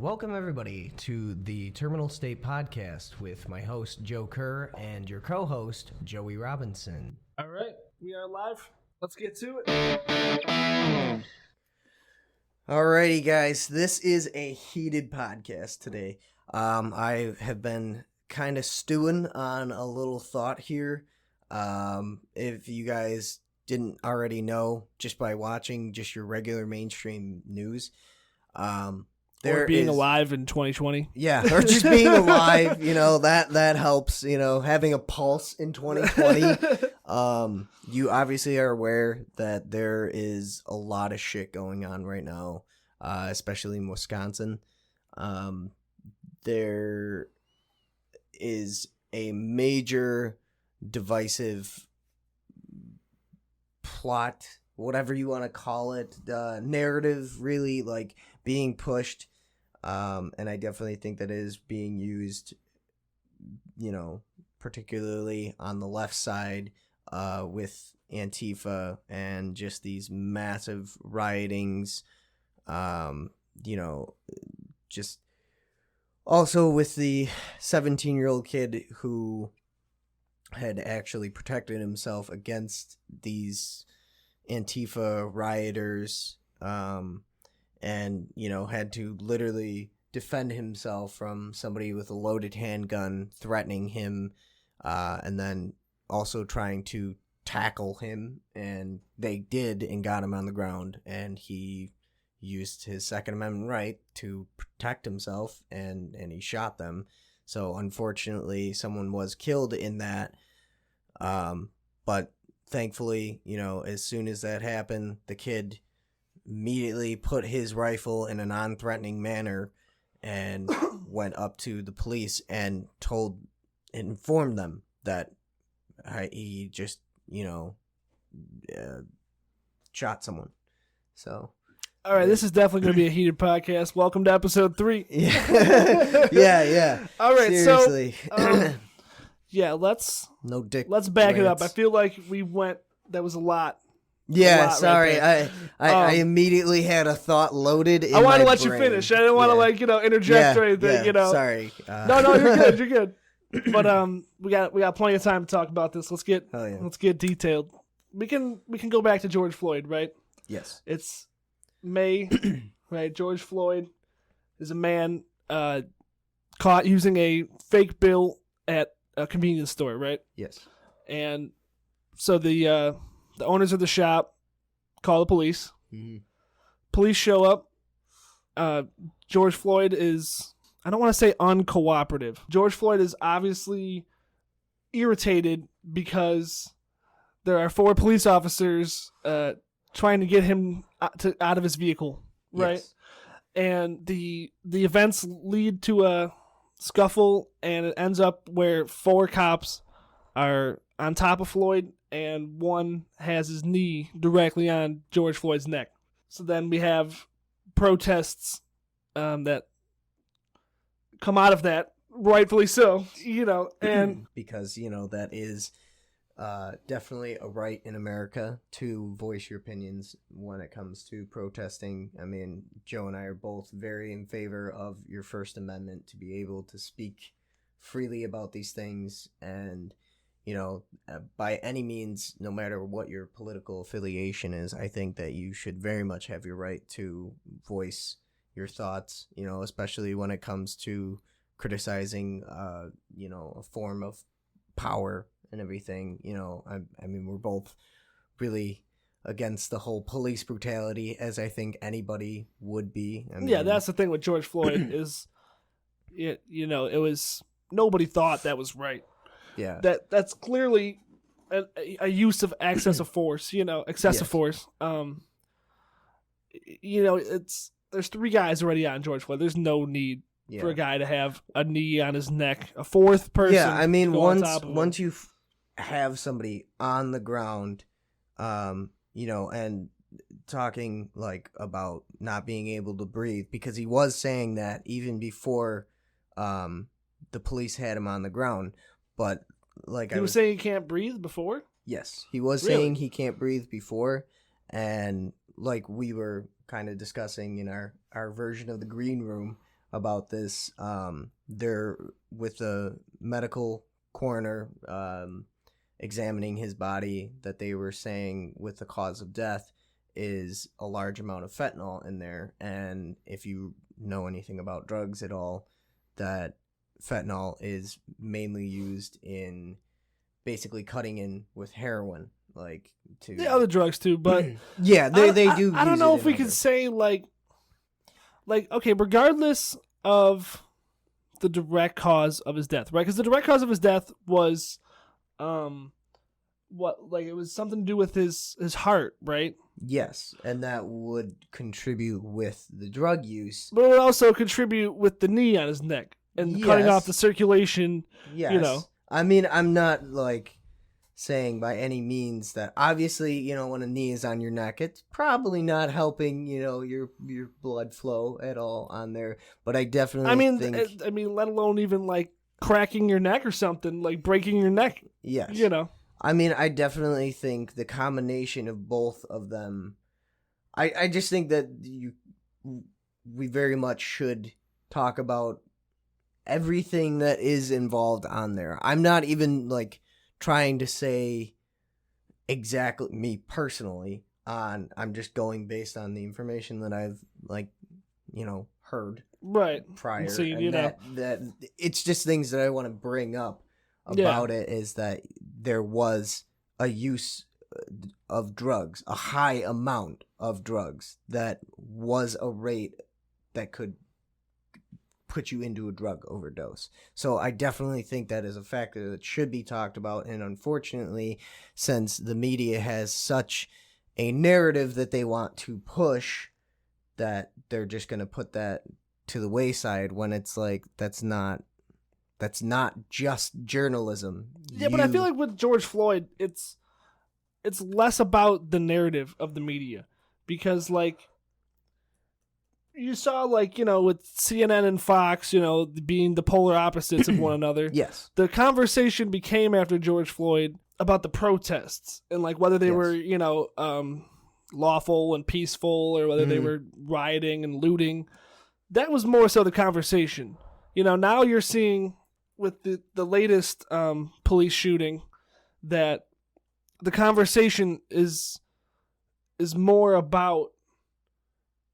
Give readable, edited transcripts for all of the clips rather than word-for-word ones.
Welcome, everybody, to the Terminal State Podcast with my host, Joe Kerr, and your co-host, Joey Robinson. All right, we are live. Let's get to it. Alrighty, guys, this is a heated podcast today. I have been kind of stewing on a little thought here. If you guys didn't already know, just by watching just your regular mainstream news, Or being alive in 2020. Yeah, or just being alive, that helps, having a pulse in 2020. You obviously are aware that there is a lot of shit going on right now, especially in Wisconsin. There is a major divisive plot, whatever you want to call it, narrative really being pushed. And I definitely think that it is being used, particularly on the left side, with Antifa and just these massive riotings, just also with the 17-year-old kid who had actually protected himself against these Antifa rioters, and, had to literally defend himself from somebody with a loaded handgun threatening him, and then also trying to tackle him, and they did and got him on the ground, and he used his Second Amendment right to protect himself, and he shot them. So unfortunately, someone was killed in that, but thankfully, as soon as that happened, the kid immediately put his rifle in a non-threatening manner and went up to the police and informed them that he just, shot someone. So. All right, this is definitely going to be a heated podcast. Welcome to episode 3. Yeah. All right, seriously. So, let's back it up. I feel like that was a lot. Yeah, sorry. Right, I immediately had a thought loaded in my brain. I wanted to let you finish. I didn't want to interject or anything, Sorry. No, you're good. But we got plenty of time to talk about this. Let's get detailed. We can go back to George Floyd, right? Yes. It's May, right? George Floyd is a man caught using a fake bill at a convenience store, right? Yes. And so the owners of the shop call the police. Mm-hmm. Police show up. George Floyd is, I don't want to say uncooperative. George Floyd is obviously irritated because there are 4 police officers trying to get him out of his vehicle, right? Yes. And the events lead to a scuffle, and it ends up where 4 cops are on top of Floyd, and one has his knee directly on George Floyd's neck. So then we have protests that come out of that, rightfully so, and because, that is definitely a right in America to voice your opinions when it comes to protesting. I mean, Joe and I are both very in favor of your First Amendment to be able to speak freely about these things, and by any means, no matter what your political affiliation is, I think that you should very much have your right to voice your thoughts, especially when it comes to criticizing, a form of power and everything. I mean, we're both really against the whole police brutality, as I think anybody would be. I mean, that's the thing with George Floyd is, it was, nobody thought that was right. Yeah, that's clearly a use of excessive force. Excessive force. There's 3 guys already on George Floyd. There's no need for a guy to have a knee on his neck. A 4th person. Yeah, I mean, once you have somebody on the ground, and talking about not being able to breathe, because he was saying that even before the police had him on the ground. But he was saying he can't breathe before? Yes, he was saying he can't breathe before, and we were kind of discussing in our version of the green room, about this. They're with the medical coroner examining his body, that they were saying with the cause of death is a large amount of fentanyl in there. And if you know anything about drugs at all, that fentanyl is mainly used in basically cutting in with heroin, like to The other drugs too, but yeah, they do. I don't use know it if we in could other- say like okay, regardless of the direct cause of his death, right? Because the direct cause of his death was, it was something to do with his heart, right? Yes, and that would contribute with the drug use. But it would also contribute with the knee on his neck and cutting Yes. off the circulation. Yes. You know. I mean, I'm not like saying by any means that obviously, when a knee is on your neck, it's probably not helping, your blood flow at all on there. But I definitely think let alone even like cracking your neck or something, like breaking your neck. yes. I mean, I definitely think the combination of both of them, I just think that we very much should talk about everything that is involved on there. I'm not even like trying to say exactly me personally I'm just going based on the information that I've heard right prior. Seen, and that it's just things that I want to bring up about it, is that there was a use of drugs, a high amount of drugs that was a rate that could put you into a drug overdose. So I definitely think that is a factor that should be talked about. And unfortunately, since the media has such a narrative that they want to push, that they're just going to put that to the wayside, when it's like, that's not just journalism. Yeah, but I feel like with George Floyd, it's less about the narrative of the media, because like you saw with CNN and Fox, being the polar opposites of one another. Yes. The conversation became after George Floyd about the protests and like whether they were, lawful and peaceful, or whether they were rioting and looting. That was more so the conversation. Now you're seeing with the latest police shooting that the conversation is more about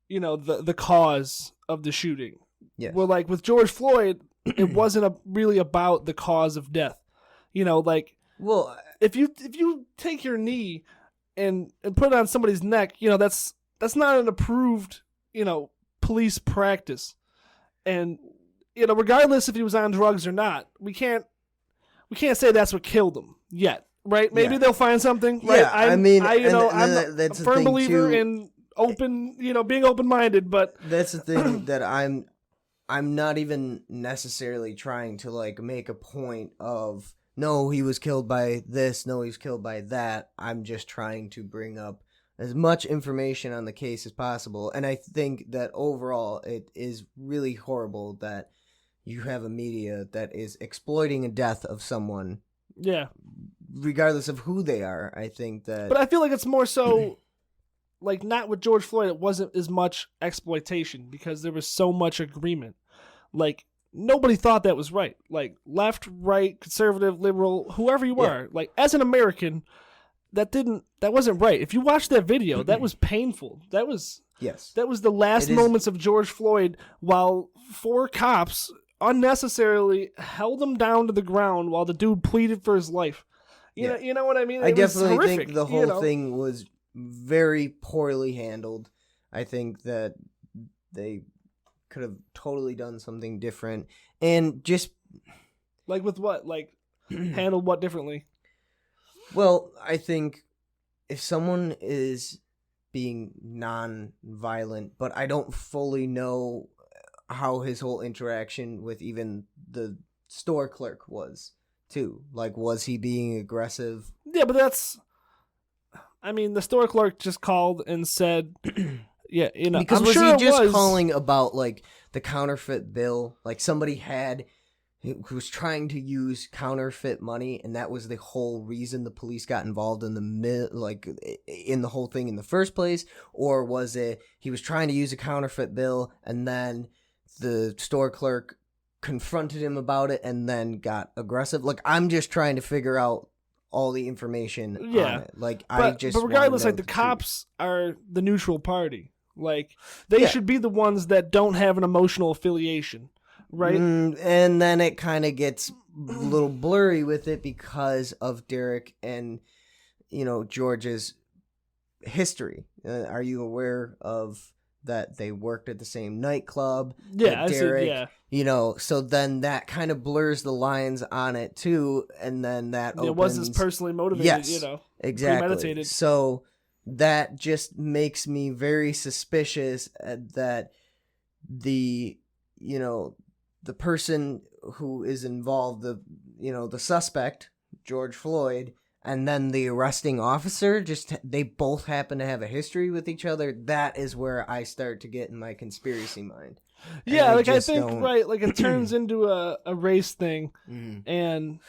the cause of the shooting. Yes. Well, like with George Floyd, it wasn't really about the cause of death. Well, if you take your knee and put it on somebody's neck, that's not an approved police practice. And regardless if he was on drugs or not, we can't say that's what killed him yet, right? Maybe they'll find something, right? Yeah, I'm a firm believer in being open-minded, but that's the thing that I'm not even necessarily trying to like make a point of, no, he was killed by this, no, he was killed by that. I'm just trying to bring up as much information on the case as possible. And I think that overall it is really horrible that you have a media that is exploiting a death of someone. Yeah. Regardless of who they are. I think that... But I feel like it's more so... like, not with George Floyd, it wasn't as much exploitation because there was so much agreement. Like, nobody thought that was right. Like, left, right, conservative, liberal, whoever you are. Like, as an American, that wasn't right. If you watch that video, that was painful. That was the last moments of George Floyd, while 4 cops unnecessarily held him down to the ground while the dude pleaded for his life. You know what I mean? I definitely think the whole thing was very poorly handled. I think that they could have totally done something different, and just like with what, like handled what differently. Well, I think if someone is being non-violent, but I don't fully know how his whole interaction with even the store clerk was too. Like, was he being aggressive? Yeah, but that's... I mean, the store clerk just called and said, yeah, because I'm was sure he just was... calling about like the counterfeit bill? Like somebody who was trying to use counterfeit money, and that was the whole reason the police got involved in the whole thing in the first place? Or was it he was trying to use a counterfeit bill, and then the store clerk confronted him about it and then got aggressive. Like, I'm just trying to figure out all the information on it. Like, but regardless, like, the cops are the neutral party. Like, they should be the ones that don't have an emotional affiliation, right? And then it kind of gets a little blurry with it because of Derek and, George's history. Are you aware of that they worked at the same nightclub? Yeah, Derek, so then that kind of blurs the lines on it too, and then that opens... It was personally motivated, yes, exactly. Premeditated. So that just makes me very suspicious that the person who is involved, the suspect, George Floyd, and then the arresting officer, they both happen to have a history with each other. That is where I start to get in my conspiracy mind. Yeah, I think, right, like, it turns into a race thing. And,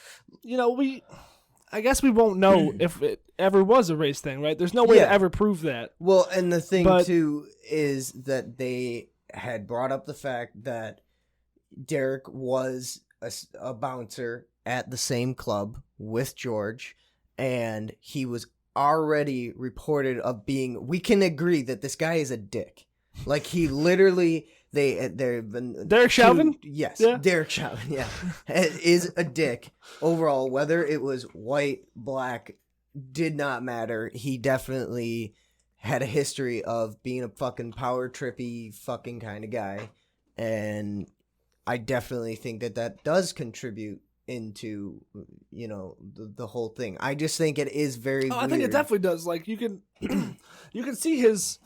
I guess we won't know if it ever was a race thing, right? There's no way to ever prove that. Well, and the thing, too, is that they had brought up the fact that Derek was a bouncer at the same club with George, and he was already reported of being... We can agree that this guy is a dick. Like, he literally... They've been... Derek Chauvin? Yes, yeah. Derek Chauvin, yeah. Is a dick. Overall, whether it was white, black, did not matter. He definitely had a history of being a fucking power trippy fucking kind of guy. And I definitely think that does contribute into, the whole thing. I just think it is very weird. I think it definitely does. Like, you can you can see his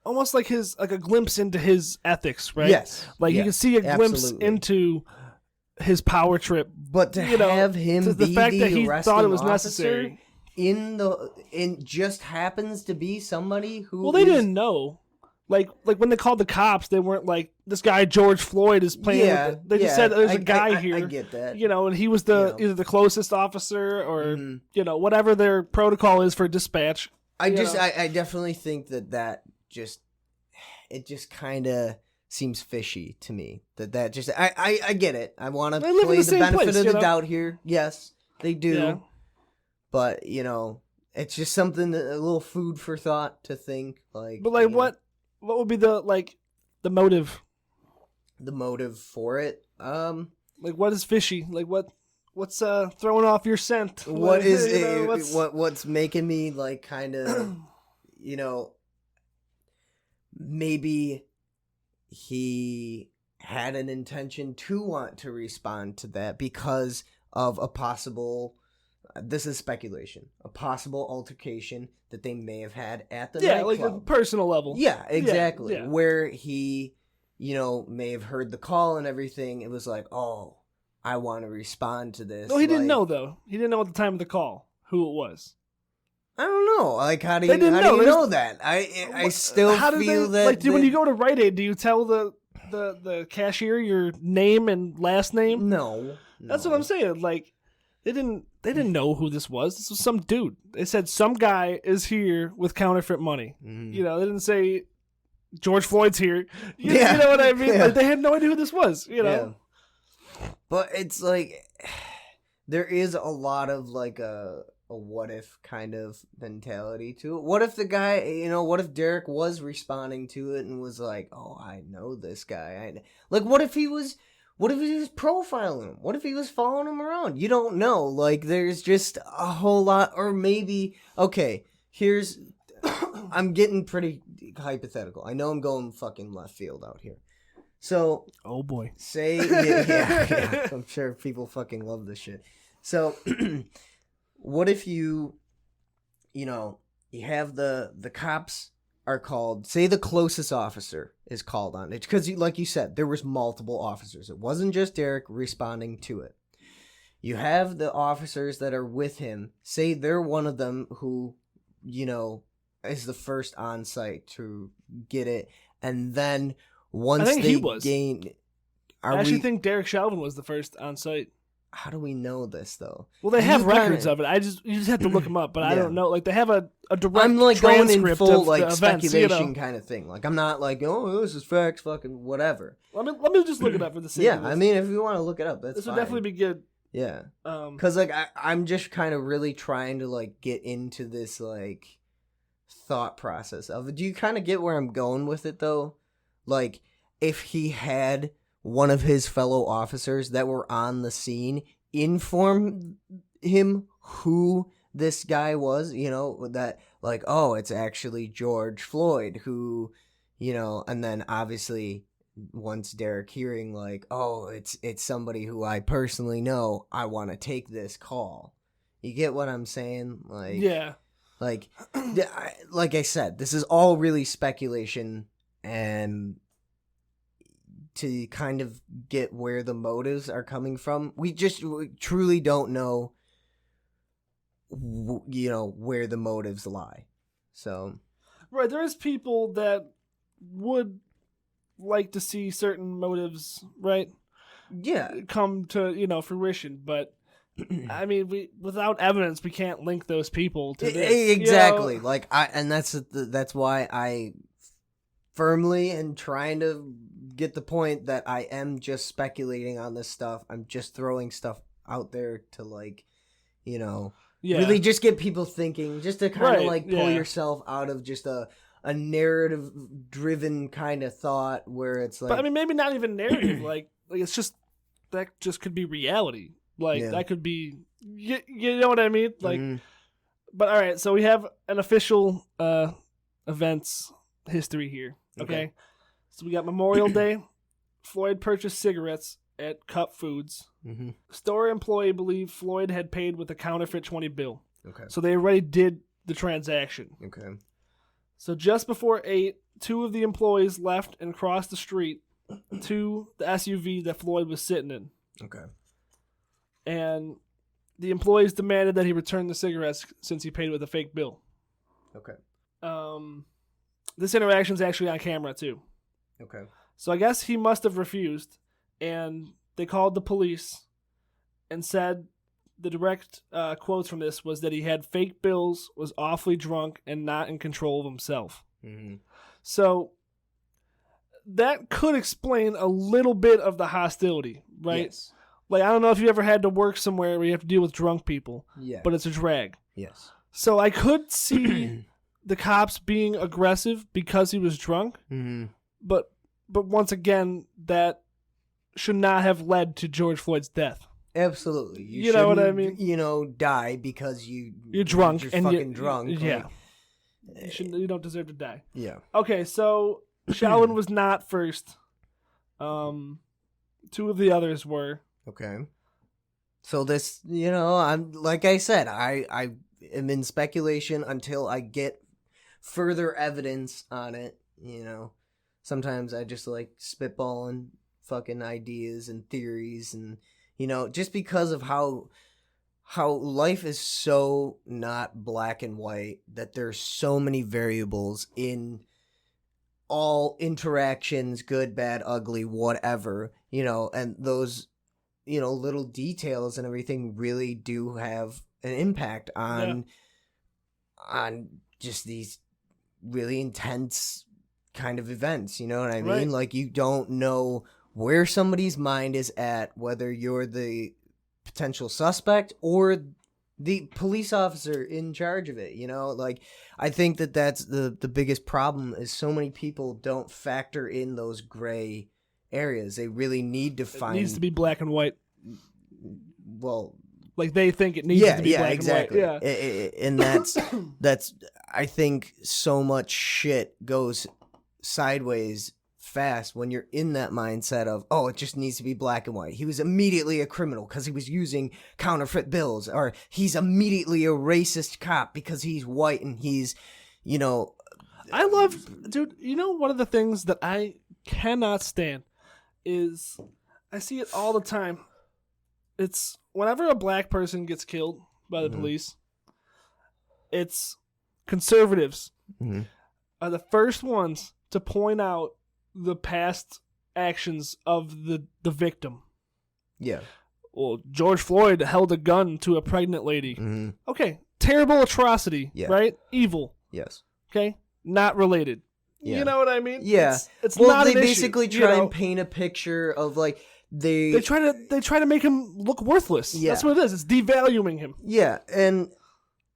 almost like a glimpse into his ethics, right? Yes. Like, you can see a glimpse into his power trip. But to have him to be the fact that he thought it was necessary just happens to be somebody who... Well, they didn't know. Like when they called the cops, they weren't like, this guy George Floyd is playing. They just said there's a guy here. I get that. And he was either the closest officer or whatever their protocol is for dispatch. I definitely think that just kind of seems fishy to me. That just I get it. I want to play the benefit of the doubt here. Yes, they do. Yeah. But it's just something, a little food for thought to think. Like, but like what would be the motive? The motive for it? Like, what is fishy? Like, what's throwing off your scent? What is it? What's making me like kind of maybe he had an intention to want to respond to that because of a possible... This is speculation. A possible altercation that they may have had at the nightclub. Like a personal level. Yeah, exactly. Yeah. Where he, may have heard the call and everything. It was like, oh, I want to respond to this. No, he didn't know, though. He didn't know at the time of the call who it was. I don't know. Like, how do you know that? I still feel that... Like, when you go to Rite Aid, do you tell the cashier your name and last name? No. That's what I'm saying. Like, They didn't know who this was. This was some dude. They said some guy is here with counterfeit money. Mm-hmm. They didn't say George Floyd's here. You know what I mean? Yeah. Like, they had no idea who this was, Yeah. But it's like, there is a lot of like a what if kind of mentality to it. What if the guy, what if Derek was responding to it and was like, oh, I know this guy. What if he was profiling him? What if he was following him around? You don't know. Like, there's just a whole lot. Or maybe, okay, I'm getting pretty hypothetical. I know I'm going fucking left field out here. So, oh boy. Say, yeah, I'm sure people fucking love this shit. So, what if you have the cops are called, say the closest officer is called on it, because like you said, there was multiple officers. It wasn't just Derek responding to it. You have the officers that are with him, say they're one of them who, is the first on site to get it, and then once they gain... I actually think Derek Chauvin was the first on site. how do we know this though? Well, they have records of it. You just have to look them up, but I don't know. Like they have a direct I'm like going in full of like the speculation events, kind of thing. Like I'm not like, oh, this is facts, fucking whatever. Let me just look it up for the sake of this. I mean, if you want to look it up, that's this fine. would definitely be good. Yeah, because like I'm just kind of really trying to like get into this like thought process of it. Do you kind of get where I'm going with it though? Like if he had one of his fellow officers that were on the scene inform him who this guy was, that like, oh, it's actually George Floyd who, and then obviously once Derek hearing like, oh, it's somebody who I personally know, I want to take this call. You get what I'm saying? Like, yeah. Like I said, this is all really speculation, and to kind of get where the motives are coming from, we truly don't know, where the motives lie. So, right, there is people that would like to see certain motives, right? Yeah, come to fruition, but I mean, without evidence, we can't link those people to this. Exactly. Like that's why I firmly am trying to get the point that I am just speculating on this stuff. I'm just throwing stuff out there to like, really just get people thinking, just to kind of like pull yourself out of just a narrative driven kind of thought where it's like, but I mean, maybe not even narrative. like it's just that just could be reality. Like that could be, you know what I mean? Like, but all right. So we have an official events history here. Okay. So we got Memorial Day. Floyd purchased cigarettes at Cup Foods. Mm-hmm. Store employee believed Floyd had paid with a counterfeit 20 bill. Okay. So they already did the transaction. Okay. So just before 8, 2 of the employees left and crossed the street to the SUV that Floyd was sitting in. Okay. And the employees demanded that he return the cigarettes since he paid with a fake bill. Okay. This interaction's actually on camera too. Okay. So I guess he must have refused, and they called the police and said the direct quotes from this was that he had fake bills, was awfully drunk, and not in control of himself. Mm-hmm. So that could explain a little bit of the hostility, right? Yes. Like, I don't know if you ever had to work somewhere where you have to deal with drunk people, but it's a drag. Yes. So I could see the cops being aggressive because he was drunk, but once again, that should not have led to George Floyd's death. Absolutely. You know what I mean? Die because you're drunk you're and fucking drunk. Yeah. Like, you don't deserve to die. Yeah. Okay, so Shalwin was not first. 2 of the others were. Okay. So this, I'm like I said, I am in speculation until I get further evidence on it. Sometimes I just like spitballing fucking ideas and theories, and just because of how life is so not black and white, that there's so many variables in all interactions, good, bad, ugly, whatever, and those little details and everything really do have an impact on just these really intense kind of events. You know what I mean? Right. Like, you don't know where somebody's mind is at, whether you're the potential suspect or the police officer in charge of it. Like, I think that's the biggest problem, is so many people don't factor in those gray areas. They really need to find. It needs to be black and white. Well, like they think it needs to be black exactly. and white. Yeah, and that's I think so much shit goes sideways fast when you're in that mindset of, oh, it just needs to be black and white. He was immediately a criminal because he was using counterfeit bills, or he's immediately a racist cop because he's white and he's, I love, dude, one of the things that I cannot stand is, I see it all the time. It's whenever a black person gets killed by the police, it's conservatives are the first ones to point out the past actions of the victim. Yeah. well, George Floyd held a gun to a pregnant lady. Mm-hmm. Okay, terrible atrocity, right? Evil. Yes. Okay, not related. Yeah. You know what I mean? Yeah. It's well, not they an basically issue, try and paint a picture of like they try to make him look worthless. Yeah. That's what it is. It's devaluing him. Yeah, and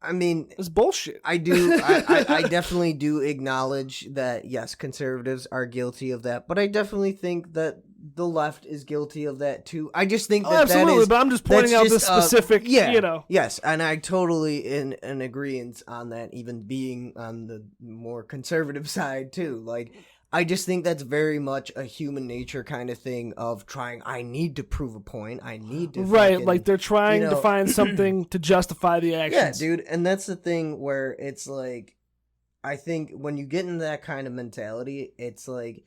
I mean, it's bullshit. I definitely do acknowledge that yes, conservatives are guilty of that, but I definitely think that the left is guilty of that too. I just think that absolutely, that is, but I'm just pointing out this specific. Yes, and I totally in agreement on that. Even being on the more conservative side too, like. I just think that's very much a human nature kind of thing of trying, I need to prove a point. I need to. Right, fucking, like they're trying to find something to justify the actions. Yeah, dude. And that's the thing where it's like, I think when you get into that kind of mentality, it's like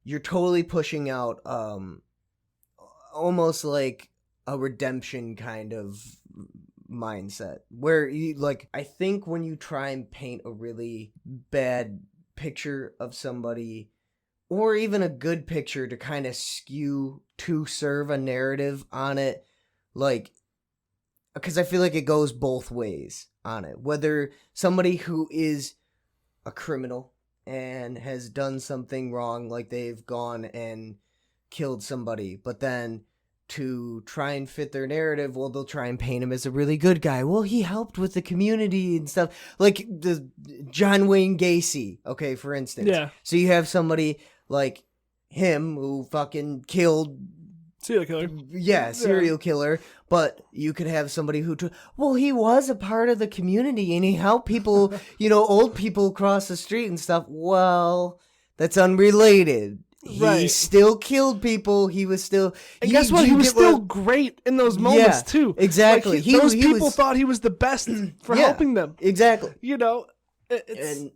you're totally pushing out almost like a redemption kind of mindset where you like, I think when you try and paint a really bad picture of somebody or even a good picture to kind of skew to serve a narrative on it, like, because I feel like it goes both ways on it, whether somebody who is a criminal and has done something wrong, like they've gone and killed somebody, but then to try and fit their narrative, well, they'll try and paint him as a really good guy. Well, he helped with the community and stuff. Like the John Wayne Gacy, okay, for instance. Yeah. So you have somebody like him who fucking killed... Serial killer. Yeah, serial killer. But you could have somebody who... Well, he was a part of the community and he helped people, old people cross the street and stuff. Well, that's unrelated. He still killed people. He was still... And guess what? He was still great in those moments, too. Exactly. Like, those people thought he was the best for helping them. Exactly. And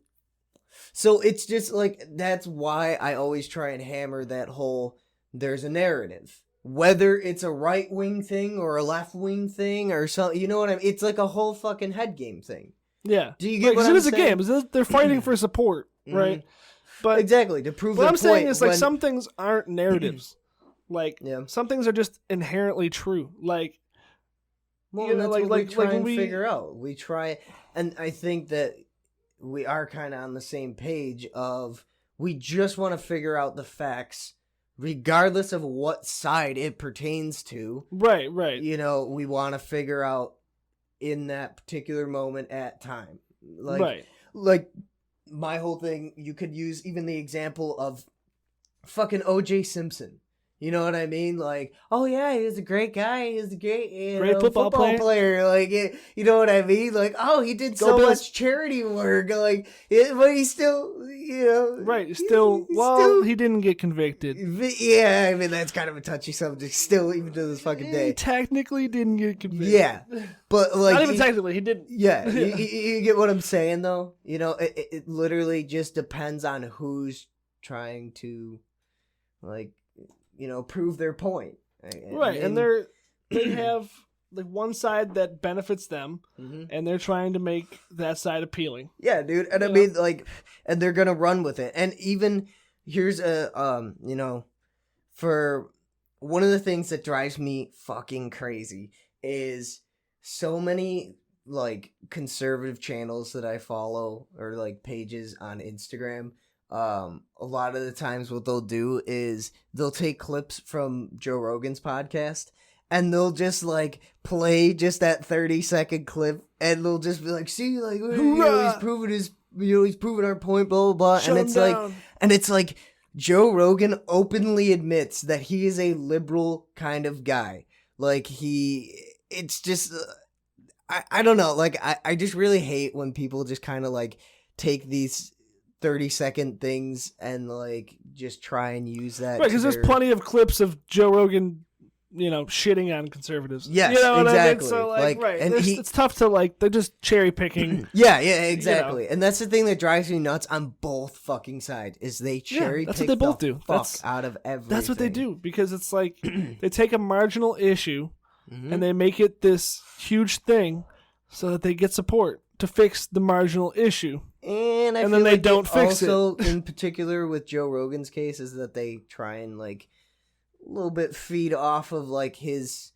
so it's just like, that's why I always try and hammer that whole, there's a narrative. Whether it's a right-wing thing or a left-wing thing or something, you know what I mean? It's like a whole fucking head game thing. Yeah. Do you get what saying? I'm It is a game. They're fighting for support, right? But exactly, to prove what their I'm point. saying is, like, some things aren't narratives. Like, Yeah. some things are just inherently true. Like, well, that's what we try and figure out. We try, and I think that we are kind of on the same page of, we just want to figure out the facts, regardless of what side it pertains to. Right. We want to figure out in that particular moment at time. Like, my whole thing, you could use even the example of fucking O.J. Simpson. You know what I mean? Like, oh yeah, he was a great guy. He was a great football player. Like, you know what I mean? Like, oh, he did so much charity work. Like, but he's still, right. Still, he didn't get convicted. Yeah, I mean that's kind of a touchy subject. Still, even to this fucking day, he technically didn't get convicted. Yeah, but like, not even technically, he didn't. Yeah, you get what I'm saying, though. It literally just depends on who's trying to, like, prove their point. Right, and they have like one side that benefits them, and they're trying to make that side appealing. Yeah, dude, and I mean, like, and they're gonna run with it. And even here's for one of the things that drives me fucking crazy is so many like conservative channels that I follow or like pages on Instagram. A lot of the times what they'll do is they'll take clips from Joe Rogan's podcast and they'll just like play just that 30-second clip and they'll just be like, see, like, he's proving he's proving our point, blah, blah, blah. And it's like Joe Rogan openly admits that he is a liberal kind of guy. Like it's just, I don't know. Like, I just really hate when people just kind of like take these 30-second things and like just try and use that. Right, because there's plenty of clips of Joe Rogan, shitting on conservatives. Yes, exactly. So, like, right, and it's tough to like. They're just cherry picking. Yeah, exactly. And that's the thing that drives me nuts on both fucking sides is they cherry pick. That's what they both do. Out of everything. That's what they do because it's like they take a marginal issue and they make it this huge thing so that they get support to fix the marginal issue. And then they don't fix it. Also, in particular with Joe Rogan's case, is that they try and like a little bit feed off of like his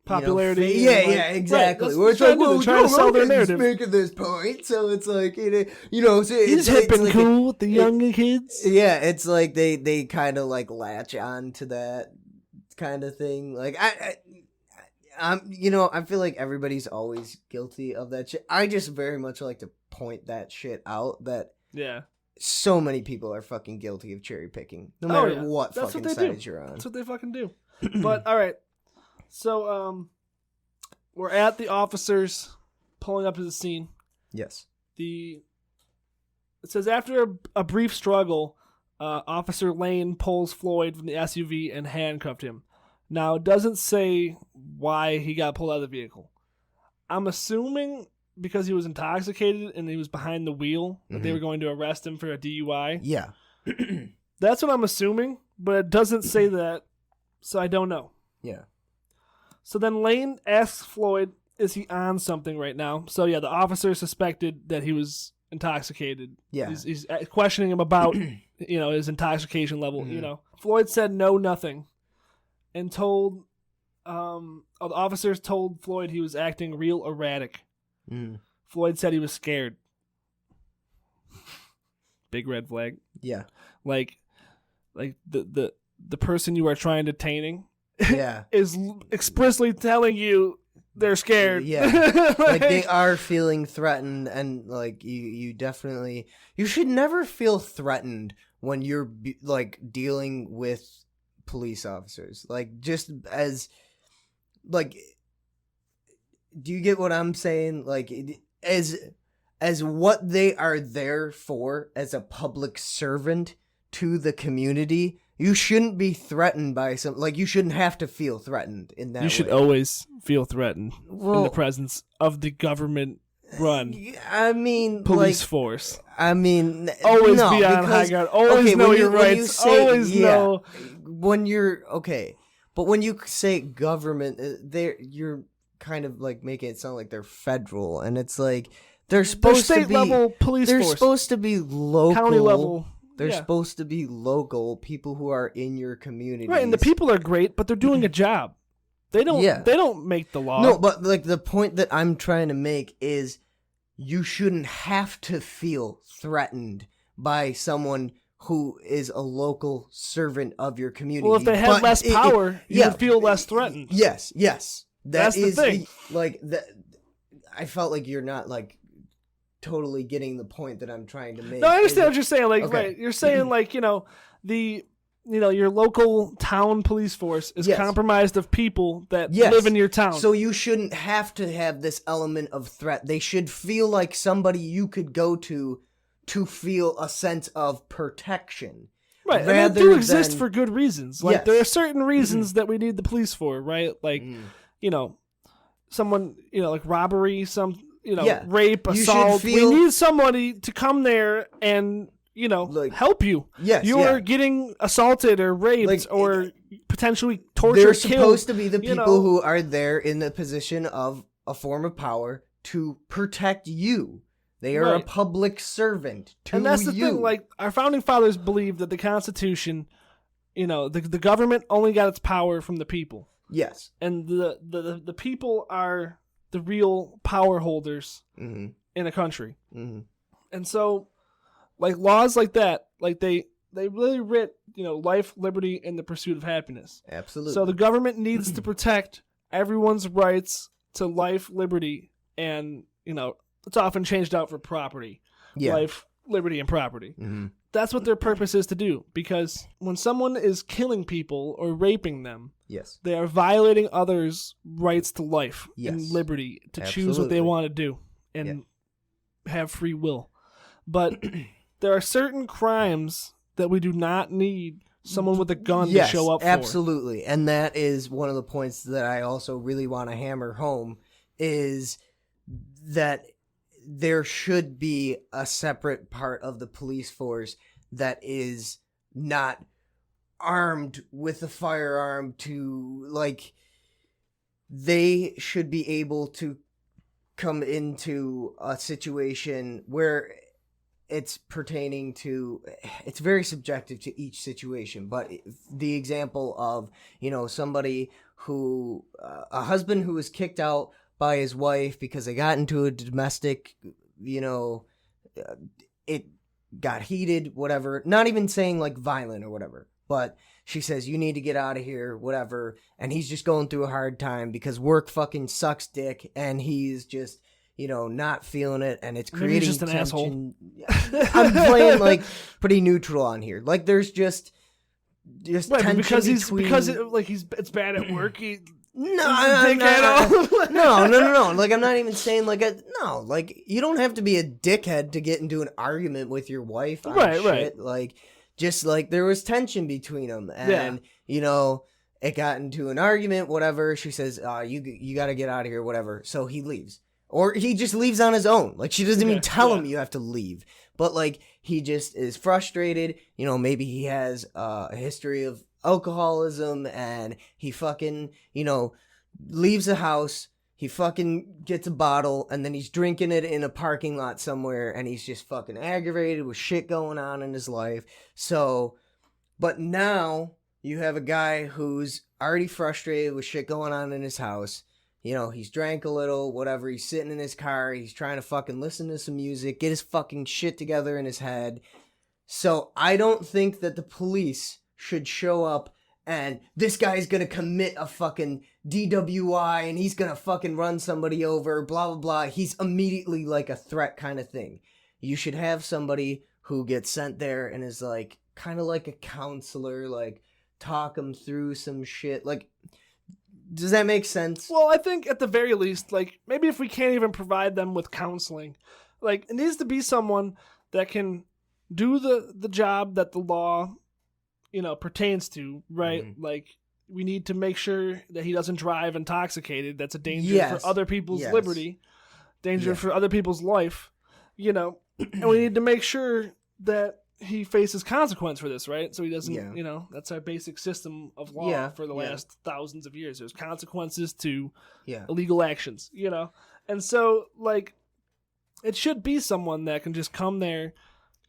popularity. Yeah, exactly. Right, Where it's like, they're trying to sell their narrative. making this point, so it's like, so He's hip and like cool with the younger kids. Yeah, it's like they kind of like latch on to that kind of thing. Like I feel like everybody's always guilty of that shit. I just very much like to point that shit out. That so many people are fucking guilty of cherry picking, no matter what fucking side you're on. That's what they fucking do. But all right. So, we're at the officers pulling up to the scene. Yes. It says after a brief struggle, Officer Lane pulls Floyd from the SUV and handcuffed him. Now, it doesn't say why he got pulled out of the vehicle. I'm assuming because he was intoxicated and he was behind the wheel that they were going to arrest him for a DUI. Yeah. That's what I'm assuming, but it doesn't say that, so I don't know. Yeah. So then Lane asks Floyd, is he on something right now? So yeah, the officer suspected that he was intoxicated. Yeah. He's questioning him about, his intoxication level, Floyd said no, nothing. And the officers told Floyd he was acting real erratic. Floyd said he was scared. Big red flag. Yeah. Like the person you are trying detaining is expressly telling you they're scared. Yeah. like they are feeling threatened, and like you definitely, you should never feel threatened when you're like dealing with police officers. Like, just as like, do you get what I'm saying? Like, as what they are there for, as a public servant to the community, you shouldn't be threatened by you shouldn't have to feel threatened in that way. You should always feel threatened in the presence of the government run. I mean, police force. I mean, always be on high guard. Always know your rights. Always know when you're but when you say government, you're kind of like making it sound like they're federal, and it's like they're supposed to be state level police force. They're supposed to be local, county level. They're supposed to be local people who are in your community. Right, and the people are great, but they're doing a job. They don't make the law. No, but like the point that I'm trying to make is you shouldn't have to feel threatened by someone who is a local servant of your community. Well, if they had less power, you would feel less threatened. Yes. That's the thing. Like that, I felt like you're not like totally getting the point that I'm trying to make. No, I understand what you're saying. Like, right, you're saying like, your local town police force is compromised of people that live in your town. So you shouldn't have to have this element of threat. They should feel like somebody you could go to feel a sense of protection. Right, and they do exist for good reasons. Like, there are certain reasons that we need the police for, right? Like, someone, like robbery, rape, assault. We need somebody to come there and, help you. Yes, You're getting assaulted or raped or potentially tortured, They're killed. Supposed to be the people who are there in the position of a form of power to protect you. They are a public servant to you. And that's the thing. Like, our founding fathers believed that the Constitution, the government only got its power from the people. Yes. And the people are the real power holders in a country. Mm-hmm. And so, like, laws like that, like, they really writ, life, liberty, and the pursuit of happiness. Absolutely. So the government needs to protect everyone's rights to life, liberty, and, it's often changed out for property. Yeah. Life, liberty, and property. Mm-hmm. That's what their purpose is to do, because when someone is killing people or raping them, they are violating others' rights to life and liberty to choose what they want to do and have free will. But there are certain crimes that we do not need someone with a gun to show up for. Absolutely. And that is one of the points that I also really want to hammer home, is that there should be a separate part of the police force that is not armed with a firearm to, like, they should be able to come into a situation where it's pertaining to, it's very subjective to each situation, but the example of, somebody who, a husband who was kicked out by his wife because they got into a domestic, it got heated, whatever, not even saying like violent or whatever, but she says, you need to get out of here, whatever, and he's just going through a hard time because work fucking sucks dick, and he's just, not feeling it, and it's creating just an tension. Asshole. I'm playing like pretty neutral on here. Like there's just right, tension because between... it's bad at work. No. Like I'm not even saying like like you don't have to be a dickhead to get into an argument with your wife. Right. Like just like there was tension between them, and it got into an argument. Whatever. She says, you got to get out of here. Whatever. So he leaves. Or he just leaves on his own. Like, she doesn't even tell him you have to leave. But, like, he just is frustrated. Maybe he has a history of alcoholism, and he fucking, leaves the house. He fucking gets a bottle, and then he's drinking it in a parking lot somewhere, and he's just fucking aggravated with shit going on in his life. So, but now you have a guy who's already frustrated with shit going on in his house. He's drank a little, whatever. He's sitting in his car. He's trying to fucking listen to some music, get his fucking shit together in his head. So I don't think that the police should show up and this guy's gonna commit a fucking DWI and he's gonna fucking run somebody over, blah, blah, blah. He's immediately like a threat kind of thing. You should have somebody who gets sent there and is like, kind of like a counselor, like talk him through some shit. Like, does that make sense? Well, I think at the very least, like, maybe if we can't even provide them with counseling, like, it needs to be someone that can do the job that the law, pertains to, right? Mm-hmm. Like, we need to make sure that he doesn't drive intoxicated. That's a danger for other people's liberty, danger for other people's life, and we need to make sure that he faces consequence for this, right? So he doesn't, that's our basic system of law for the last thousands of years. There's consequences to illegal actions, And so, like, it should be someone that can just come there,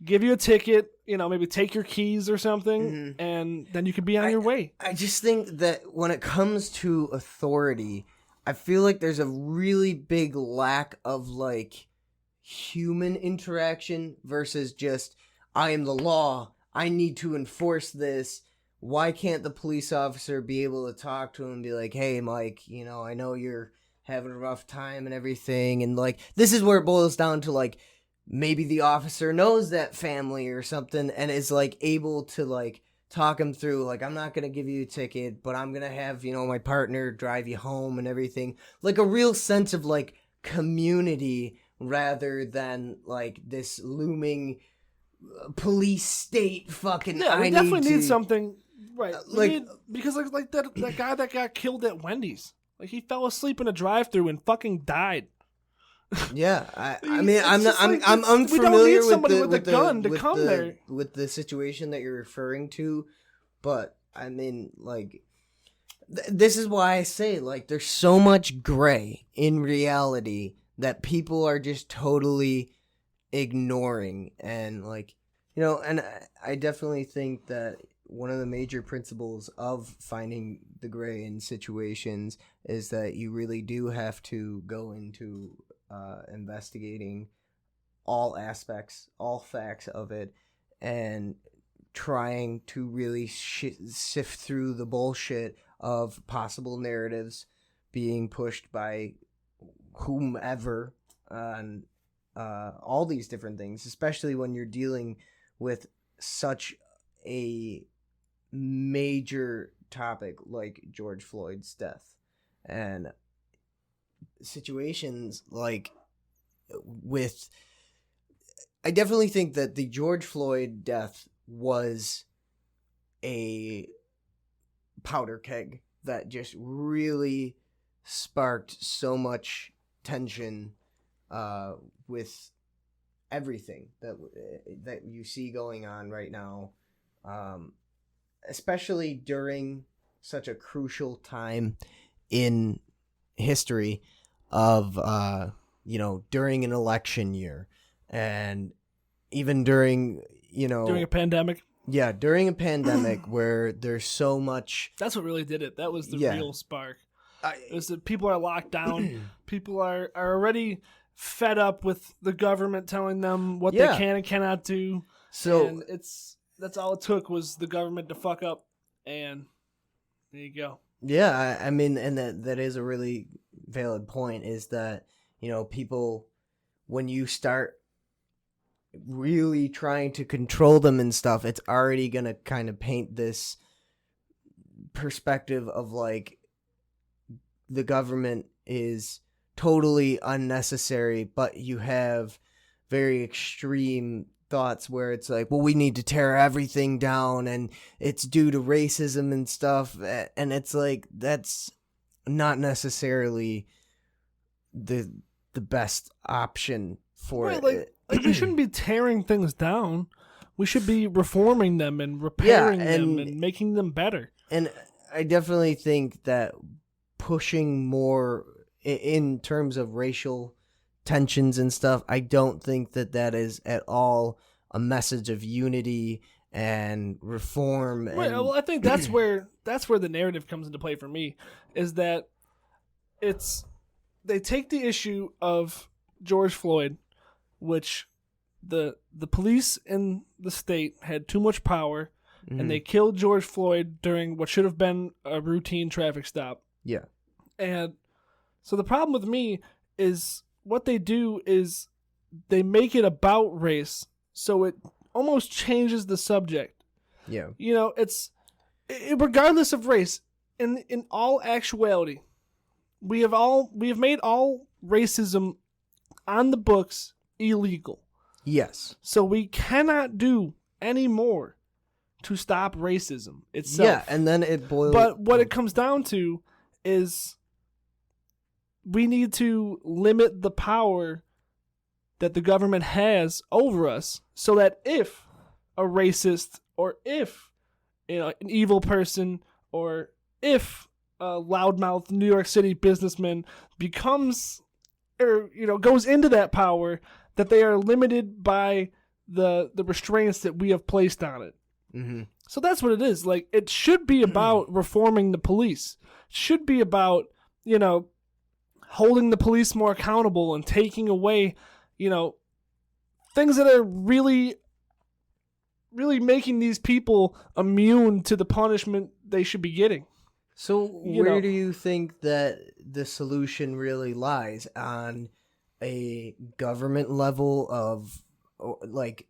give you a ticket, maybe take your keys or something, and then you could be on your way. I just think that when it comes to authority, I feel like there's a really big lack of, like, human interaction versus just... I am the law. I need to enforce this. Why can't the police officer be able to talk to him and be like, hey, Mike, I know you're having a rough time and everything. And, like, this is where it boils down to, like, maybe the officer knows that family or something and is, like, able to, like, talk him through, like, I'm not going to give you a ticket, but I'm going to have, my partner drive you home and everything. Like, a real sense of, like, community rather than, like, this looming... police state fucking we definitely need something, right? Because like that guy that got killed at Wendy's, like, he fell asleep in a drive-thru and fucking died. Yeah, I'm unfamiliar with a gun to come there with the situation that you're referring to, but I mean, like, this is why I say, like, there's so much gray in reality that people are just totally ignoring. And, like, and I definitely think that one of the major principles of finding the gray in situations is that you really do have to go into investigating all aspects, all facts of it, and trying to really sift through the bullshit of possible narratives being pushed by whomever on all these different things, especially when you're dealing with such a major topic like George Floyd's death. And situations like with... I definitely think that the George Floyd death was a powder keg that just really sparked so much tension with everything that you see going on right now, especially during such a crucial time in history of during an election year. And even during During a pandemic. Yeah, during a pandemic where there's so much. That's what really did it. That was the Yeah. real spark. It was that people are locked down. People are already fed up with the government telling them what they can and cannot do. So and that's all it took was the government to fuck up, and there you go. Yeah, I mean, and that is a really valid point, is that, people, when you start really trying to control them and stuff, it's already going to kind of paint this perspective of like the government is totally unnecessary, but you have very extreme thoughts where it's like, well, we need to tear everything down and it's due to racism and stuff, and it's like that's not necessarily the best option for it. Like we shouldn't be tearing things down. We should be reforming them and repairing them and making them better. And I definitely think that pushing more in terms of racial tensions and stuff, I don't think that is at all a message of unity and reform. Right. Well, I think that's where the narrative comes into play for me, is that they take the issue of George Floyd, which the police in the state had too much power, and they killed George Floyd during what should have been a routine traffic stop. Yeah. And so the problem with me is what they do is they make it about race, so it almost changes the subject. Yeah. It's regardless of race, in all actuality, we have made all racism on the books illegal. Yes. So we cannot do any more to stop racism itself. Yeah, and then it boils. But what it comes down to is we need to limit the power that the government has over us, so that if a racist, or if an evil person, or if a loudmouth New York City businessman becomes, or goes into that power, that they are limited by the restraints that we have placed on it. Mm-hmm. So that's what it is. Like, it should be about reforming the police. It should be about, holding the police more accountable and taking away, things that are really, really making these people immune to the punishment they should be getting. So where do you think that the solution really lies? On a government level of like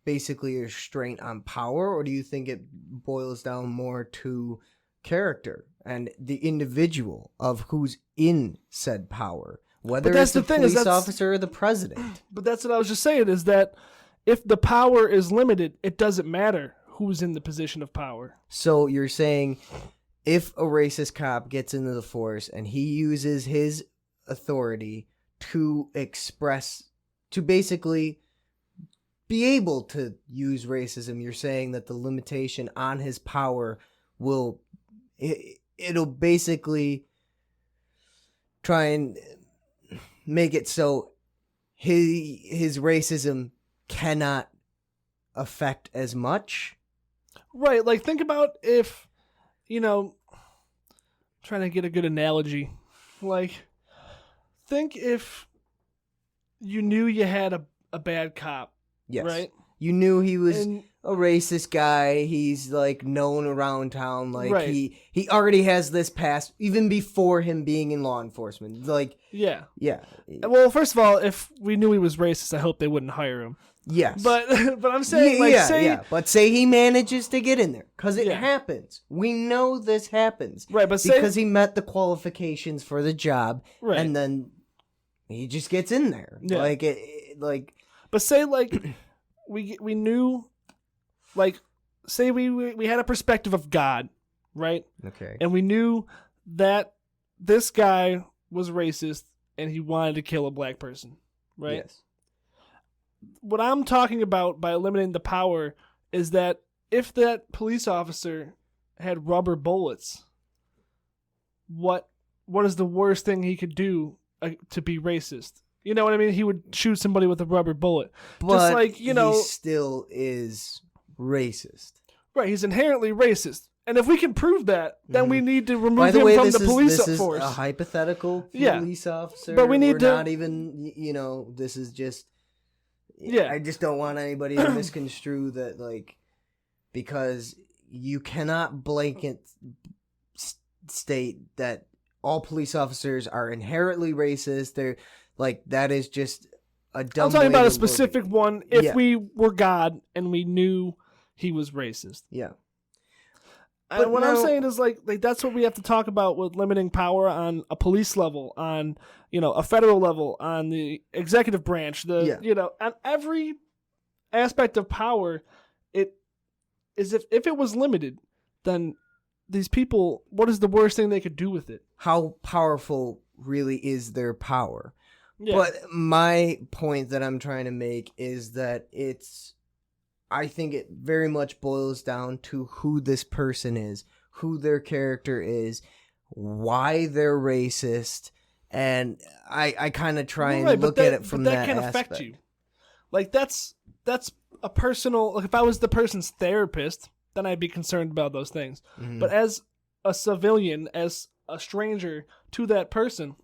basically a restraint on power, or do you think it boils down more to character and the individual of who's in said power, whether it's the police officer or the president? But that's what I was just saying, is that if the power is limited, it doesn't matter who's in the position of power. So you're saying if a racist cop gets into the force and he uses his authority to basically be able to use racism, you're saying that the limitation on his power it'll basically try and make it so his racism cannot affect as much. Right, like think about if, trying to get a good analogy, like think if you knew you had a bad cop. Yes. Right? You knew he was a racist guy. He's like known around town. Like right. he already has this past even before him being in law enforcement. Like yeah. Well, first of all, if we knew he was racist, I hope they wouldn't hire him. Yes. But I'm saying But say he manages to get in there, because it happens. We know this happens. Right, but because he met the qualifications for the job, right. And then he just gets in there. Yeah. But say we knew, like, say we had a perspective of God, right? Okay. And we knew that this guy was racist and he wanted to kill a black person, right? Yes. What I'm talking about by eliminating the power is that if that police officer had rubber bullets, what is the worst thing he could do to be racist? You know what I mean? He would shoot somebody with a rubber bullet. But just like, he still is racist. Right, he's inherently racist. And if we can prove that, then we need to remove him from the police force. This is a hypothetical police officer. But we need not even, this is just... Yeah. I just don't want anybody to misconstrue that, like, because you cannot blanket state that all police officers are inherently racist. They're, like, that is just a dumb I'm talking way about to a specific one if we were God and we knew he was racist. Yeah. But what I'm saying is like that's what we have to talk about with limiting power on a police level, on a federal level, on the executive branch, on every aspect of power. It is if it was limited, then these people, what is the worst thing they could do with it? How powerful really is their power? Yeah. But my point that I'm trying to make is that I think it very much boils down to who this person is, who their character is, why they're racist, and I kind of try and look at it from that can aspect. Affect you. Like that's a personal. Like if I was the person's therapist, then I'd be concerned about those things. Mm-hmm. But as a civilian, as a stranger to that person,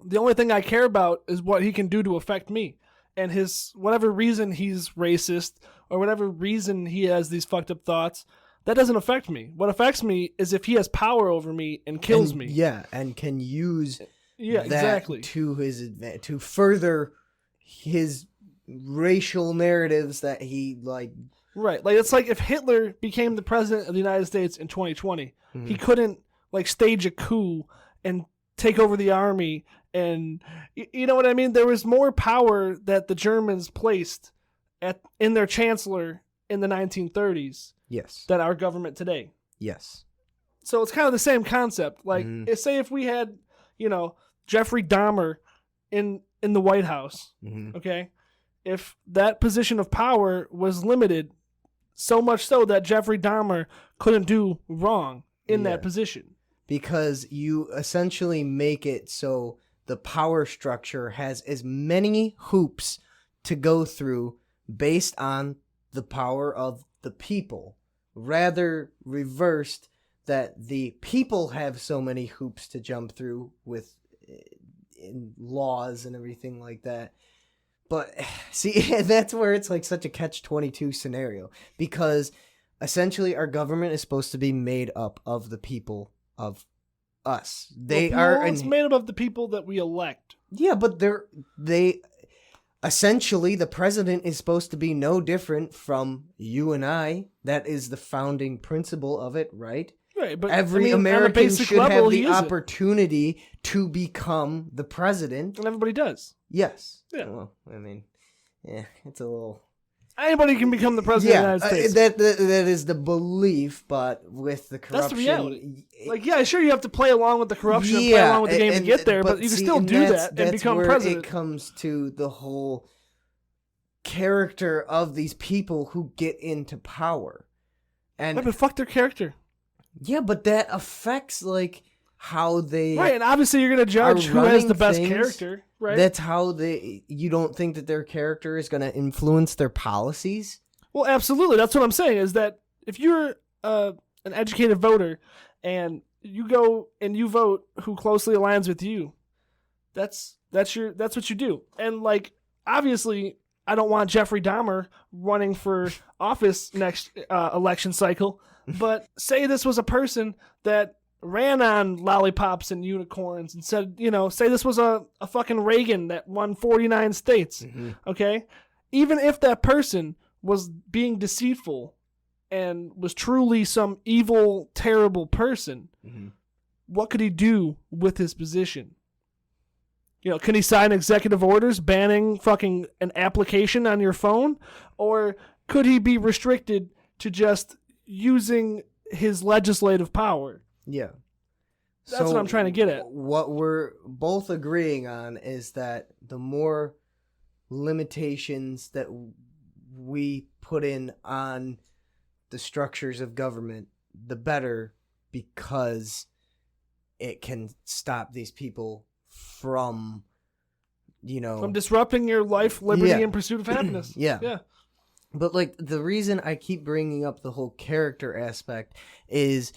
the only thing I care about is what he can do to affect me. And his whatever reason he's racist or whatever reason he has these fucked up thoughts, that doesn't affect me. What affects me is if he has power over me and kills me. Yeah, and can use that exactly to his advantage, to further his racial narratives that he like. Right, like it's like if Hitler became the president of the United States in 2020, he couldn't like stage a coup and take over the army. And you know what I mean? There was more power that the Germans placed in their chancellor in the 1930s than our government today. Yes. So it's kind of the same concept. Like, say if we had, Jeffrey Dahmer in the White House, okay? If that position of power was limited, so much so that Jeffrey Dahmer couldn't do wrong in that position. Because you essentially make it so the power structure has as many hoops to go through based on the power of the people, rather reversed that the people have so many hoops to jump through with in laws and everything like that. But see, that's where it's like such a catch-22 scenario, because essentially our government is supposed to be made up of the people of us. It's made up of the people that we elect. Yeah, but they essentially the president is supposed to be no different from you and I. That is the founding principle of it, right? Right, but every American should have the opportunity to become the president, and everybody does. Yes. Yeah. Well, it's a little. Anybody can become the president of the United States. That is the belief, but with the corruption... That's the reality. Like, yeah, sure, you have to play along with the corruption and play along with the game to get there, but you can still do that and become president. It comes to the whole character of these people who get into power. But fuck their character. Yeah, but that affects, like, how they... Right, and obviously you're going to judge who has the best character, right? That's how you don't think that their character is going to influence their policies? Well, absolutely. That's what I'm saying, is that if you're an educated voter and you go and you vote who closely aligns with you, that's what you do. And, like, obviously, I don't want Jeffrey Dahmer running for office next election cycle, but say this was a person that ran on lollipops and unicorns and said, say this was a fucking Reagan that won 49 states, okay? Even if that person was being deceitful and was truly some evil, terrible person, what could he do with his position? Can he sign executive orders banning fucking an application on your phone? Or could he be restricted to just using his legislative power? Yeah. That's what I'm trying to get at. What we're both agreeing on is that the more limitations that we put in on the structures of government, the better, because it can stop these people from from disrupting your life, liberty, Yeah. and pursuit of happiness. Yeah. But like the reason I keep bringing up the whole character aspect is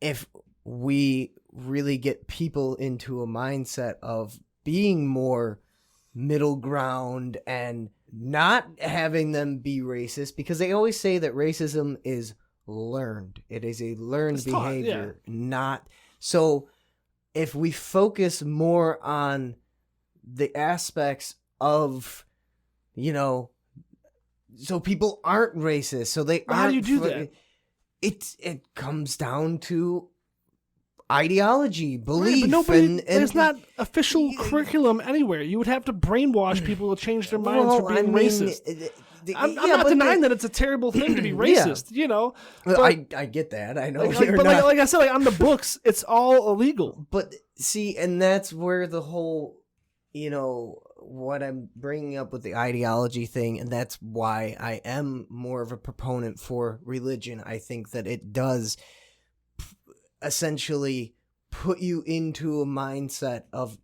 if we really get people into a mindset of being more middle ground and not having them be racist, because they always say that racism is learned. It is a learned behavior, not so. If we focus more on the aspects of, so people aren't racist, so they aren't. How do you do that? It comes down to ideology, belief, but there's not official curriculum anywhere. You would have to brainwash people to change their minds for being racist. I'm not denying that it's a terrible thing to be racist, But, I get that. I know. Like I said, like on the books, it's all illegal. But see, and that's where the whole, what I'm bringing up with the ideology thing, and that's why I am more of a proponent for religion. I think that it does essentially put you into a mindset of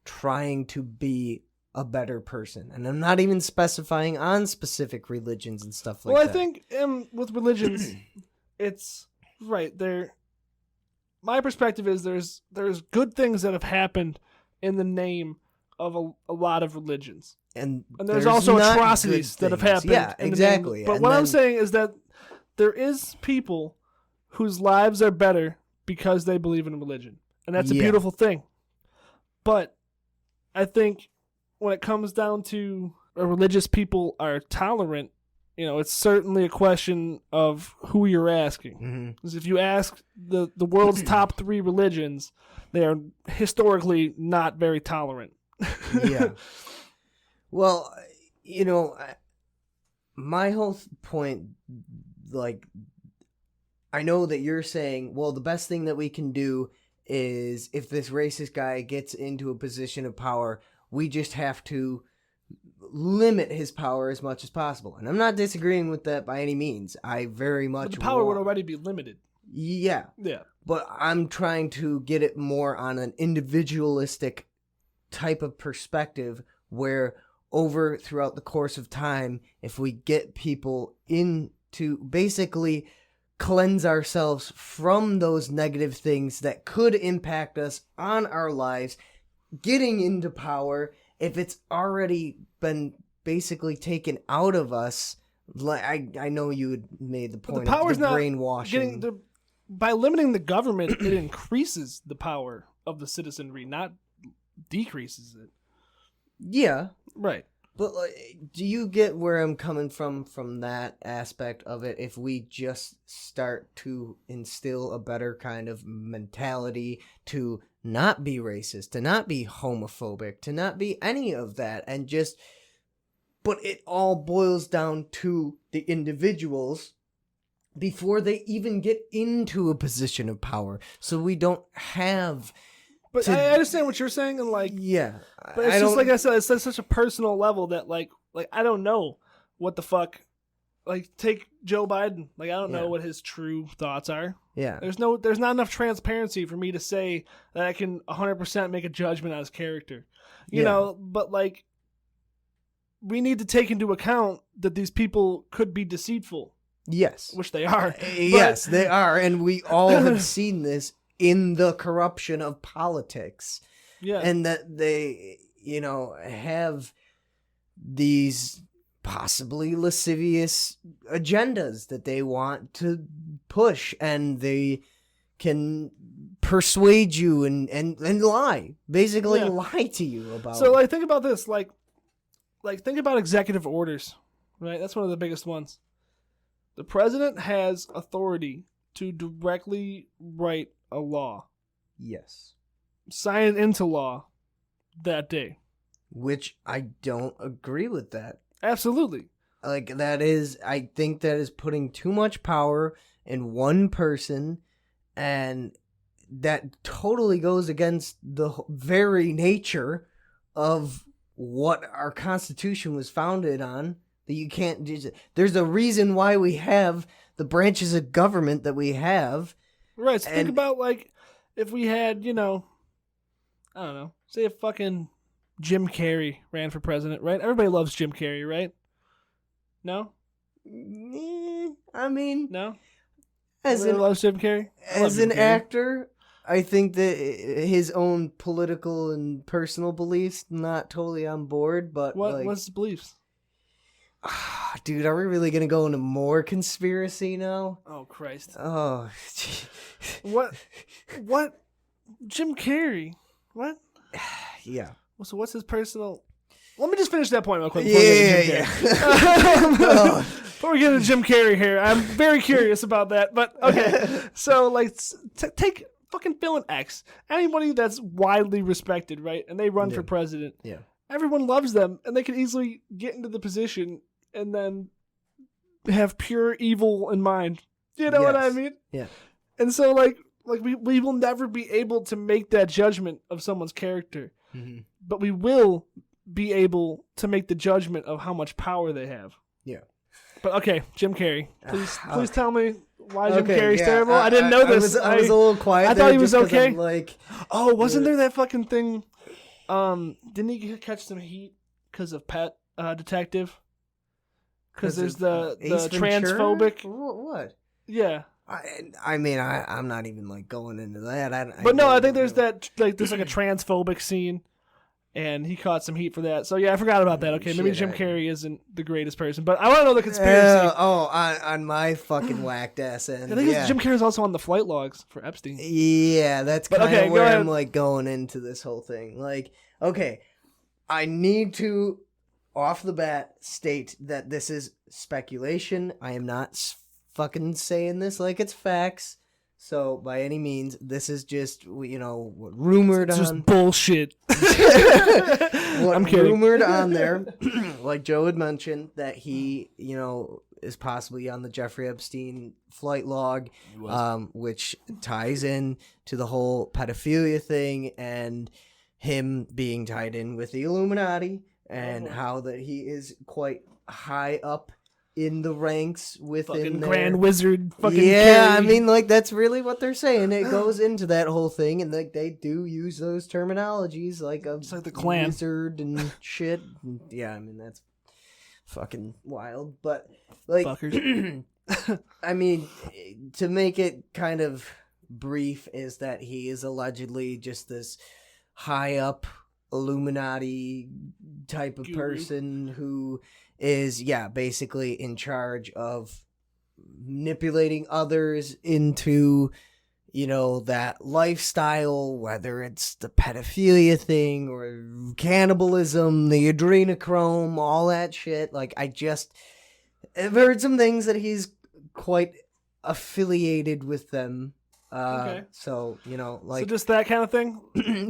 trying to be a better person. And I'm not even specifying on specific religions and stuff like that. Well, I think with religions, it's right there. My perspective is there's good things that have happened in the name of a lot of religions. And there's also atrocities that have happened. Yeah, exactly. But what I'm saying is that there is people whose lives are better because they believe in religion. And that's a beautiful thing. But I think when it comes down to religious people are tolerant, it's certainly a question of who you're asking. Because if you ask the world's top 3 religions, they are historically not very tolerant. Yeah. Well, my whole point, like, I know that you're saying, well, the best thing that we can do is if this racist guy gets into a position of power, we just have to limit his power as much as possible. And I'm not disagreeing with that by any means. I very much But the power would already be limited. Yeah. Yeah. But I'm trying to get it more on an individualistic type of perspective where throughout the course of time, if we get people into basically cleanse ourselves from those negative things that could impact us on our lives, getting into power, if it's already been basically taken out of us, like I know you had made the point of the brainwashing. By limiting the government, it increases the power of the citizenry, not decreases it. Yeah. Right. But do you get where I'm coming from that aspect of it? If we just start to instill a better kind of mentality to not be racist, to not be homophobic, to not be any of that, and just, but it all boils down to the individuals before they even get into a position of power. So we don't have... But I understand what you're saying, and yeah, but it's just like I said, it's at such a personal level that like I don't know what the fuck. Like take Joe Biden, I don't know what his true thoughts are. Yeah, there's not enough transparency for me to say that I can 100% make a judgment on his character, you know. But we need to take into account that these people could be deceitful. Yes, which they are. Yes, they are, and we all have seen this in the corruption of politics. Yeah. And that they, have these possibly lascivious agendas that they want to push, and they can persuade you and lie. Basically lie to you about. So think about this, think about executive orders, right? That's one of the biggest ones. The president has authority to directly write a law. Yes. Sign it into law that day. Which I don't agree with that. Absolutely. I think that is putting too much power in one person, and that totally goes against the very nature of what our Constitution was founded on. That you can't do. There's a reason why we have the branches of government that we have. Right, so think about, if we had, I don't know, say a fucking Jim Carrey ran for president, right? Everybody loves Jim Carrey, right? No? I mean, No? as Everybody loves Jim Carrey? I love as Jim an Carrey. actor, I think that his own political and personal beliefs not totally on board, but What's his beliefs? Dude, are we really gonna go into more conspiracy now? Oh, Christ. Oh, What? Jim Carrey? What? yeah. So what's his personal... Let me just finish that point real quick. Before we get into Jim Carrey. Before we get into Jim Carrey here, I'm very curious about that. But, okay. So, like, take fucking fill in X. Anybody that's widely respected, right? And they run for president. Yeah. Everyone loves them, and they can easily get into the position and then have pure evil in mind. You know what I mean? Yeah. And so, like we will never be able to make that judgment of someone's character. Mm-hmm. But we will be able to make the judgment of how much power they have. Yeah. But okay, Jim Carrey. Please tell me why Jim Carrey's yeah. terrible. I didn't know this. I was a little quiet. I thought he was okay. I'm like, oh, wasn't there that fucking thing? Didn't he catch some heat because of Pet Detective? Because there's the transphobic. What? Yeah. I mean, I'm not even like going into that. I think there's that there's like a transphobic scene, and he caught some heat for that. So yeah, I forgot about that. Okay, maybe Jim Carrey isn't the greatest person, but I want to know the conspiracy. On my fucking whacked ass end. I think Jim Carrey's also on the flight logs for Epstein. Yeah, that's kind of where I'm like going into this whole thing. Like, okay, I need to off the bat state that this is speculation. I am not fucking saying this like it's facts. So by any means, this is just rumored it's on. Just bullshit. I'm kidding. Rumored on there, like Joe had mentioned, that he is possibly on the Jeffrey Epstein flight log, which ties in to the whole pedophilia thing and him being tied in with the Illuminati and how that he is quite high up in the ranks within fucking their... Grand Wizard fucking Carry. I mean, like, that's really what they're saying. It goes into that whole thing, and like they do use those terminologies like a like the Klan. wizard and shit. Yeah, I mean, that's fucking wild. But like I mean, to make it kind of brief, is that he is allegedly just this high up Illuminati type of person who is basically in charge of manipulating others into that lifestyle, whether it's the pedophilia thing or cannibalism, the adrenochrome, all that shit. Like, I've heard some things that he's quite affiliated with them. Okay. So so just that kind of thing.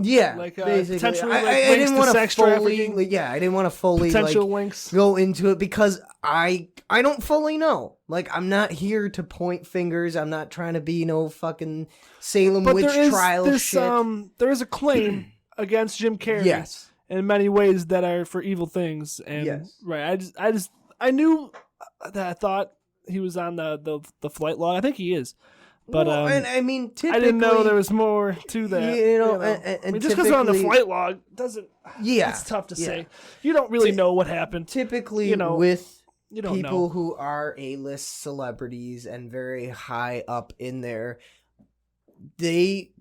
Yeah, like basically. potentially I didn't want to sex trafficking. I didn't want to fully potential links. Go into it because I don't fully know. Like, I'm not here to point fingers. I'm not trying to be no fucking Salem witch trial shit. There is a claim against Jim Carrey. Yes. In many ways that are for evil things. And yes. Right. I knew that I thought he was on the flight log. I think he is. But and I mean, typically, I didn't know there was more to that. And just because they're on the flight log doesn't. Yeah, it's tough to say. You don't really know what happened. Typically, with people who are A-list celebrities and very high up in there, they,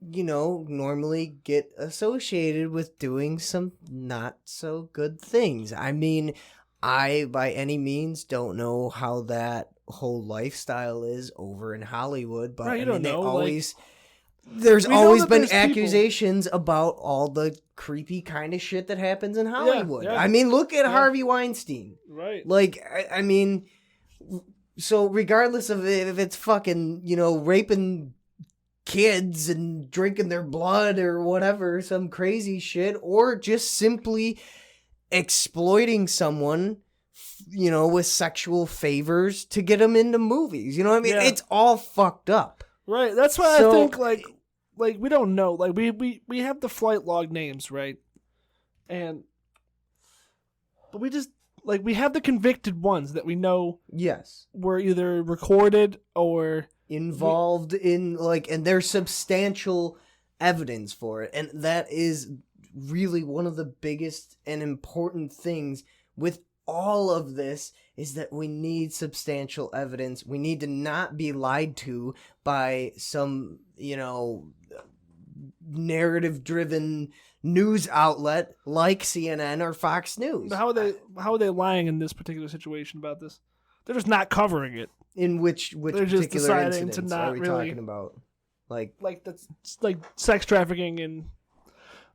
normally get associated with doing some not so good things. I mean, I by any means don't know how that whole lifestyle is over in Hollywood, but I mean, they always there's always been accusations about all the creepy kind of shit that happens in Hollywood. I mean, look at Harvey Weinstein. Right. Like, I mean, so regardless of if it's fucking, raping kids and drinking their blood or whatever, some crazy shit, or just simply exploiting someone with sexual favors to get them into movies. You know what I mean? It's all fucked up. Right. That's why I think like we don't know. Like we have the flight log names, right? But we just we have the convicted ones that we know were either recorded or involved in and there's substantial evidence for it. And that is really one of the biggest and important things with all of this is that we need substantial evidence. We need to not be lied to by some, narrative-driven news outlet like CNN or Fox News. But how are they lying in this particular situation about this? They're just not covering it. In which They're just particular deciding incidents to not are we really talking about? Like that's like sex trafficking and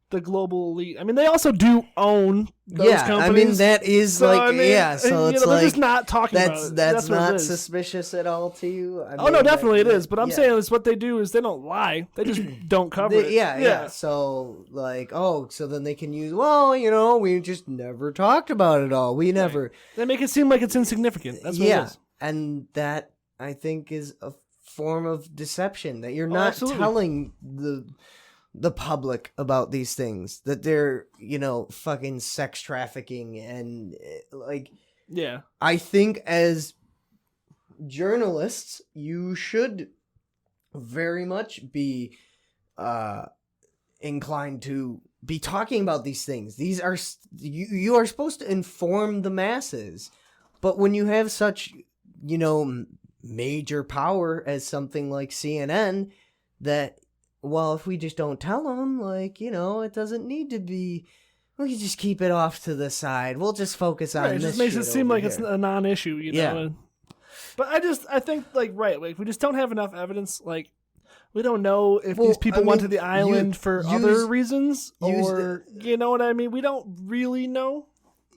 the global elite. I mean, they also do own those companies. I mean that is so it's they're like just not talking about it. That's what not it is. Suspicious at all to you. No, definitely it is. But I'm saying is what they do is they don't lie. They just don't cover it. Yeah. So so then they can use. Well, we just never talked about it all. We never. Right. They make it seem like it's insignificant. That's what it is. And that I think is a form of deception that you're not telling the public about these things, that they're, fucking sex trafficking and I think as journalists, you should very much be inclined to be talking about these things. These are, you are supposed to inform the masses, but when you have such, major power as something like CNN, that, well, if we just don't tell them, it doesn't need to be, we can just keep it off to the side. We'll just focus on this. It just makes it seem like here. It's a non-issue, know. But I think, we just don't have enough evidence. We don't know if these people went to the island for other reasons, or you know what I mean. We don't really know.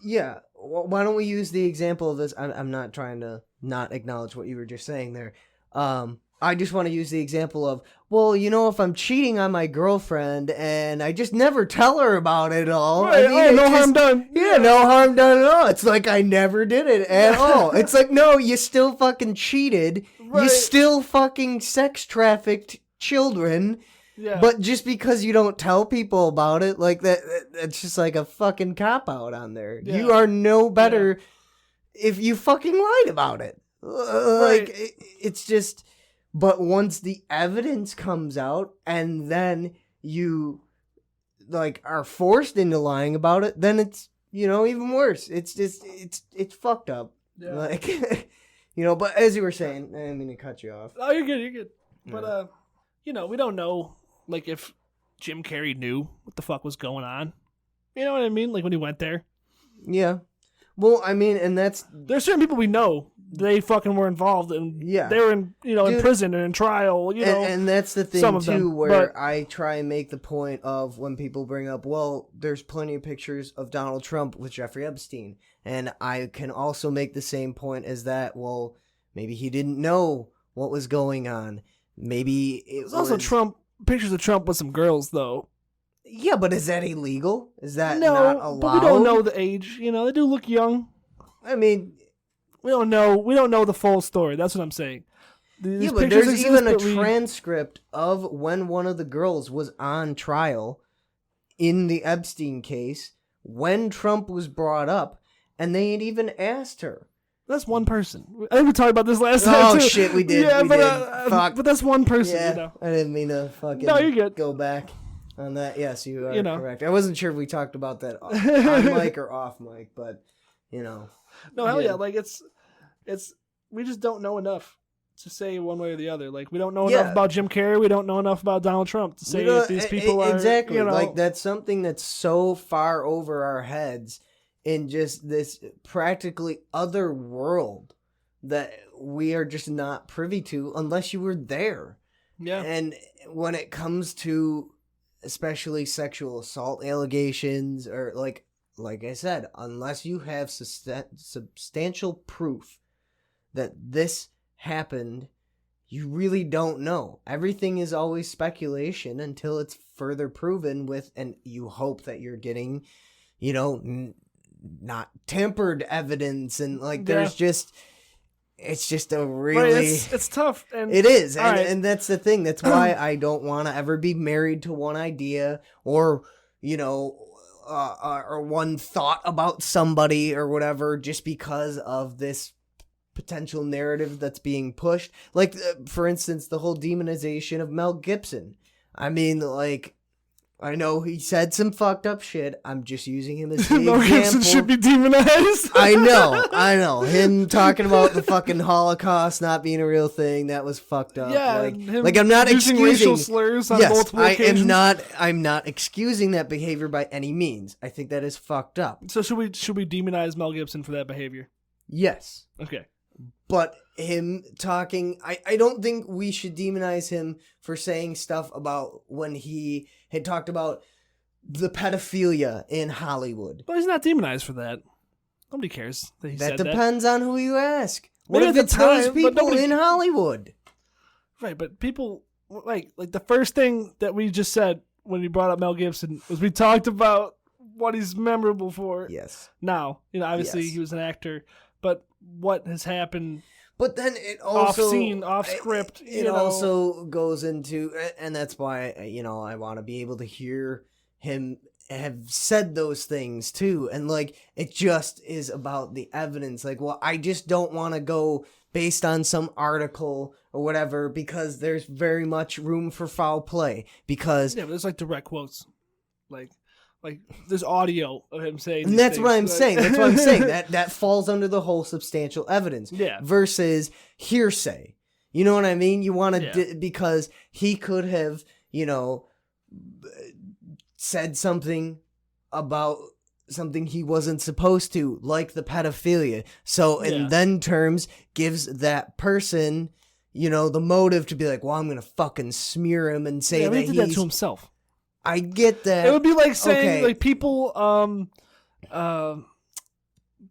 Yeah. Well, why don't we use the example of this? I'm not trying to not acknowledge what you were just saying there. I just want to use the example of, if I'm cheating on my girlfriend and I just never tell her about it all. Right. No harm done. Yeah, no harm done at all. It's like I never did it at all. It's like, no, you still fucking cheated. Right. You still fucking sex trafficked children. Yeah. But just because you don't tell people about it, that's just like a fucking cop-out on there. Yeah. You are no better if you fucking lied about it. Right. It's just... But once the evidence comes out and then you are forced into lying about it, then it's, even worse. It's just, it's fucked up. Yeah. But as you were saying, I didn't mean to cut you off. Oh, you're good. But, we don't know, if Jim Carrey knew what the fuck was going on. You know what I mean? When he went there. Yeah. Well, I mean, and there's certain people we know. They fucking were involved, and they were in, in prison and in trial, And that's the thing, too, where I try and make the point of when people bring up, well, there's plenty of pictures of Donald Trump with Jeffrey Epstein. And I can also make the same point as that, well, maybe he didn't know what was going on. Maybe it was... also pictures of Trump with some girls, though. Yeah, but is that illegal? Is that not allowed? But we don't know the age. They do look young. I mean... We don't know the full story. That's what I'm saying. But there's even a transcript of when one of the girls was on trial in the Epstein case when Trump was brought up, and they had even asked her. That's one person. I think we talked about this last time, too. Oh, shit, we did. Yeah, we but, Fuck. But that's one person, Yeah, I didn't mean to fucking go back on that. Yes, you are correct. I wasn't sure if we talked about that on mic or off mic, but, No, hell yeah. It's we just don't know enough to say one way or the other. We don't know enough about Jim Carrey. We don't know enough about Donald Trump to say if these people are... Exactly. That's something that's so far over our heads in just this practically other world that we are just not privy to unless you were there. Yeah. And when it comes to especially sexual assault allegations or like I said, unless you have substantial proof that this happened, you really don't know. Everything is always speculation until it's further proven with, and you hope that you're getting, not tampered evidence, and there's just, it's just a really... It's tough. And it is, and that's the thing. That's why I don't want to ever be married to one idea or, or one thought about somebody or whatever just because of this potential narrative that's being pushed. For instance, the whole demonization of Mel Gibson. I mean, I know he said some fucked up shit. I'm just using him as the Mel example. Gibson should be demonized. I know. Him talking about the fucking Holocaust not being a real thing, that was fucked up. Yeah, like I'm not using excusing racial slurs on yes, multiple occasions. I'm not excusing that behavior by any means. I think that is fucked up. So should we demonize Mel Gibson for that behavior? Yes. Okay. But him talking, I don't think we should demonize him for saying stuff about when he had talked about the pedophilia in Hollywood. But he's not demonized for that. Nobody cares that he said that. That depends on who you ask. What Maybe if at it's the time, those but people nobody- in Hollywood? Right, but people, like the first thing that we just said when we brought up Mel Gibson was we talked about what he's memorable for. Yes. Now, obviously Yes. he was an actor, but what has happened But then it also off scene, off script, It also goes into, and that's why I want to be able to hear him have said those things too, and like it just is about the evidence. Like, well, I just don't want to go based on some article or whatever because there's very much room for foul play. Because but there's like direct quotes, like there's audio of him saying. and these that's things, what I'm like- saying. That's what I'm saying. That falls under the whole substantial evidence. Yeah. Versus hearsay. You know what I mean? You want to Yeah. because he could have, said something about something he wasn't supposed to, like the pedophilia. So in Yeah. then terms, gives that person, the motive to be like, well, I'm gonna fucking smear him and say Yeah, but that he did that he's. to himself. I get that. It would be like saying okay. like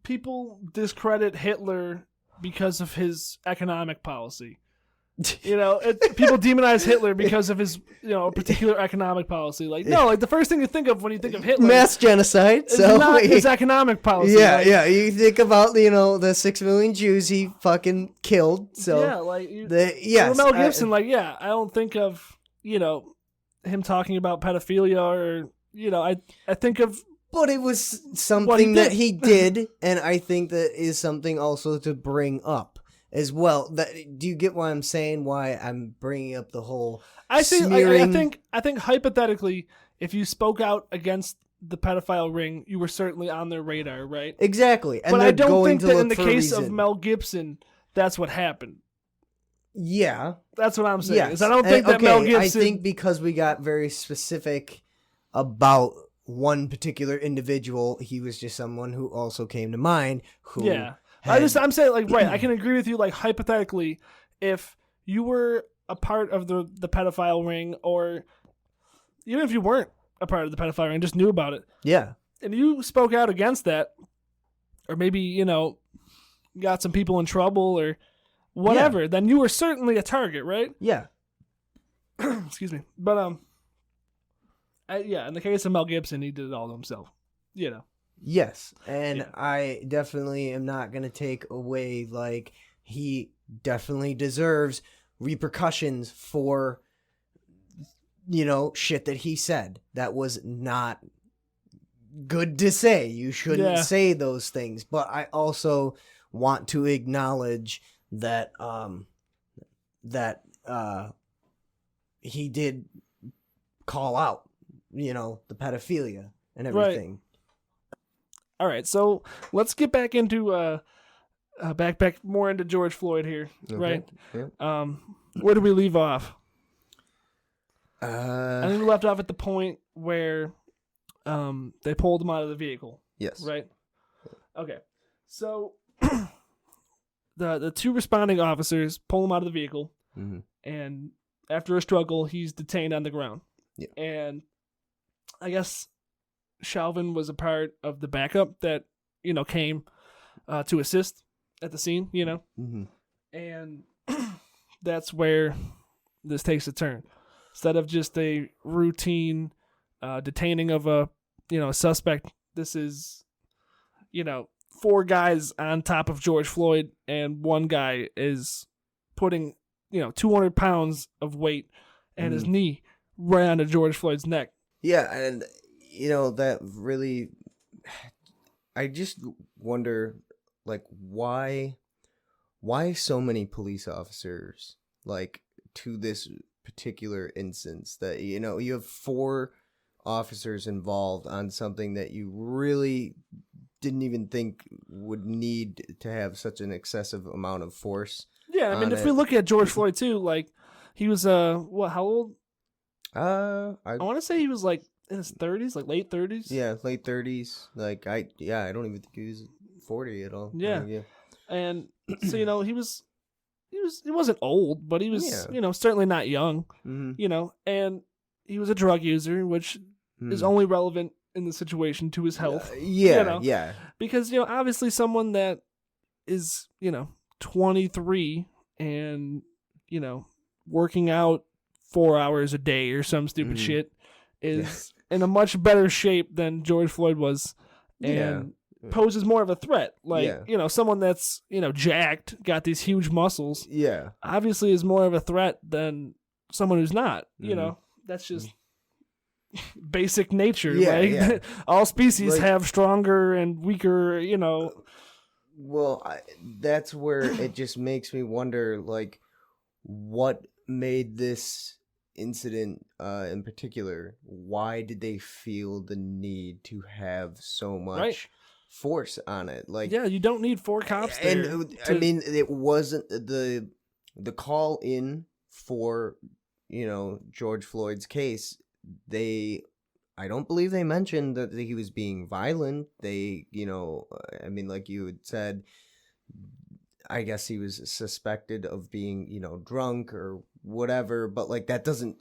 people discredit Hitler because of his economic policy. People demonize Hitler because of his a particular economic policy. Like no, like the first thing you think of when you think of Hitler Mass genocide. is So not his economic policy. yeah, like, yeah. You think about the 6 million Jews he fucking killed. So yeah, like yes, Mel Gibson. I don't think of him talking about pedophilia or I think of. But it was something What he that did. he did, and I think that is something also to bring up as well. Do you get what I'm saying? Why I'm bringing up the whole smearing? I think hypothetically, if you spoke out against the pedophile ring, you were certainly on their radar, right? Exactly, and But they're I don't going think to that look in the for a case of reason. Mel Gibson, that's what happened. Yeah, That's what I'm saying. yes. Is I don't think that okay, Mel Gibson. I think because we got very specific about one particular individual, he was just someone who also came to mind. Who Yeah. had- I'm saying right. I can agree with you. Like hypothetically, if you were a part of the pedophile ring, or even if you weren't a part of the pedophile ring, just knew about it, yeah, and you spoke out against that, or maybe got some people in trouble or whatever, then you were certainly a target, right? yeah. Excuse me, but in the case of Mel Gibson, he did it all to himself. Yes, and Yeah. I definitely am not going to take away, like, he definitely deserves repercussions for, shit that he said. That was not good to say. You shouldn't Yeah. say those things. But I also want to acknowledge that, he did call out, the pedophilia and everything. All right, so let's get back into back more into George Floyd here, right? Yeah. Where do we leave off? I Uh, think we left off at the point where they pulled him out of the vehicle, yes. right? Okay, so the two responding officers pull him out of the vehicle, Mm-hmm. and after a struggle, he's detained on the ground. Yeah. And I guess Chauvin was a part of the backup that came to assist at the scene, Mm-hmm. and that's where this takes a turn. Instead of just a routine detaining of a suspect, this is 4 guys on top of George Floyd, and one guy is putting 200 pounds of weight and his knee right onto George Floyd's neck. Yeah, and that really, I just wonder, like, why so many police officers, like, to this particular instance, that you have 4 officers involved on something that you really didn't even think would need to have such an excessive amount of force. Yeah, I mean, if we look at George Floyd too, like he was what? How old? I want to say he was like in his 30s, like late 30s. Yeah, late 30s. Like I don't even think he was 40 at all. Yeah, and so he wasn't old, but he was certainly not young. Mm-hmm. And he was a drug user, which is only relevant in the situation to his health. Yeah. Because obviously someone that is 23 and working out 4 hours a day or some stupid shit is in a much better shape than George Floyd was, and poses more of a threat. Like someone that's jacked, got these huge muscles, obviously is more of a threat than someone who's not. That's just basic nature. All species have stronger and weaker. Well, that's where it just makes me wonder, like, what made this incident in particular, why did they feel the need to have so much force on it? Like, you don't need 4 cops there. And I mean, it wasn't the call in for George Floyd's case. I don't believe they mentioned that he was being violent. They, I mean, like you had said, I guess he was suspected of being, drunk or whatever, but like that doesn't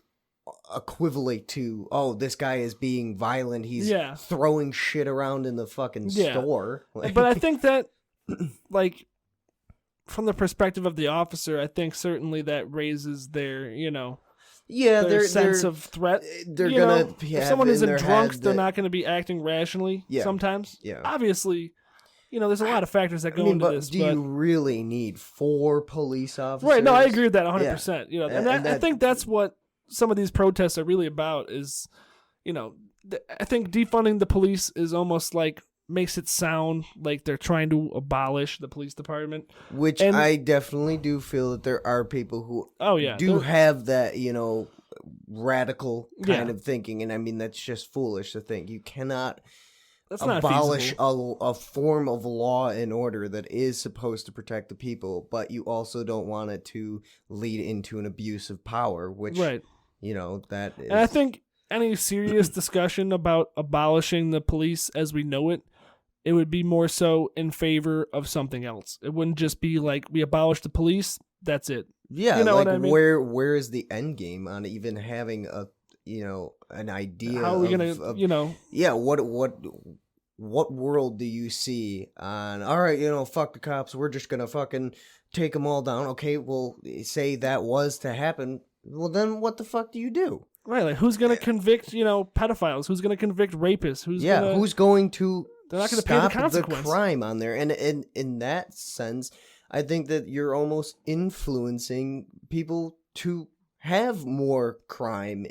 equivalent to, oh, this guy is being violent. He's throwing shit around in the fucking store. Like, but I think that, like, from the perspective of the officer, I think certainly that raises their, their sense of threat. They're gonna if someone isn't drunk, they're not going to be acting rationally. Sometimes, obviously, there's a lot of factors that go into this. Do you really need 4 police officers? Right. No, I agree with that 100%. And I think that's what some of these protests are really about. Is, I think defunding the police is almost like makes it sound like they're trying to abolish the police department. Which I definitely do feel that there are people who do have that, radical kind of thinking. And I mean, that's just foolish to think. You cannot abolish a form of law and order that is supposed to protect the people, but you also don't want it to lead into an abuse of power, which, that is... And I think any serious discussion about abolishing the police as we know it, it would be more so in favor of something else. It wouldn't just be like, we abolish the police, that's it. Yeah, you know what I mean? Where is the end game on even having a an idea? How are we gonna what world do you see on? All right, fuck the cops. We're just gonna fucking take them all down. Okay, well, say that was to happen. Well, then what the fuck do you do? Right, like who's gonna convict pedophiles? Who's gonna convict rapists? Who's going to? They're not going to pay the consequence. The crime on there, and in that sense, I think that you're almost influencing people to have more crime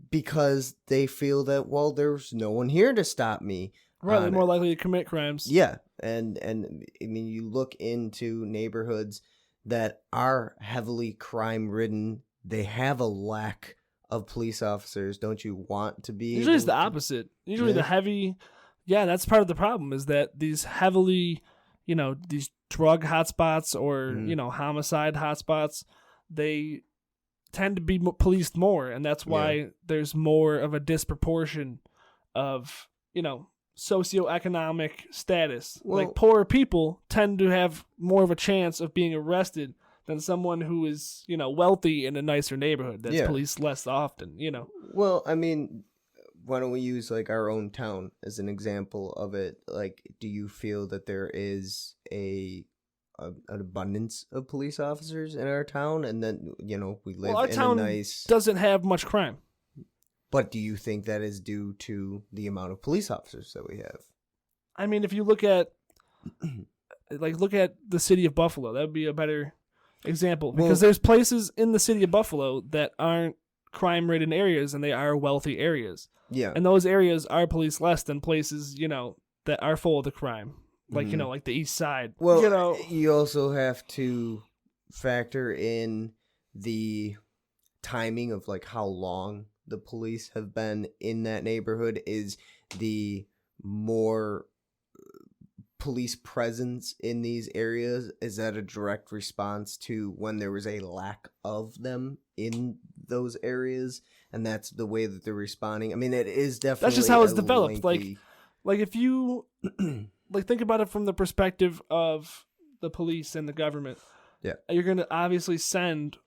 because they feel that, well, there's no one here to stop me. Right, they're more likely to commit crimes. Yeah, and I mean, you look into neighborhoods that are heavily crime-ridden, they have a lack of police officers. Don't you want to be? Usually it's the opposite. Usually the heavy... Yeah, that's part of the problem is that these heavily, these drug hotspots or, homicide hotspots, they tend to be policed more. And that's why there's more of a disproportion of, socioeconomic status. Well, like poor people tend to have more of a chance of being arrested than someone who is, wealthy in a nicer neighborhood that's policed less often, Well, I mean... Why don't we use like our own town as an example of it? Like, do you feel that there is an abundance of police officers in our town, and then we live our in town a nice doesn't have much crime. But do you think that is due to the amount of police officers that we have? I mean, if you look at the city of Buffalo, that would be a better example because there's places in the city of Buffalo that aren't crime-ridden areas, and they are wealthy areas. Yeah. And those areas are policed less than places, that are full of the crime. Like, like the East Side. Well, you also have to factor in the timing of, like, how long the police have been in that neighborhood is the more police presence in these areas. Is that a direct response to when there was a lack of them in those areas, and that's the way that they're responding? I mean, it is definitely that's just how it's developed. lengthy... Like if you like think about it from the perspective of the police and the government, yeah, you're going to obviously send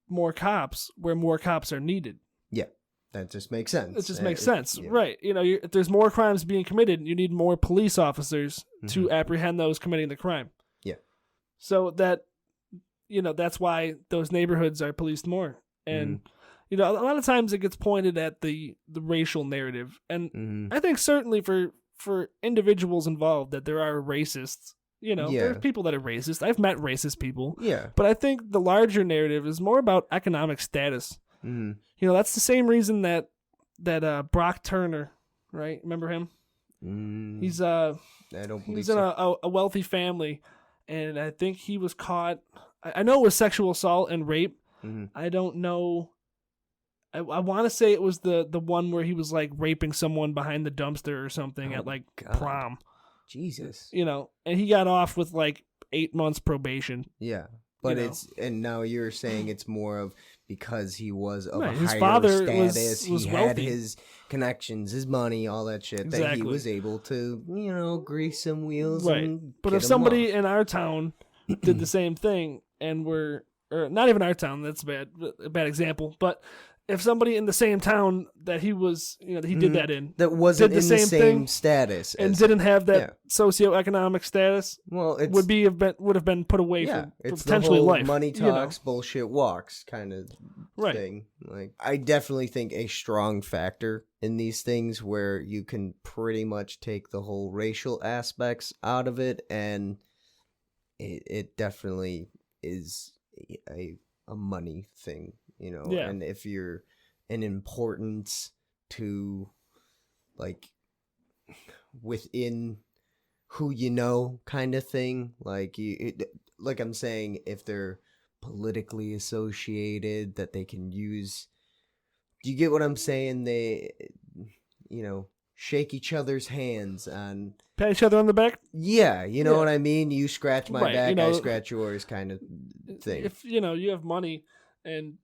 more cops where more cops are needed. Yeah, that just makes sense. It just makes sense, yeah. right? You know, if there's more crimes being committed, you need more police officers to apprehend those committing the crime. Yeah. So that, you know, that's why those neighborhoods are policed more. And you know, a lot of times it gets pointed at the racial narrative, and I think certainly for individuals involved that there are racists. You know, there's people that are racist. I've met racist people. Yeah. But I think the larger narrative is more about economic status. You know, that's the same reason that Brock Turner, right? Remember him? He's I don't believe he's in a wealthy family, and I think he was caught. I know it was sexual assault and rape. I don't know. I want to say it was the one where he was like raping someone behind the dumpster or something at like prom. Jesus. You know, and he got off with like 8 months probation. Yeah. But and now you're saying it's more of because he was of a his higher father status, was he wealthy. had his connections, his money, all that shit, that he was able to, you know, grease some wheels. Right. And but if somebody in our town did the same thing and or not even our town, that's a bad example, but if somebody in the same town that he was, you know, that he did that in, that wasn't did in the same status and didn't have that socioeconomic status, well, it would have been put away for it's potentially the whole life. Money talks, bullshit walks kind of thing. Like, I definitely think a strong factor in these things where you can pretty much take the whole racial aspects out of it, and it definitely is a money thing. You know, and if you're an importance to, like, within who you know kind of thing, like like I'm saying, if they're politically associated, that they can use, do you get what I'm saying? They, you know, shake each other's hands and pat each other on the back. Yeah, you know what I mean? You scratch my back, you know, I scratch yours kind of thing. If, you know, you have money and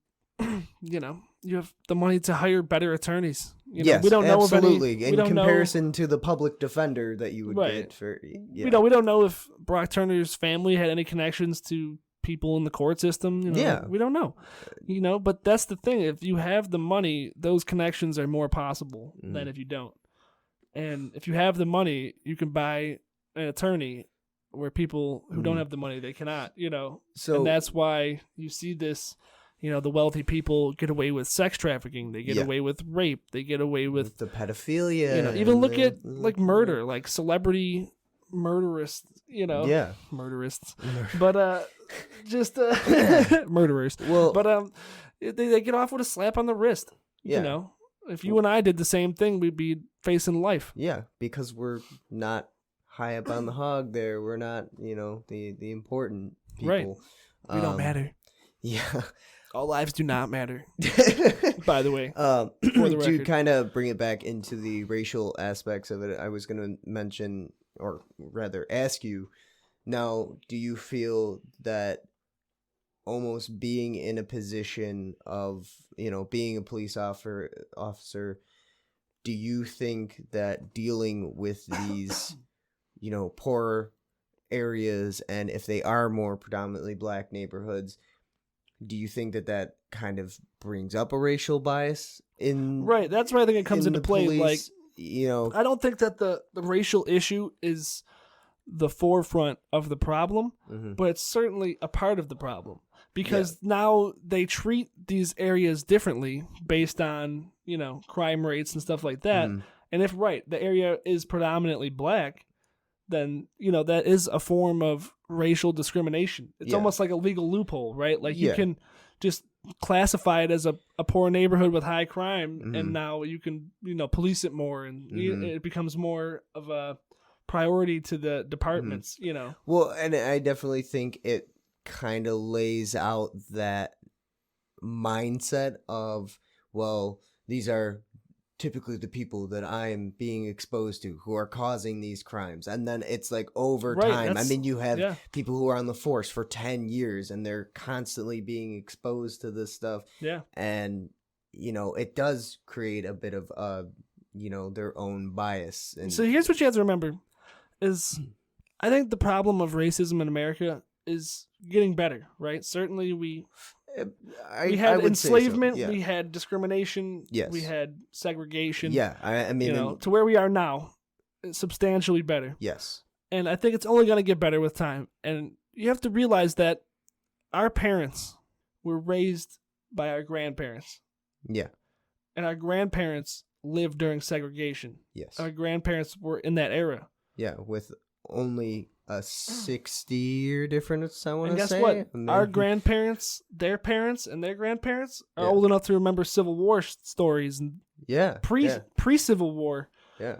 you know, you have the money to hire better attorneys. You know, yes, we don't know absolutely. Of any, in comparison to the public defender that you would get for, we don't know if Brock Turner's family had any connections to people in the court system. You know? We don't know. You know, but that's the thing. If you have the money, those connections are more possible than if you don't. And if you have the money, you can buy an attorney where people who don't have the money, they cannot. You know, and that's why you see this. You know, the wealthy people get away with sex trafficking. They get away with rape. They get away with the pedophilia. You know, even look at like murder, like celebrity murderists. You know, murderists, but just murderers. Well, but they get off with a slap on the wrist. You know, if you and I did the same thing, we'd be facing life. Yeah, because we're not high up on the hog. There, we're not. You know, the important people. Right. We don't matter. Yeah. All lives do not matter, by the way. To kind of bring it back into the racial aspects of it, I was going to mention, or rather ask you, now, do you feel that almost being in a position of, you know, being a police officer, do you think that dealing with these, you know, poorer areas, and if they are more predominantly black neighborhoods, do you think that kind of brings up a racial bias in? Right, that's where I think it comes into play. Police, like, you know, I don't think that the racial issue is the forefront of the problem, but it's certainly a part of the problem because now they treat these areas differently based on, you know, crime rates and stuff like that. And if the area is predominantly black, then, you know, that is a form of racial discrimination. It's almost like a legal loophole, right? Like you can just classify it as a poor neighborhood with high crime, and now you can, you know, police it more, and it becomes more of a priority to the departments, you know. Well, and I definitely think it kind of lays out that mindset of, well, these are typically the people that I am being exposed to who are causing these crimes. And then it's like over time. I mean, you have people who are on the force for 10 years and they're constantly being exposed to this stuff. Yeah. And, it does create a bit of, their own bias. And so here's what you have to remember is I think the problem of racism in America is getting better, right? Certainly we had enslavement, we had discrimination, we had segregation. Yeah, I mean, to where we are now, it's substantially better. Yes. And I think it's only going to get better with time. And you have to realize that our parents were raised by our grandparents. Yeah. And our grandparents lived during segregation. Yes. Our grandparents were in that era. Yeah, with only a 60-year difference, I want to say. And guess what? Our grandparents, their parents, and their grandparents are old enough to remember Civil War stories and pre-Civil War. Yeah.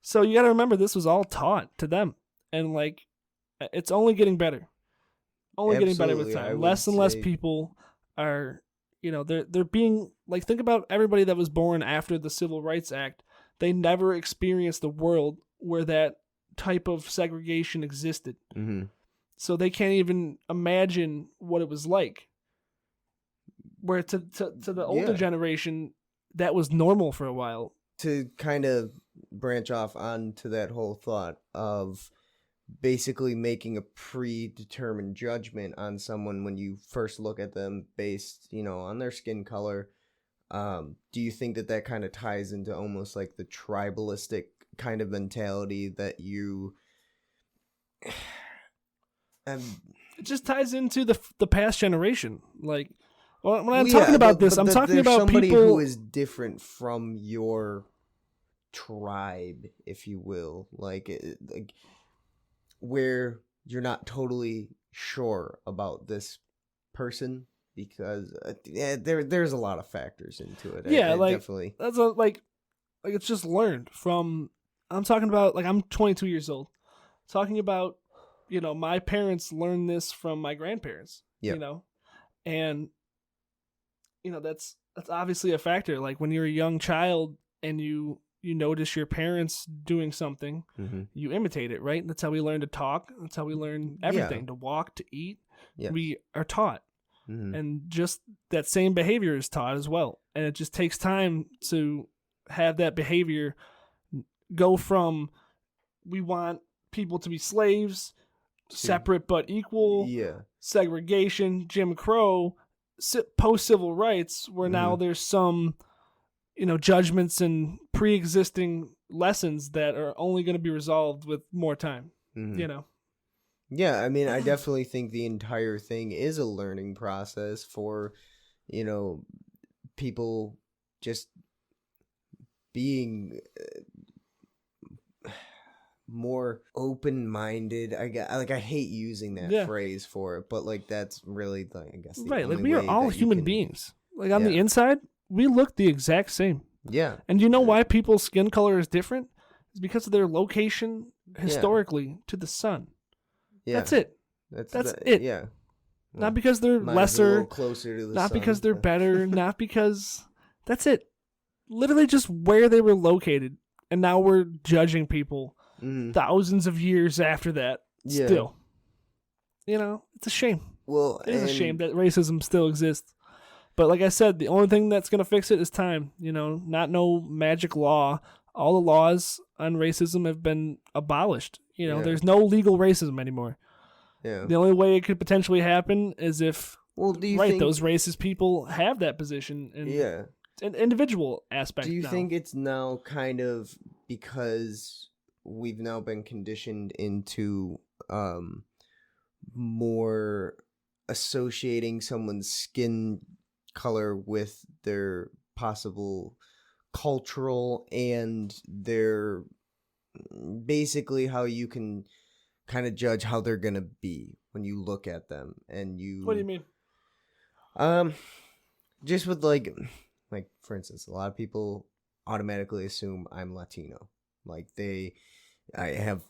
So you got to remember this was all taught to them, and like it's only getting better. Getting better with time. Less and less people are, they're being like, think about everybody that was born after the Civil Rights Act. They never experienced a world where that type of segregation existed. Mm-hmm. So they can't even imagine what it was like. Where to the older generation, that was normal for a while. To kind of branch off onto that whole thought of basically making a predetermined judgment on someone when you first look at them based, on their skin color, do you think that kind of ties into almost like the tribalistic kind of mentality that you it just ties into the past generation? Like when I'm talking about this, I'm talking about somebody people who is different from your tribe, if you will, like where you're not totally sure about this person because there's a lot of factors into it. Definitely. That's like it's just learned from. I'm talking about, like, I'm 22 years old. Talking about, my parents learned this from my grandparents, and, that's obviously a factor. Like, when you're a young child and you notice your parents doing something, you imitate it, right? That's how we learn to talk. That's how we learn everything, to walk, to eat. Yes. We are taught. And just that same behavior is taught as well. And it just takes time to have that behavior go from we want people to be slaves, separate but equal, segregation, Jim Crow, post-civil rights, where now there's some, judgments and pre-existing lessons that are only going to be resolved with more time, Yeah, I mean, I definitely think the entire thing is a learning process for, people just being more open-minded. I hate using that phrase for it, but like that's really I guess the right. only Like we are all human beings. Like on the inside, we look the exact same. Yeah. And you know why people's skin color is different? It's because of their location historically to the sun. Yeah. That's it. That's it. Yeah. Not because they're lesser, closer to the not sun. Because they're better, not because that's it. Literally just where they were located. And now we're judging people thousands of years after that still. It's a shame. Well, it is a shame that racism still exists. But like I said, the only thing that's going to fix it is time. Not no magic law. All the laws on racism have been abolished. There's no legal racism anymore. Yeah. The only way it could potentially happen is if think those racist people have that position in an individual aspect. Do you think it's now kind of because we've now been conditioned into more associating someone's skin color with their possible cultural and their basically how you can kind of judge how they're gonna be when you look at them and you. What do you mean? Just with like for instance, a lot of people automatically assume I'm Latino. Like I have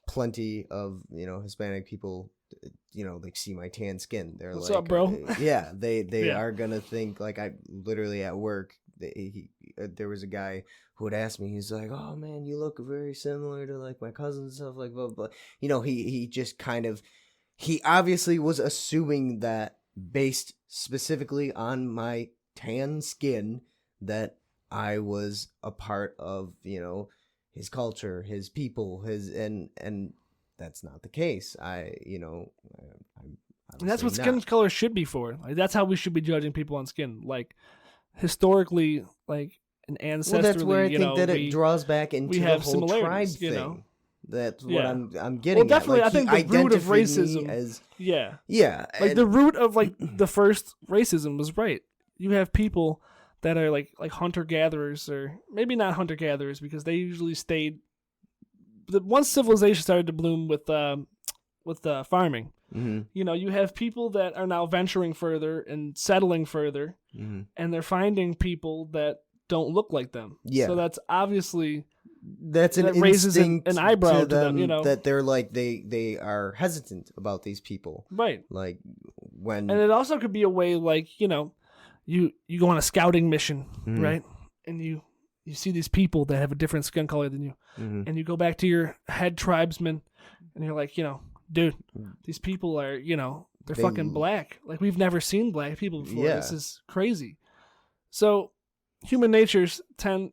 plenty of Hispanic people. They see my tan skin. They're What's like, up, bro? They are gonna think like I literally at work. there was a guy who would ask me, he's like, oh man, you look very similar to like my cousin and stuff like blah, blah. You know, he just kind of, he obviously was assuming that based specifically on my tan skin that I was a part of, you know, his culture, his people, and that's not the case. I'm And that's what not. skin color should be for. Like, that's how we should be judging people on skin. Like, historically, like, an ancestrally, Well, that's where I think that it draws back into the whole tribe thing. You know? That's what I'm getting. Well, definitely, at. Like, I think the root of racism as yeah, like the root of like the first racism was right. You have people that are like hunter gatherers, or maybe not hunter gatherers because they usually stayed. Once civilization started to bloom with farming, mm-hmm. you know, you have people that are now venturing further and settling further, mm-hmm. and they're finding people that don't look like them. Yeah. So that's obviously that raises instinct an eyebrow to them, you know, that they're like they are hesitant about these people, right? Like when, and it also could be a way, like, you know, you go on a scouting mission, mm-hmm. right? And you see these people that have a different skin color than you, mm-hmm. and you go back to your head tribesman, and you're like, you know, dude, these people are, you know, they're fucking black. Like, we've never seen black people before. Yeah. This is crazy. So human nature tends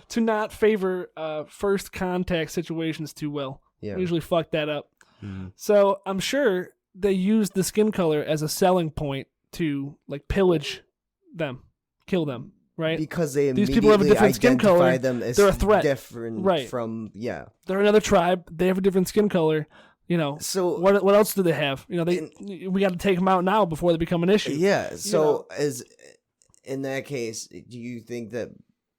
to not favor first contact situations too well. Yeah. We usually fuck that up. Mm-hmm. So I'm sure they used the skin color as a selling point to like pillage them, kill them, right? Because they these people have a different skin color. Them as they're a threat, different right? From they're another tribe. They have a different skin color. You know, so what else do they have? You know, we got to take them out now before they become an issue. Yeah. So you know? as in that case, do you think that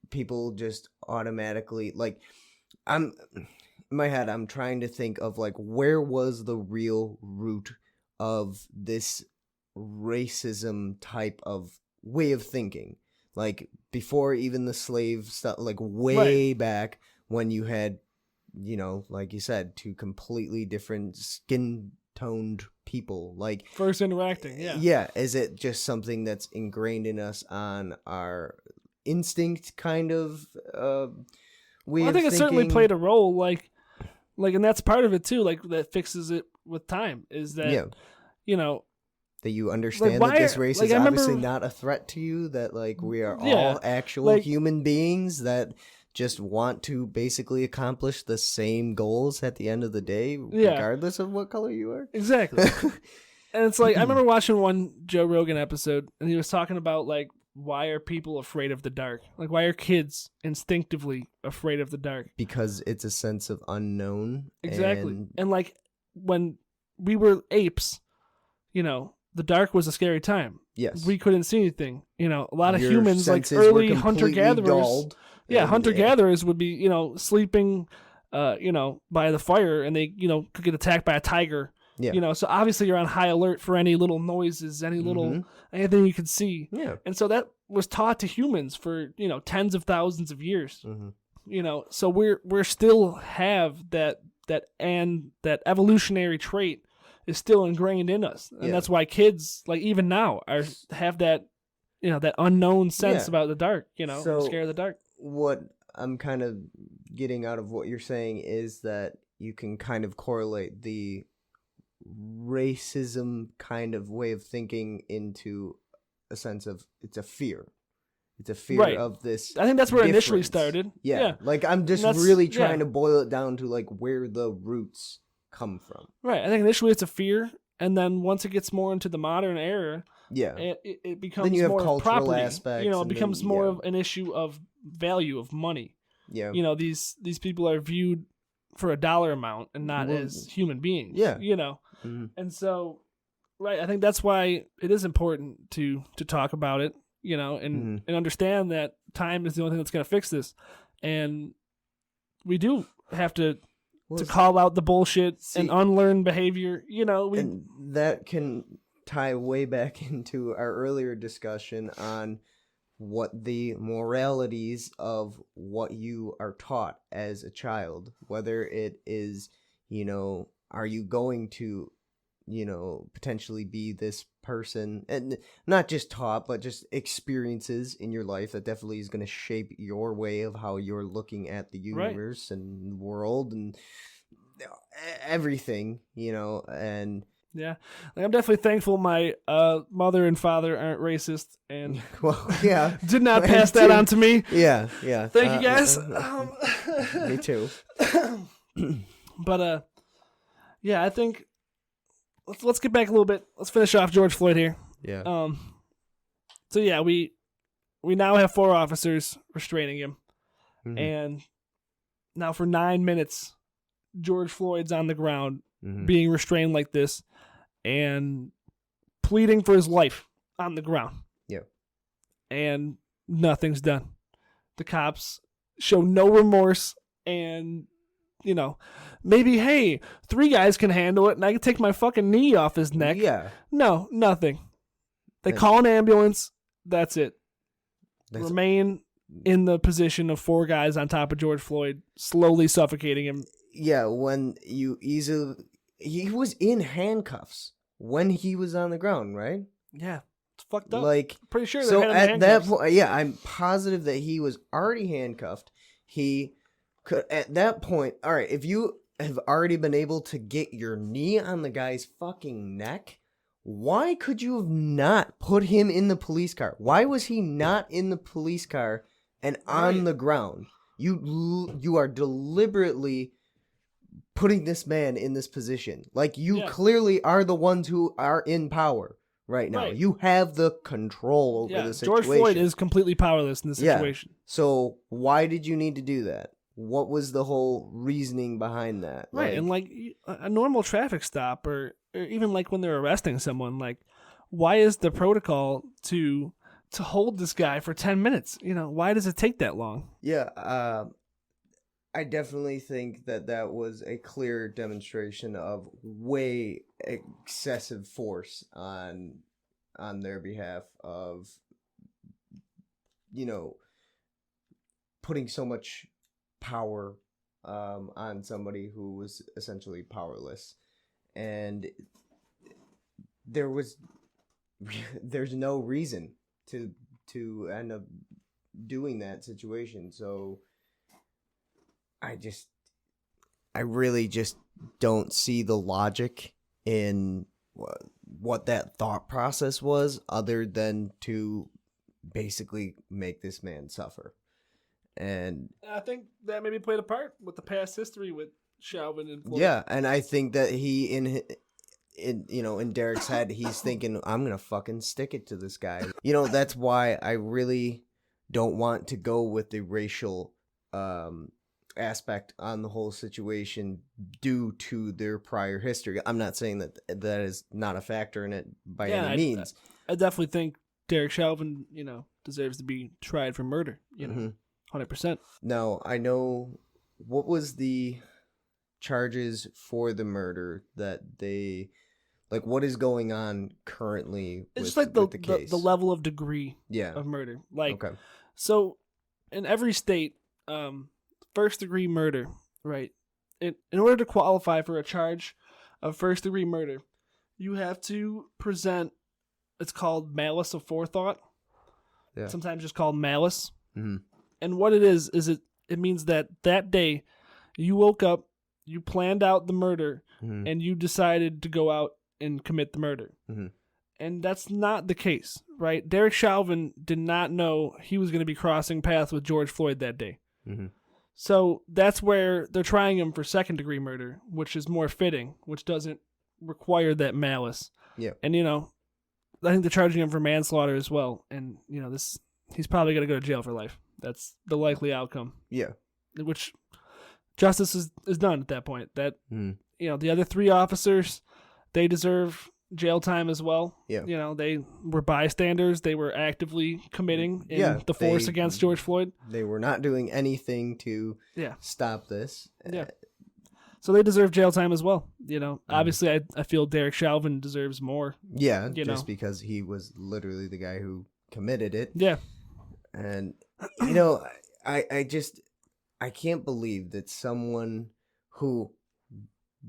people just automatically, like, in my head, I'm trying to think of like where was the real root of this racism type of way of thinking, like before even the slave stuff, like way right. back when you had, you know, like you said, two completely different skin toned people, like first interacting. Yeah. Is it just something that's ingrained in us on our instinct kind of way I think of it certainly thinking? played a role, like and that's part of it too, like that fixes it with time, is that you know, that you understand like, that this race like, is obviously not a threat to you, that like we are all actual like, human beings that just want to basically accomplish the same goals at the end of the day, regardless of what color you are. Exactly. And it's like, I remember watching one Joe Rogan episode, and he was talking about like, why are people afraid of the dark? Like, why are kids instinctively afraid of the dark? Because it's a sense of unknown. Exactly. And like, when we were apes, you know, the dark was a scary time. Yes. We couldn't see anything. You know, a lot of Your humans, like early hunter-gatherers. Yeah, hunter-gatherers would be, you know, sleeping, you know, by the fire, and they, you know, could get attacked by a tiger. Yeah. You know, so obviously you're on high alert for any little noises, any little, anything you could see. Yeah. And so that was taught to humans for, you know, tens of thousands of years. Mm-hmm. You know, so we're still have that evolutionary trait is still ingrained in us. And that's why kids, like even now, have that, you know, that unknown sense about the dark, you know, scared of the dark. What I'm kind of getting out of what you're saying is that you can kind of correlate the racism kind of way of thinking into a sense of it's a fear. It's a fear of this. I think that's where it initially difference. Started. Yeah. Like I'm just really trying to boil it down to like where the roots come from. Right. I think initially it's a fear, and then once it gets more into the modern era, it becomes then you have more cultural property. aspects. You know, it becomes more of an issue of value, of money. Yeah. You know, these people are viewed for a dollar amount and not as human beings. Yeah. You know. Mm-hmm. And so, I think that's why it is important to talk about it, you know, and understand that time is the only thing that's going to fix this. And we do have to call out the bullshit and unlearn behavior, you know. And that can tie way back into our earlier discussion on what the moralities of what you are taught as a child, whether it is, you know, are you going to potentially be this person, and not just taught, but just experiences in your life that definitely is going to shape your way of how you're looking at the universe and the world and everything, and Yeah, I'm definitely thankful my mother and father aren't racist and well, yeah, did not pass that on to me. Yeah. Thank you guys. Me too. But yeah, I think let's get back a little bit. Let's finish off George Floyd here. Yeah. So yeah, we now have 4 officers restraining him, Mhm. and now for 9 minutes, George Floyd's on the ground Mhm. being restrained like this and pleading for his life on the ground. Yeah. And nothing's done. The cops show no remorse, and maybe, hey, 3 guys can handle it and I can take my fucking knee off his neck. Yeah. No, nothing. They call an ambulance. That's it. Remain in the position of 4 guys on top of George Floyd, slowly suffocating him. Yeah, when he was in handcuffs when he was on the ground, right? Yeah, it's fucked up. Like, pretty sure. So at that point, yeah, I'm positive that he was already handcuffed. He could at that point. All right, if you have already been able to get your knee on the guy's fucking neck, why could you have not put him in the police car? Why was he not in the police car and on the ground? You are deliberately putting this man in this position. Like, you clearly are the ones who are in power right now. Right. You have the control over the situation. George Floyd is completely powerless in this situation. So why did you need to do that? What was the whole reasoning behind that? Right, and like a normal traffic stop, or even like when they're arresting someone, like, why is the protocol to hold this guy for 10 minutes? Why does it take that long? Yeah, I definitely think that was a clear demonstration of way excessive force on their behalf of, putting so much power on somebody who was essentially powerless. And there's no reason to end up doing that situation. So I really just don't see the logic in what that thought process was, other than to basically make this man suffer. And I think that maybe played a part with the past history with Chauvin and Floyd. Yeah, and I think that he in Derek's head, he's thinking, I'm gonna fucking stick it to this guy. That's why I really don't want to go with the racial aspect on the whole situation due to their prior history. I'm not saying that is not a factor in it by any means. I definitely think Derek Chauvin, deserves to be tried for murder. 100%. Now, I know, what was the charges for the murder that they, like, what is going on currently it's with, just like the case? The level of degree of murder. Like, so in every state, first degree murder, right? In order to qualify for a charge of first degree murder, you have to present, it's called malice of forethought. Yeah. Sometimes just called malice. Mm-hmm. And what it is it means that day you woke up, you planned out the murder, mm-hmm. and you decided to go out and commit the murder. Mm-hmm. And that's not the case, right? Derek Chauvin did not know he was going to be crossing paths with George Floyd that day. Mm-hmm. So that's where they're trying him for second degree murder, which is more fitting, which doesn't require that malice. Yeah. And, I think they're charging him for manslaughter as well. And, he's probably going to go to jail for life. That's the likely outcome. Yeah. Which justice is done at that point. That, the other 3 officers, they deserve jail time as well. Yeah. They were bystanders. They were actively committing the force against George Floyd. They were not doing anything to stop this. Yeah. So they deserve jail time as well. Obviously I feel Derek Chauvin deserves more. Yeah. Just because he was literally the guy who committed it. Yeah. And, I can't believe that someone who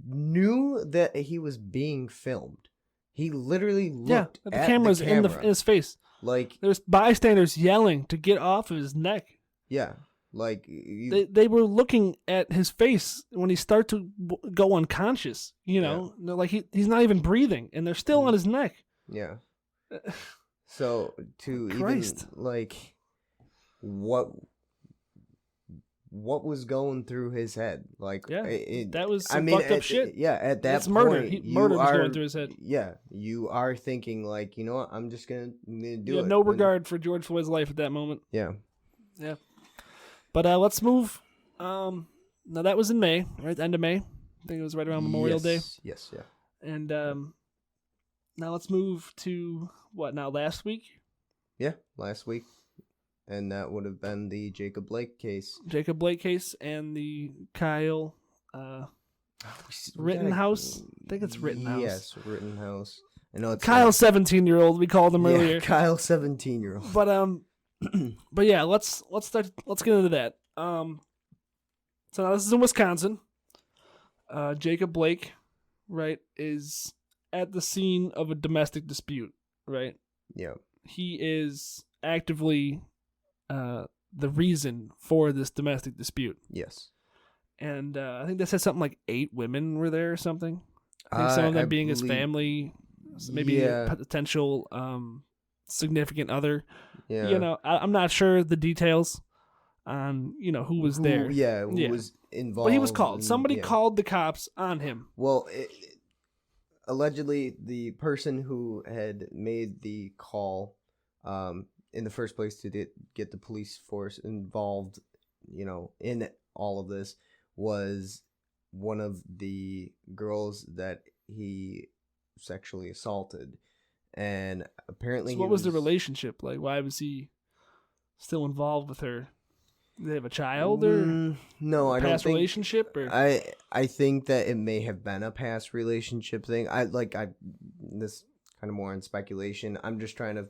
knew that he was being filmed. He literally looked the at camera's the camera. in his face. Like, there's bystanders yelling to get off of his neck. Yeah, like they were looking at his face when he started to go unconscious. You know, like he's not even breathing, and they're still on his neck. Yeah. So to Christ. even like what was going through his head? Like, that was some fucked up shit. Yeah, at that That's point, murder. Murder was going through his head. Yeah, you are thinking like, you know what? I'm just gonna do it. No regard for George Floyd's life at that moment. Yeah. Yeah. But let's move. Now that was in May, right? The end of May. I think it was right around Memorial Day. Yes, yeah. And now let's move to what? Now last week. Yeah, last week. And that would have been the Jacob Blake case. Jacob Blake case and the Kyle Rittenhouse. I think it's Rittenhouse. Yes, Rittenhouse. I know it's Kyle, 17-year-old. We called him earlier. Kyle, 17-year-old. But yeah, let's get into that. So now this is in Wisconsin. Jacob Blake, right, is at the scene of a domestic dispute, right? Yeah. He is actively the reason for this domestic dispute. Yes. And I think they said something like 8 women were there or something. I think some of them being his family, maybe a potential significant other. Yeah. You know, I'm not sure the details on, who was there. Who was involved. But he was called. Somebody called the cops on him. Well, allegedly, the person who had made the call in the first place to get the police force involved, in all of this was one of the girls that he sexually assaulted. And apparently, so what was the relationship like? Why was he still involved with her? Did they have a child or no? I don't past think relationship. Or I think that it may have been a past relationship thing. This kind of more in speculation. I'm just trying to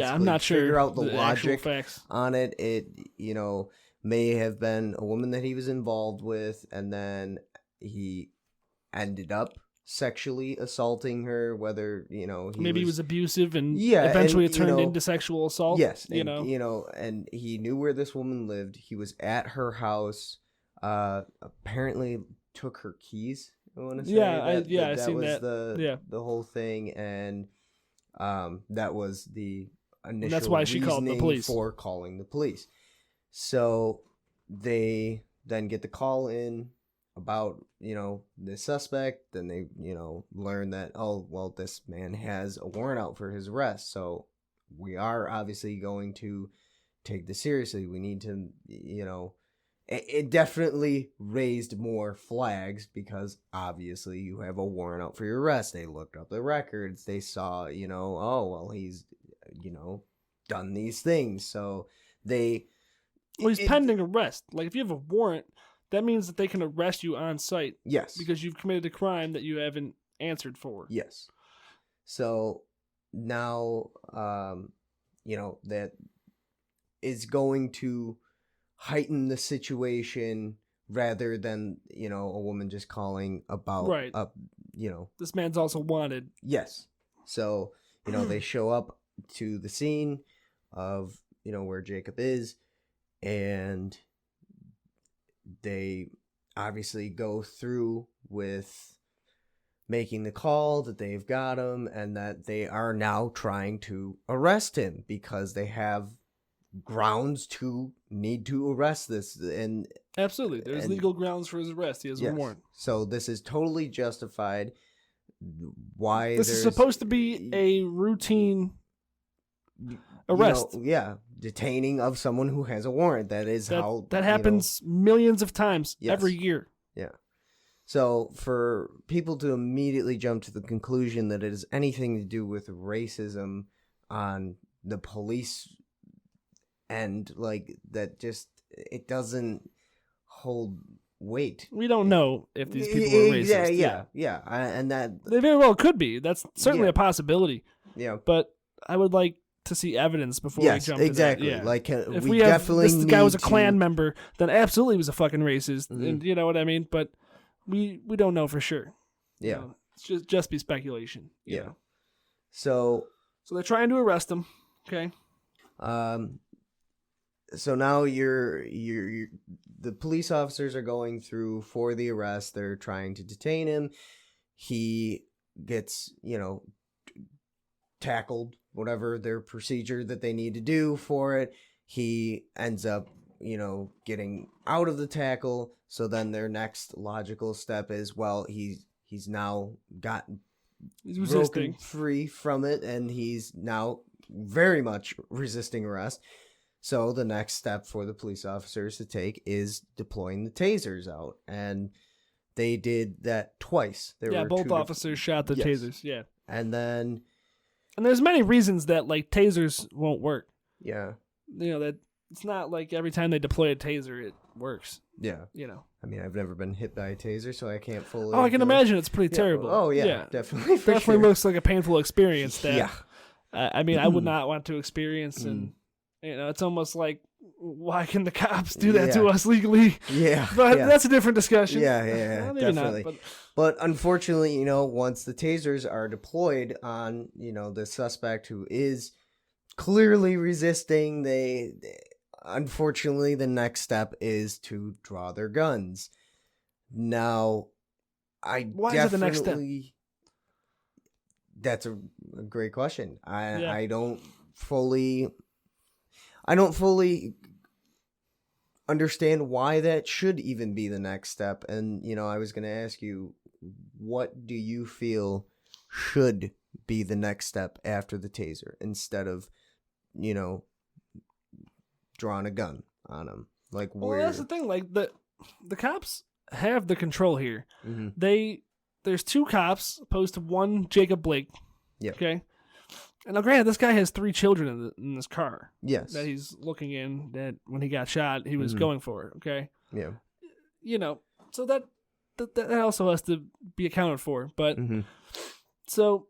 I'm not sure figure out the logic facts on it. It may have been a woman that he was involved with, and then he ended up sexually assaulting her, whether he was abusive and eventually it turned into sexual assault. Yes, and he knew where this woman lived. He was at her house, apparently took her keys. I want to say I seen was that. The whole thing, and that was the initial and that's why she called the police for calling the police. So they then get the call in about the suspect. Then they learn that, oh well, this man has a warrant out for his arrest, so we are obviously going to take this seriously. We need to it definitely raised more flags because obviously you have a warrant out for your arrest. They looked up the records, they saw oh well, he's done these things, so he's pending arrest. Like if you have a warrant, that means that they can arrest you on site. Yes. Because you've committed a crime that you haven't answered for. Yes. So now, that is going to heighten the situation rather than, a woman just calling about, right. This man's also wanted. Yes. So, they show up to the scene of, where Jacob is, and they obviously go through with making the call that they've got him and that they are now trying to arrest him because they have grounds to need to arrest this. And absolutely, there's legal grounds for his arrest. He has a warrant. So this is totally justified. Why this is supposed to be a routine arrest. Detaining of someone who has a warrant. That happens millions of times every year. Yeah. So for people to immediately jump to the conclusion that it has anything to do with racism on the police end, like that, just it doesn't hold weight. We don't know if these people are racist. Yeah. And that they very well could be. That's certainly a possibility. Yeah. But I would like to see evidence before we jump exactly. to that. Yeah. Like if we definitely this guy was a Klan member, then absolutely he was a fucking racist. Mm-hmm. And you know what I mean? But We don't know for sure. Yeah. You know, it's just be speculation. You know? So they're trying to arrest him. Okay. So now the police officers are going through for the arrest. They're trying to detain him. He gets, tackled, whatever their procedure that they need to do for it. He ends up, getting out of the tackle. So then their next logical step is, well, he's now gotten broken free from it, and he's now very much resisting arrest. So the next step for the police officers to take is deploying the tasers out, and they did that twice. Both officers shot the tasers. Yeah, and there's many reasons that like tasers won't work. Yeah, that it's not like every time they deploy a taser it works. Yeah, I mean, I've never been hit by a taser, so I can't fully. Oh, I can imagine it's pretty terrible. Oh yeah. Definitely. Definitely looks like a painful experience. That I mean, I would not want to experience, and it's almost like, why can the cops do that to us legally? Yeah, but that's a different discussion. Yeah, definitely. Not, but unfortunately, once the tasers are deployed on, the suspect who is clearly resisting, unfortunately, the next step is to draw their guns. Now, why is it the next step? That's a great question. I don't fully understand why that should even be the next step. And, I was going to ask you, what do you feel should be the next step after the taser instead of, drawing a gun on him? Like, well, that's the thing. Like, the cops have the control here. Mm-hmm. There's two cops opposed to one Jacob Blake. Yeah. Okay. And now, granted, this guy has 3 children in this car. Yes. That he's looking in. That when he got shot, he was going for it. Okay. Yeah. So that also has to be accounted for. But so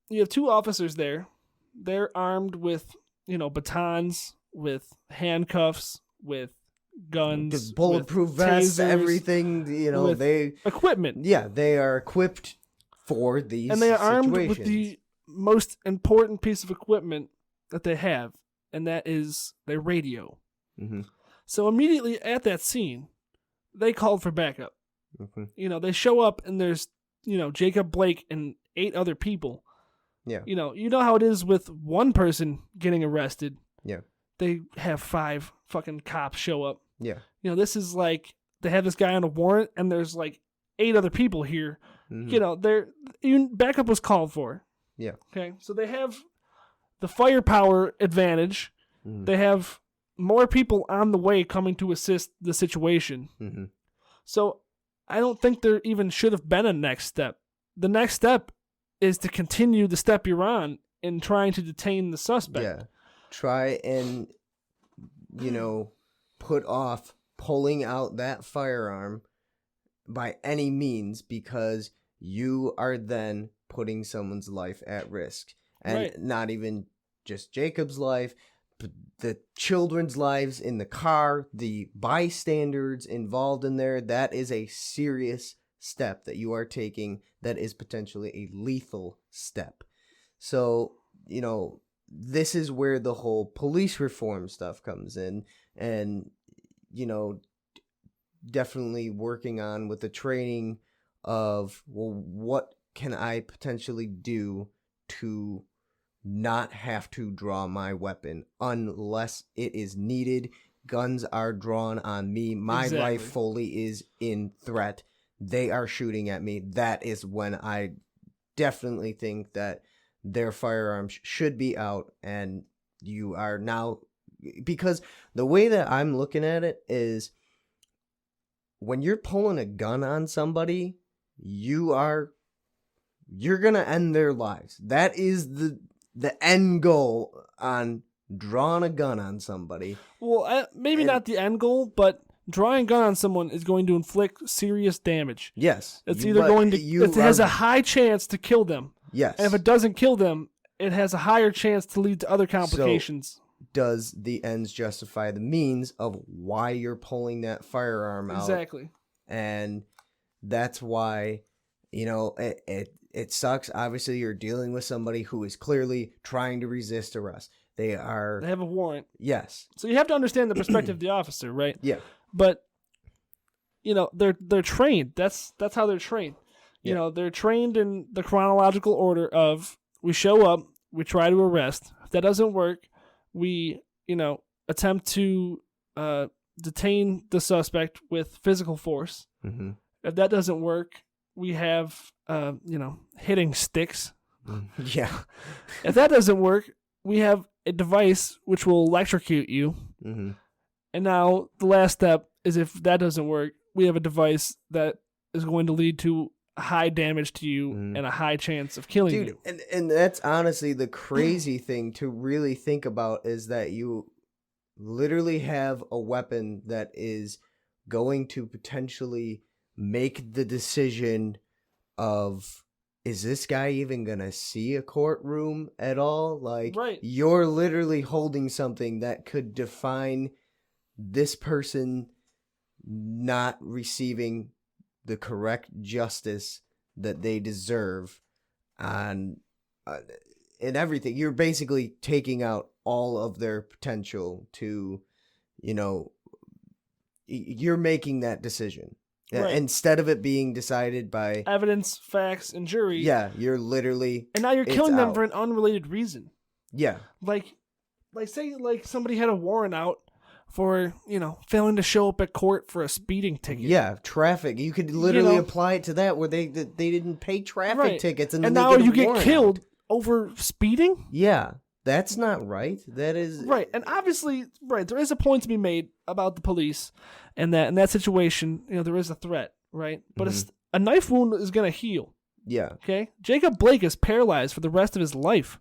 you have 2 officers there. They're armed with batons, with handcuffs, with guns, bulletproof vests, tasers, everything. They equipment. Yeah, they are equipped for these and they are situations. armed with the most important piece of equipment that they have, and that is their radio. So immediately at that scene, they called for backup. They show up and there's Jacob Blake and 8 other people. Yeah. You know how it is with one person getting arrested. Yeah. They have 5 fucking cops show up. Yeah. This is like they have this guy on a warrant and there's like 8 other people here. Backup was called for. Yeah. Okay. So they have the firepower advantage. They have more people on the way coming to assist the situation. So I don't think there even should have been a next step. The next step is to continue the step you're on in trying to detain the suspect. Yeah. Try and, put off pulling out that firearm by any means, because you are then putting someone's life at risk. And not even just Jacob's life, but the children's lives in the car, the bystanders involved in there. That is a serious step that you are taking that is potentially a lethal step. So, this is where the whole police reform stuff comes in, and, definitely working on with the training of, well, what can I potentially do to not have to draw my weapon unless it is needed. Guns are drawn on me. My life fully is in threat. They are shooting at me. That is when I definitely think that their firearms should be out, and you are now, because the way that I'm looking at it is, when you're pulling a gun on somebody, you're going to end their lives. That is the end goal on drawing a gun on somebody. Well, maybe not the end goal, but drawing a gun on someone is going to inflict serious damage. Yes. It's either going to, it has a high chance to kill them. Yes. And if it doesn't kill them, it has a higher chance to lead to other complications. So, does the ends justify the means of why you're pulling that firearm out? Exactly. And That's why, it sucks. Obviously, you're dealing with somebody who is clearly trying to resist arrest. They have a warrant. Yes. So you have to understand the perspective of the officer, right? Yeah. But they're trained. That's how they're trained. They're trained in the chronological order of we show up, we try to arrest. If that doesn't work, we attempt to detain the suspect with physical force. Mm-hmm. If that doesn't work, we have hitting sticks. Yeah. If that doesn't work, we have a device which will electrocute you. Mm-hmm. And now the last step is if that doesn't work, we have a device that is going to lead to high damage to you and a high chance of killing you. And that's honestly the crazy thing to really think about, is that you literally have a weapon that is going to potentially make the decision of, is this guy even gonna see a courtroom at all? Like, right. You're literally holding something that could define this person not receiving the correct justice that they deserve on and everything. You're basically taking out all of their potential to, you're making that decision. Right. Instead of it being decided by evidence, facts, and jury. Yeah, you're literally... And now you're killing them for an unrelated reason. Yeah. Like say somebody had a warrant out for, failing to show up at court for a speeding ticket. Yeah, traffic. You could literally apply it to that, where they didn't pay traffic tickets. And now you get killed over speeding? Yeah, that's not right. That is... Right, and obviously, there is a point to be made about the police, and that in that situation, there is a threat, right? But a knife wound is going to heal. Yeah. Okay? Jacob Blake is paralyzed for the rest of his life.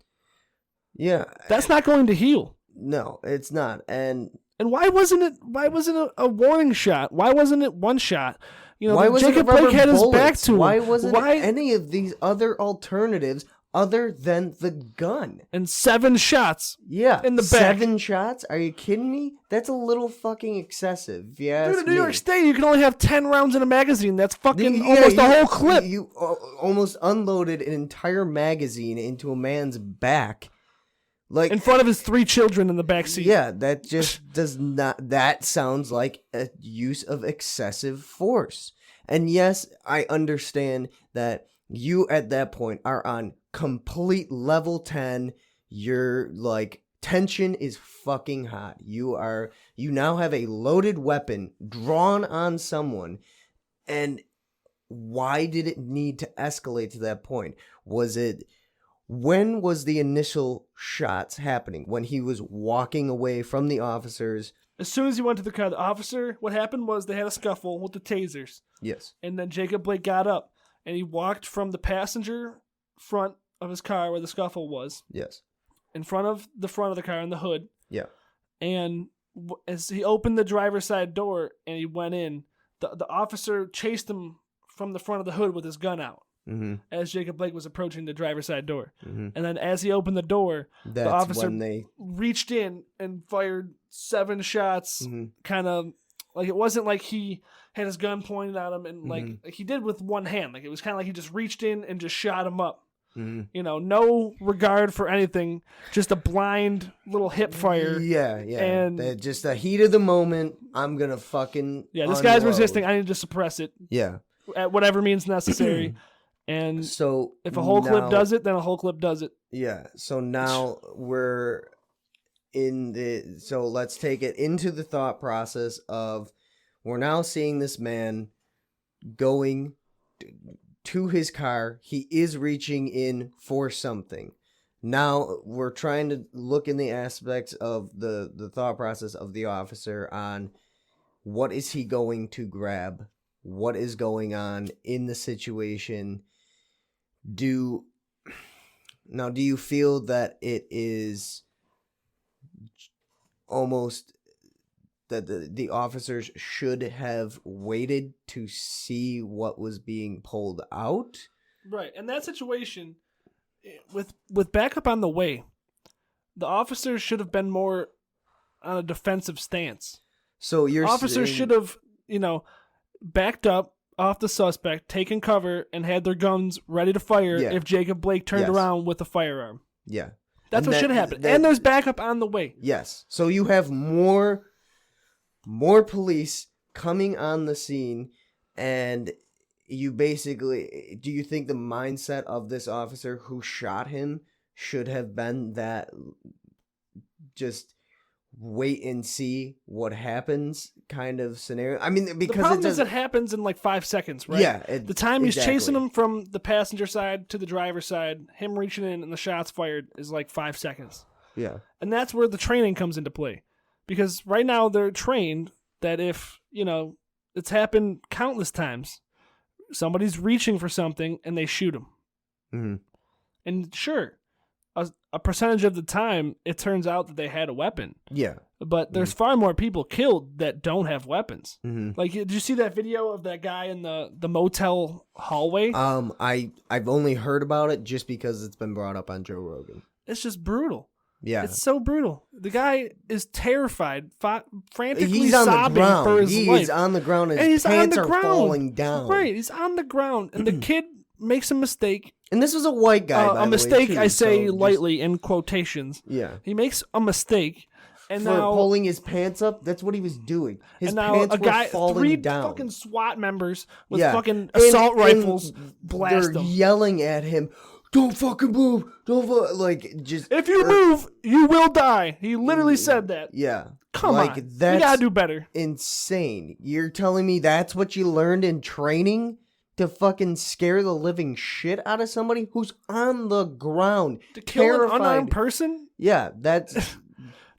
Yeah. That's not going to heal. No, it's not. And why wasn't it a warning shot? Why wasn't it one shot? Why wasn't Jacob it rubber Blake had his back bullets? to him. Why wasn't it any of these other alternatives other than the gun? And 7 shots. Yeah. In the back. 7 shots? Are you kidding me? That's a little fucking excessive. Yeah. Dude, in New York State, you can only have 10 rounds in a magazine. That's fucking almost a whole clip. You almost unloaded an entire magazine into a man's back. Like, in front of his 3 children in the back seat. Yeah, that just does not... That sounds like a use of excessive force. And yes, I understand that you at that point are on complete level 10. You're like, tension is fucking hot. You now have a loaded weapon drawn on someone. And why did it need to escalate to that point? When was the initial shots happening? When he was walking away from the officers? As soon as he went to the car, the officer, what happened was they had a scuffle with the tasers. Yes. And then Jacob Blake got up and he walked from the passenger front of his car where the scuffle was. Yes. In front of the car in the hood. Yeah. And as he opened the driver's side door and he went in, the officer chased him from the front of the hood with his gun out. Mm-hmm. As Jacob Blake was approaching the driver's side door. Mm-hmm. And then as he opened the door, the officer reached in and fired 7 shots, kind of like, it wasn't like he had his gun pointed at him and like he did with one hand. Like, it was kind of like he just reached in and just shot him up. Mm-hmm. No regard for anything, just a blind little hip fire. Yeah. And just the heat of the moment, I'm going to fucking this guy's resisting. I need to suppress it. Yeah. At whatever means necessary. And so if a whole clip does it, then a whole clip does it. Yeah. So now we're so let's take it into the thought process of, we're now seeing this man going to his car. He is reaching in for something. Now we're trying to look in the aspects of the thought process of the officer on what is he going to grab? What is going on in the situation? Do you feel that it is almost that the officers should have waited to see what was being pulled out? Right. In that situation, with backup on the way, the officers should have been more on a defensive stance. So officers should have, backed up off the suspect, taken cover, and had their guns ready to fire if Jacob Blake turned around with a firearm. Yeah. That's what should happen. And there's backup on the way. Yes. So you have more police coming on the scene, and you basically, do you think the mindset of this officer who shot him should have been that just wait and see what happens kind of scenario? I mean, because the problem is it happens in like 5 seconds, right? Yeah. The time he's chasing him from the passenger side to the driver's side, him reaching in and the shots fired is like 5 seconds. Yeah. And that's where the training comes into play. Because right now they're trained that if, it's happened countless times, somebody's reaching for something and they shoot him. Mm-hmm. And sure, a percentage of the time, it turns out that they had a weapon. Yeah. But there's far more people killed that don't have weapons. Mm-hmm. Like, did you see that video of that guy in the motel hallway? I've only heard about it just because it's been brought up on Joe Rogan. It's just brutal. Yeah. It's so brutal. The guy is terrified, frantically sobbing for his life. He's on the ground and his pants are falling down. Right, he's on the ground, and the kid makes a mistake. And this was a white guy, by a mistake, the way, too, I say lightly in quotations. Yeah. He makes a mistake. And for now, pulling his pants up, that's what he was doing. His pants were falling down. 3 fucking SWAT members with fucking assault rifles blast they're him. Yelling at him, "Don't fucking move! If you move, you will die." He literally said that. Yeah. Come on. We gotta do better. Insane. You're telling me that's what you learned in training? To fucking scare the living shit out of somebody who's on the ground, to kill terrified. An unarmed person? Yeah, that's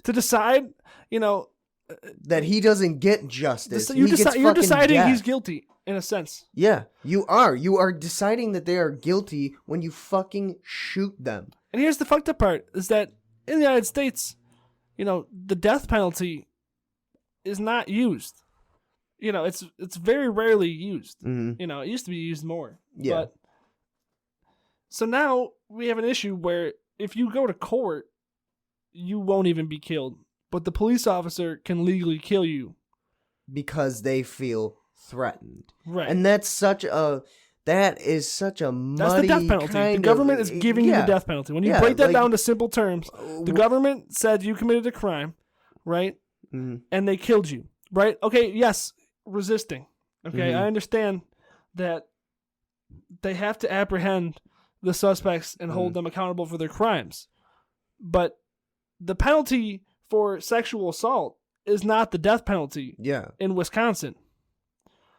to decide, that he doesn't get justice. You're deciding death. He's guilty in a sense. Yeah, you are. You are deciding that they are guilty when you fucking shoot them. And here's the fucked up part: is that in the United States, the death penalty is not used. It's very rarely used. Mm-hmm. It used to be used more. Yeah. But, so now we have an issue where if you go to court, you won't even be killed. But the police officer can legally kill you. Because they feel threatened. Right. And that is such a muddy That's the death penalty. The government is giving you the death penalty. When you break that down to simple terms, the government said you committed a crime, right? Mm-hmm. And they killed you, right? Okay, yes. Resisting. Okay, Mm-hmm. I understand that they have to apprehend the suspects and hold them accountable for their crimes. But the penalty for sexual assault is not the death penalty in Wisconsin.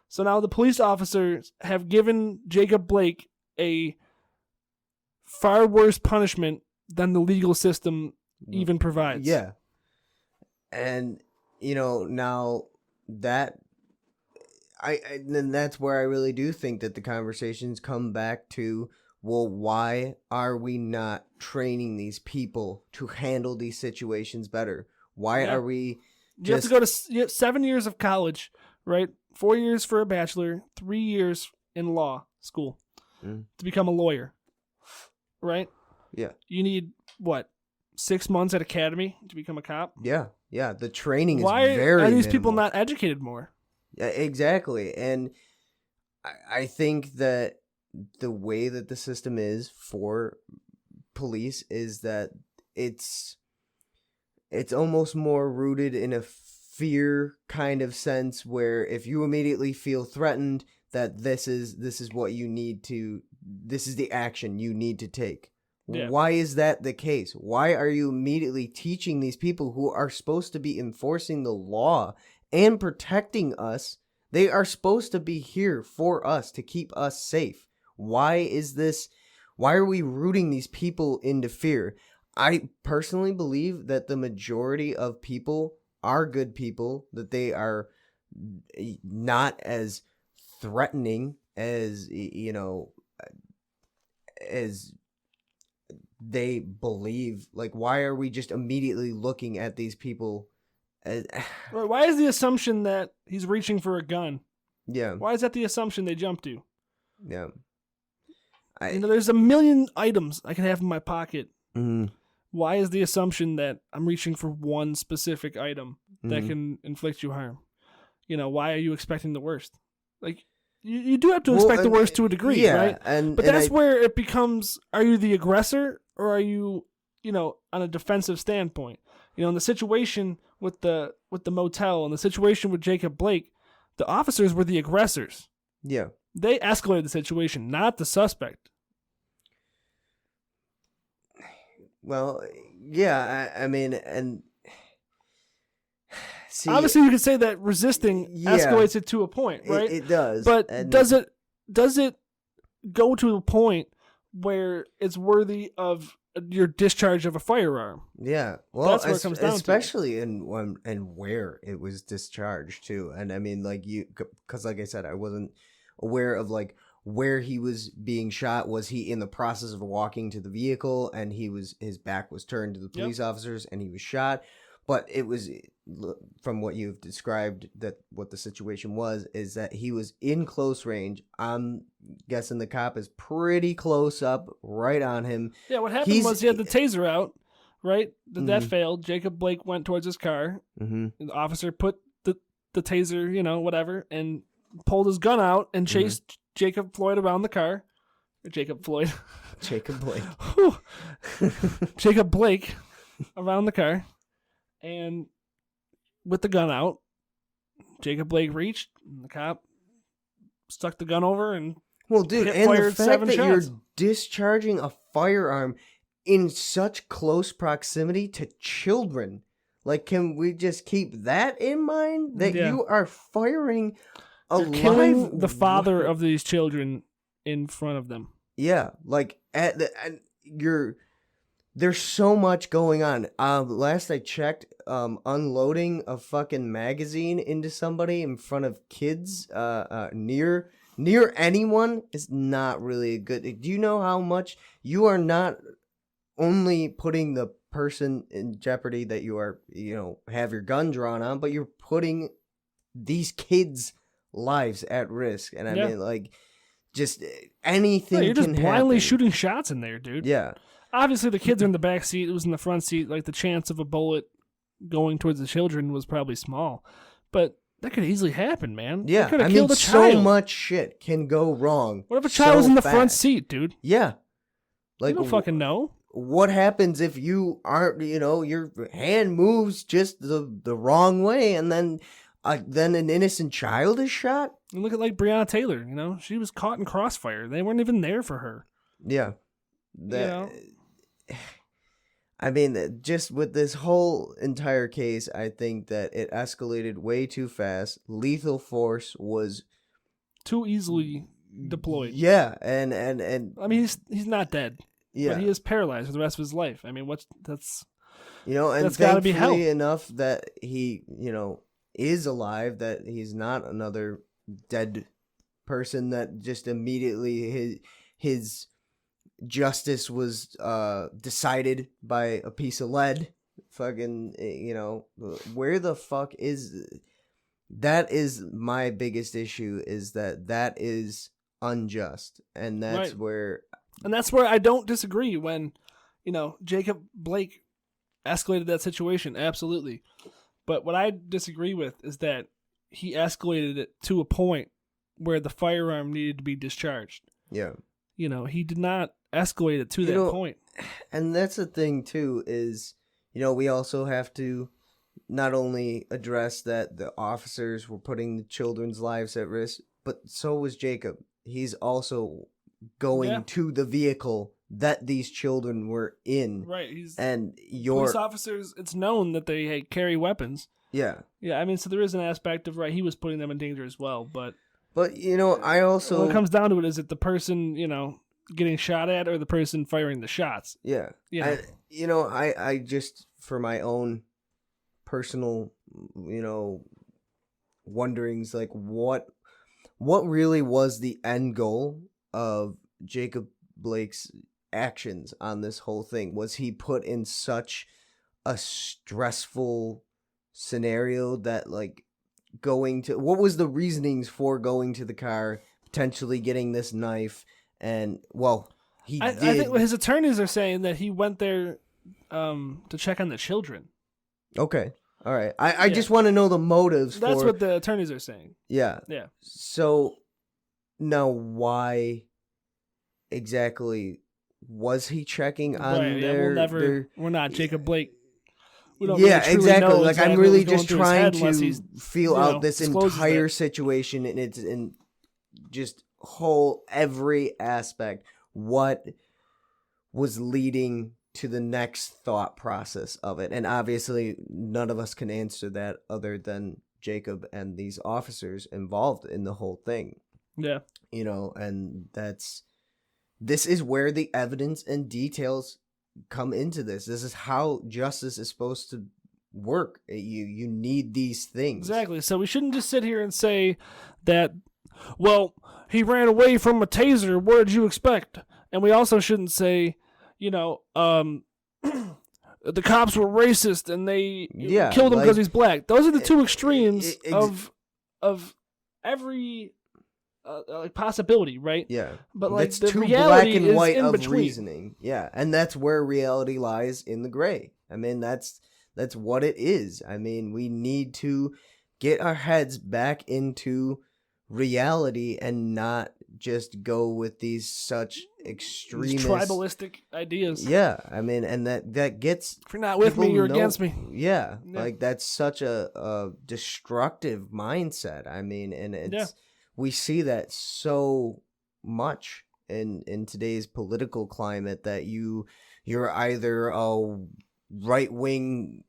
So now the police officers have given Jacob Blake a far worse punishment than the legal system even provides. Yeah. And, now that... then that's where I really do think that the conversations come back to, well, why are we not training these people to handle these situations better? Why are we You have to go to 7 years of college, right? 4 years for a bachelor, 3 years in law school to become a lawyer, right? Yeah. You need, 6 months at academy to become a cop? Yeah. Yeah. The training is very Why are these minimal. people not educated more? Yeah, exactly. And I think that the way that the system is for police is that it's almost more rooted in a fear kind of sense, where if you immediately feel threatened, that this is what you need to, this is the action you need to take. Yeah. Why is that the case? Why are you immediately teaching these people who are supposed to be enforcing the law and protecting us? They are supposed to be here for us, to keep us safe. Why are we rooting these people into fear? I personally believe that the majority of people are good people, that they are not as threatening as, as they believe. Like, why are we just immediately looking at these people? Why is the assumption that he's reaching for a gun? Yeah. Why is that the assumption they jump to? Yeah. There's a million items I can have in my pocket. Mm-hmm. Why is the assumption that I'm reaching for one specific item that can inflict you harm? Why are you expecting the worst? Like, you do have to expect the worst to a degree, right? But that's where it becomes: are you the aggressor, or are you, on a defensive standpoint? In the situation with the motel and the situation with Jacob Blake, the officers were the aggressors. Yeah, they escalated the situation, not the suspect. Well, yeah, I mean, and see, obviously you could say that resisting escalates it to a point, right? It does. But does it go to a point where it's worthy of your discharge of a firearm? Yeah, well, that's what it comes down especially to. in where it was discharged too. And I mean, like, because like I said, I wasn't aware of like where he was being shot. Was he in the process of walking to the vehicle and his back was turned to the police officers and he was shot? But it was, from what you've described, that what the situation was is that he was in close range. I'm guessing the cop is pretty close up, right on him. Yeah, what happened was he had the taser out, right? That failed. Jacob Blake went towards his car. Mm-hmm. The officer put the taser, whatever, and pulled his gun out and chased Jacob Floyd around the car. Jacob Floyd. Jacob Blake. Jacob Blake around the car. And with the gun out, Jacob Blake reached, and the cop stuck the gun over and and the fact that you're discharging a firearm in such close proximity to children, like, can we just keep that in mind? That you are firing a killing the father of these children in front of them. Yeah, like there's so much going on. Last I checked, unloading a fucking magazine into somebody in front of kids, near anyone is not really a good. Do you know how much you are not only putting the person in jeopardy that you are, have your gun drawn on, but you're putting these kids' lives at risk. And I mean, like, just anything. You're just can blindly happen. shooting shots in there, dude. Yeah. Obviously, the kids are in the back seat. It was in the front seat. Like, the chance of a bullet going towards the children was probably small. But that could easily happen, man. Yeah. I mean, so much shit can go wrong. What if a child was in the front seat, dude? Yeah. Like, you don't fucking know. What happens if you aren't, your hand moves just the wrong way and then an innocent child is shot? And look at, like, Breonna Taylor, she was caught in crossfire. They weren't even there for her. Yeah. I mean, just with this whole entire case, I think that it escalated way too fast. Lethal force was too easily deployed. Yeah, and I mean, he's not dead. Yeah, but he is paralyzed for the rest of his life. I mean, that's and that's got to be hell. Enough that he is alive, that he's not another dead person that just immediately his justice was decided by a piece of lead. Fucking, where the fuck is that? Is my biggest issue, is that is unjust, and that's where I don't disagree when Jacob Blake escalated that situation, absolutely. But what I disagree with is that he escalated it to a point where the firearm needed to be discharged. Yeah. He did not escalate it to that point. And that's the thing, too, is, we also have to not only address that the officers were putting the children's lives at risk, but so was Jacob. He's also going to the vehicle that these children were in. Right. Police officers, it's known that they carry weapons. Yeah. Yeah, I mean, so there is an aspect of, he was putting them in danger as well, but I also... When it comes down to it, is it the person, getting shot at or the person firing the shots? Yeah. I just, for my own personal, wonderings, like, what really was the end goal of Jacob Blake's actions on this whole thing? Was he put in such a stressful scenario that, like, what was the reasonings for going to the car, potentially getting this knife? And I think his attorneys are saying that he went there to check on the children. Okay, all right. I just want to know the motives. That's what the attorneys are saying. Yeah. Yeah. So Now, why exactly was he checking on Right, yeah, we're not Jacob Blake. We don't yeah, really truly exactly. know Like, exactly I'm what really was going just through his trying head unless to he's, feel out this discloses entire that. situation, and it's in just whole every aspect. What was leading to the next thought process of it? And obviously, none of us can answer that other than Jacob and these officers involved in the whole thing. Yeah. And this is where the evidence and details come into this. This is how justice is supposed to work. You need these things. Exactly. So we shouldn't just sit here and say that, well, he ran away from a taser. What did you expect? And we also shouldn't say, the cops were racist and they killed him because he's black. Those are the two extremes of every possibility, right? Yeah, but like that's the too reality black and white is in of between. reasoning. Yeah, and that's where reality lies, in the gray. I mean, that's what it is. I mean, we need to get our heads back into reality and not just go with these such extremist, tribalistic ideas. Yeah, I mean, and that gets. If you're not with me, you're against me. Yeah, like that's such a destructive mindset. I mean, and it's we see that so much in today's political climate that you're either a right wing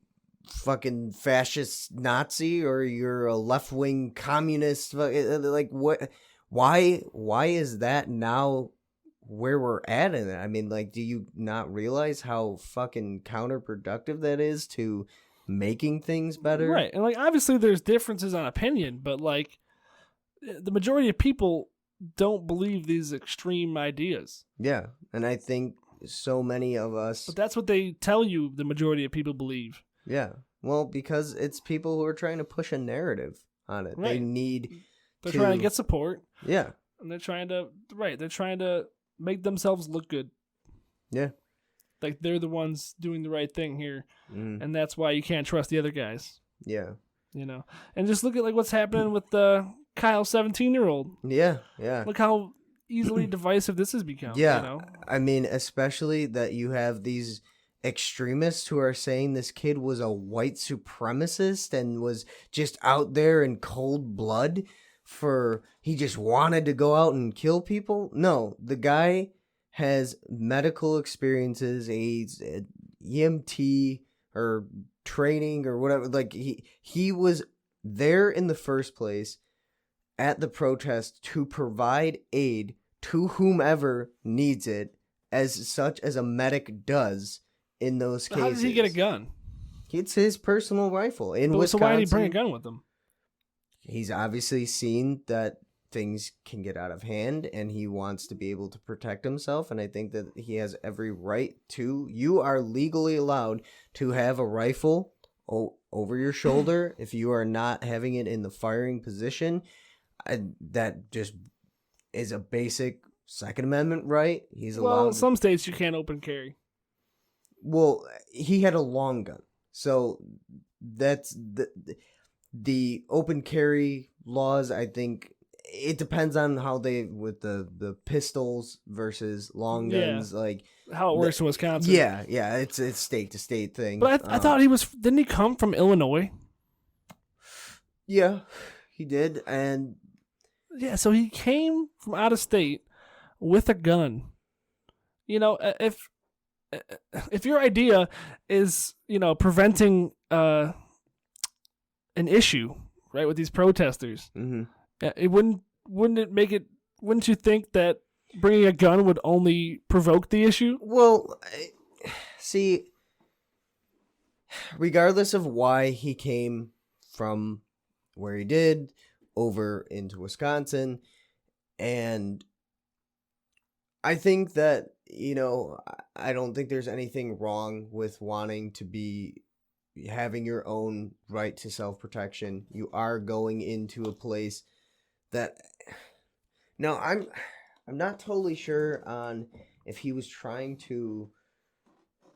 fucking fascist Nazi or you're a left wing communist. Like what? Why is that now where we're at in it? I mean, like, do you not realize how fucking counterproductive that is to making things better? Right, and like obviously there's differences on opinion, but like the majority of people don't believe these extreme ideas. Yeah, and I think so many of us. But that's what they tell you the majority of people believe. Yeah, well, because it's people who are trying to push a narrative on it. Right. They're trying to get support. Yeah. And they're trying to make themselves look good. Yeah. Like they're the ones doing the right thing here. And that's why you can't trust the other guys. Yeah. And just look at like what's happening with Kyle, 17-year-old. Yeah, yeah. Look how easily divisive this has become. Yeah, I mean, especially that you have these extremists who are saying this kid was a white supremacist and was just out there in cold blood he just wanted to go out and kill people. No, the guy has medical experiences, he's EMT or training or whatever. Like he was there in the first place at the protest to provide aid to whomever needs it, as such as a medic does in those cases. How does he get a gun? It's his personal rifle in Wisconsin. So why did he bring a gun with him? He's obviously seen that things can get out of hand and he wants to be able to protect himself, and I think that he has every right to. You are legally allowed to have a rifle over your shoulder if you are not having it in the firing position. That just is a basic Second Amendment right. He's allowed. Well, in some states you can't open carry. Well, he had a long gun, so that's the open carry laws. I think it depends on how they with the pistols versus long guns, like how it works in Wisconsin. Yeah, it's state to state thing. But I thought didn't he come from Illinois? Yeah, he did, and yeah, so he came from out of state with a gun. If your idea is, preventing an issue, right, with these protesters, it wouldn't you think that bringing a gun would only provoke the issue? Well, see, regardless of why he came from where he did over into Wisconsin, and I think that, I don't think there's anything wrong with wanting to be having your own right to self-protection. You are going into a place that, now I'm not totally sure on if he was trying to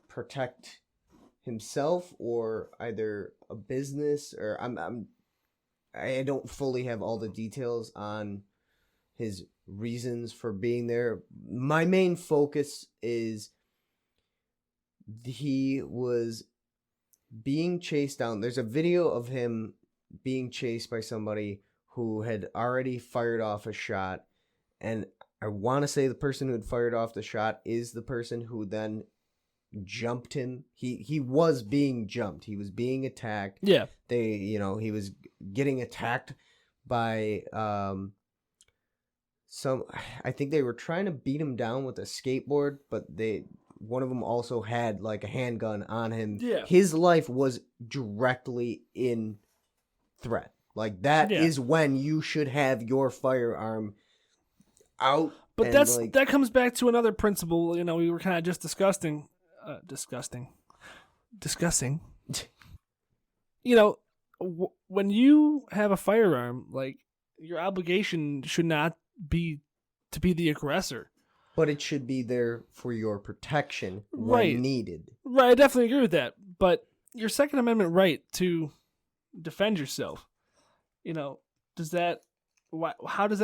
protect himself or either a business, or I don't fully have all the details on his reasons for being there. My main focus is he was being chased down. There's a video of him being chased by somebody who had already fired off a shot, and I want to say the person who had fired off the shot is the person who then jumped him. He was being jumped. He was being attacked. Yeah. He was getting attacked by I think they were trying to beat him down with a skateboard, but one of them also had like a handgun on him. Yeah. His life was directly in threat. Like that is when you should have your firearm out. But that comes back to another principle, we were kind of just discussing. When you have a firearm, like, your obligation should not be to be the aggressor. But it should be there for your protection when needed. Right, I definitely agree with that. But your Second Amendment right to defend yourself, how does that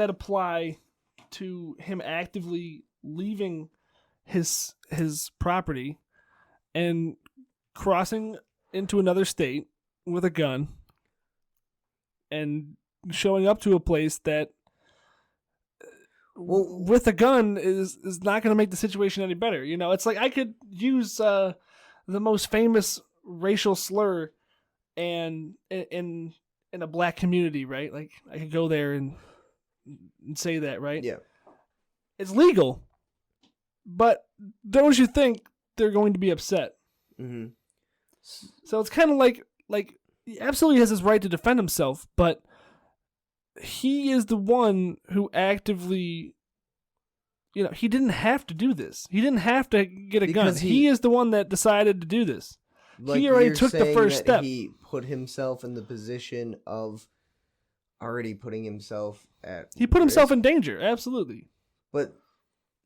apply to him actively leaving his property and crossing into another state with a gun and showing up to a place that with a gun is not going to make the situation any better. It's like I could use the most famous racial slur and in a black community, right? Like I could go there and say that, right? Yeah. It's legal, but don't you think they're going to be upset? Mm-hmm. So it's kind of like he absolutely has his right to defend himself, but he is the one who actively, he didn't have to do this. He didn't have to get a gun. He is the one that decided to do this. Like he already took the first step. He put himself in the position of already putting himself at He put himself in danger, absolutely. But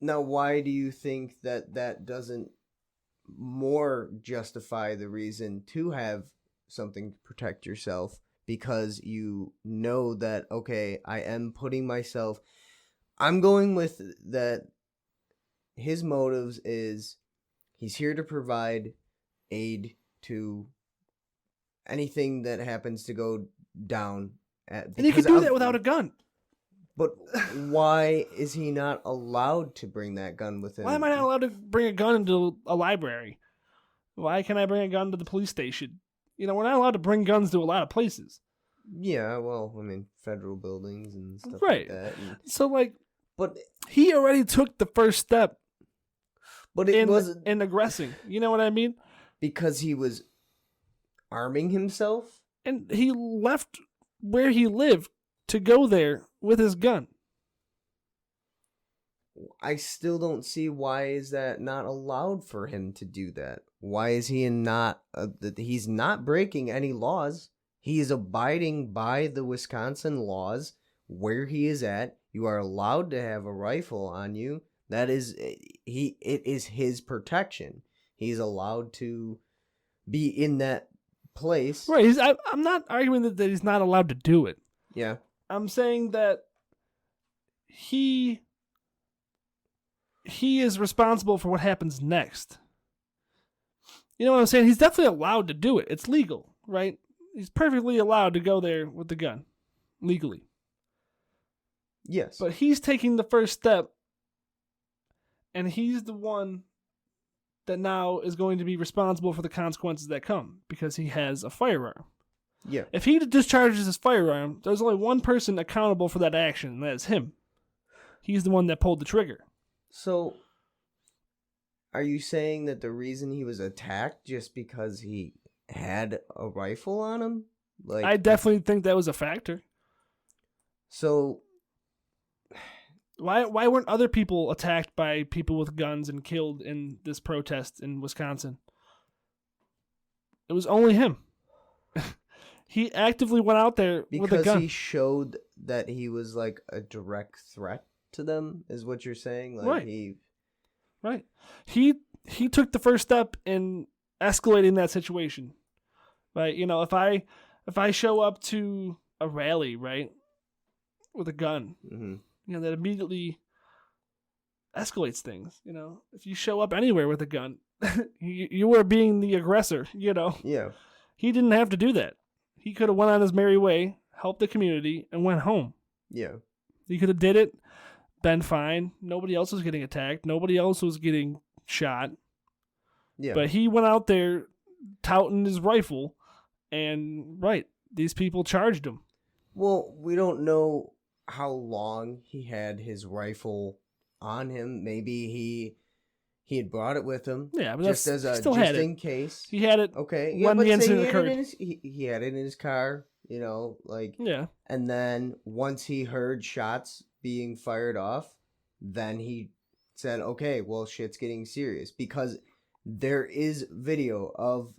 now why do you think that doesn't more justify the reason to have something to protect yourself? Because you know that, okay, I am putting myself... I'm going with that his motives is he's here to provide aid to anything that happens to go down. And he can do that without a gun. But why is he not allowed to bring that gun with him? Why am I not allowed to bring a gun into a library? Why can't I bring a gun to the police station? We're not allowed to bring guns to a lot of places. Yeah, well, I mean, federal buildings and stuff like that. So, but he already took the first step. But it wasn't in aggressing. You know what I mean? Because he was arming himself, and he left where he lived to go there with his gun. I still don't see why is that not allowed for him to do that. Why is he he's not breaking any laws. He is abiding by the Wisconsin laws where he is at. You are allowed to have a rifle on you. That is it is his protection. He's allowed to be in that place. Right. I'm not arguing that he's not allowed to do it. Yeah. I'm saying that he is responsible for what happens next. You know what I'm saying? He's definitely allowed to do it. It's legal, right? He's perfectly allowed to go there with the gun, legally. Yes. But he's taking the first step, and he's the one that now is going to be responsible for the consequences that come, because he has a firearm. Yeah. If he discharges his firearm, there's only one person accountable for that action, and that is him. He's the one that pulled the trigger. So, are you saying that the reason he was attacked just because he had a rifle on him? I definitely think that was a factor. So, why weren't other people attacked by people with guns and killed in this protest in Wisconsin? It was only him. He actively went out there with a gun. Because he showed that he was like a direct threat to them, is what you're saying? Like Right. He took the first step in escalating that situation. Right? If I show up to a rally, right, with a gun, mm-hmm. that immediately escalates things. If you show up anywhere with a gun, you are being the aggressor. Yeah. He didn't have to do that. He could have went on his merry way, helped the community, and went home. Yeah. He could have did it, been fine. Nobody else was getting attacked. Nobody else was getting shot. Yeah. But he went out there touting his rifle, and these people charged him. Well, we don't know how long he had his rifle on him. Maybe he had brought it with him. Yeah, but just as a still just had in it. case. He had it. Okay. When the incident occurred, he had it in his car. Yeah. And then once he heard shots being fired off, then he said, "Okay, well, shit's getting serious," because there is video of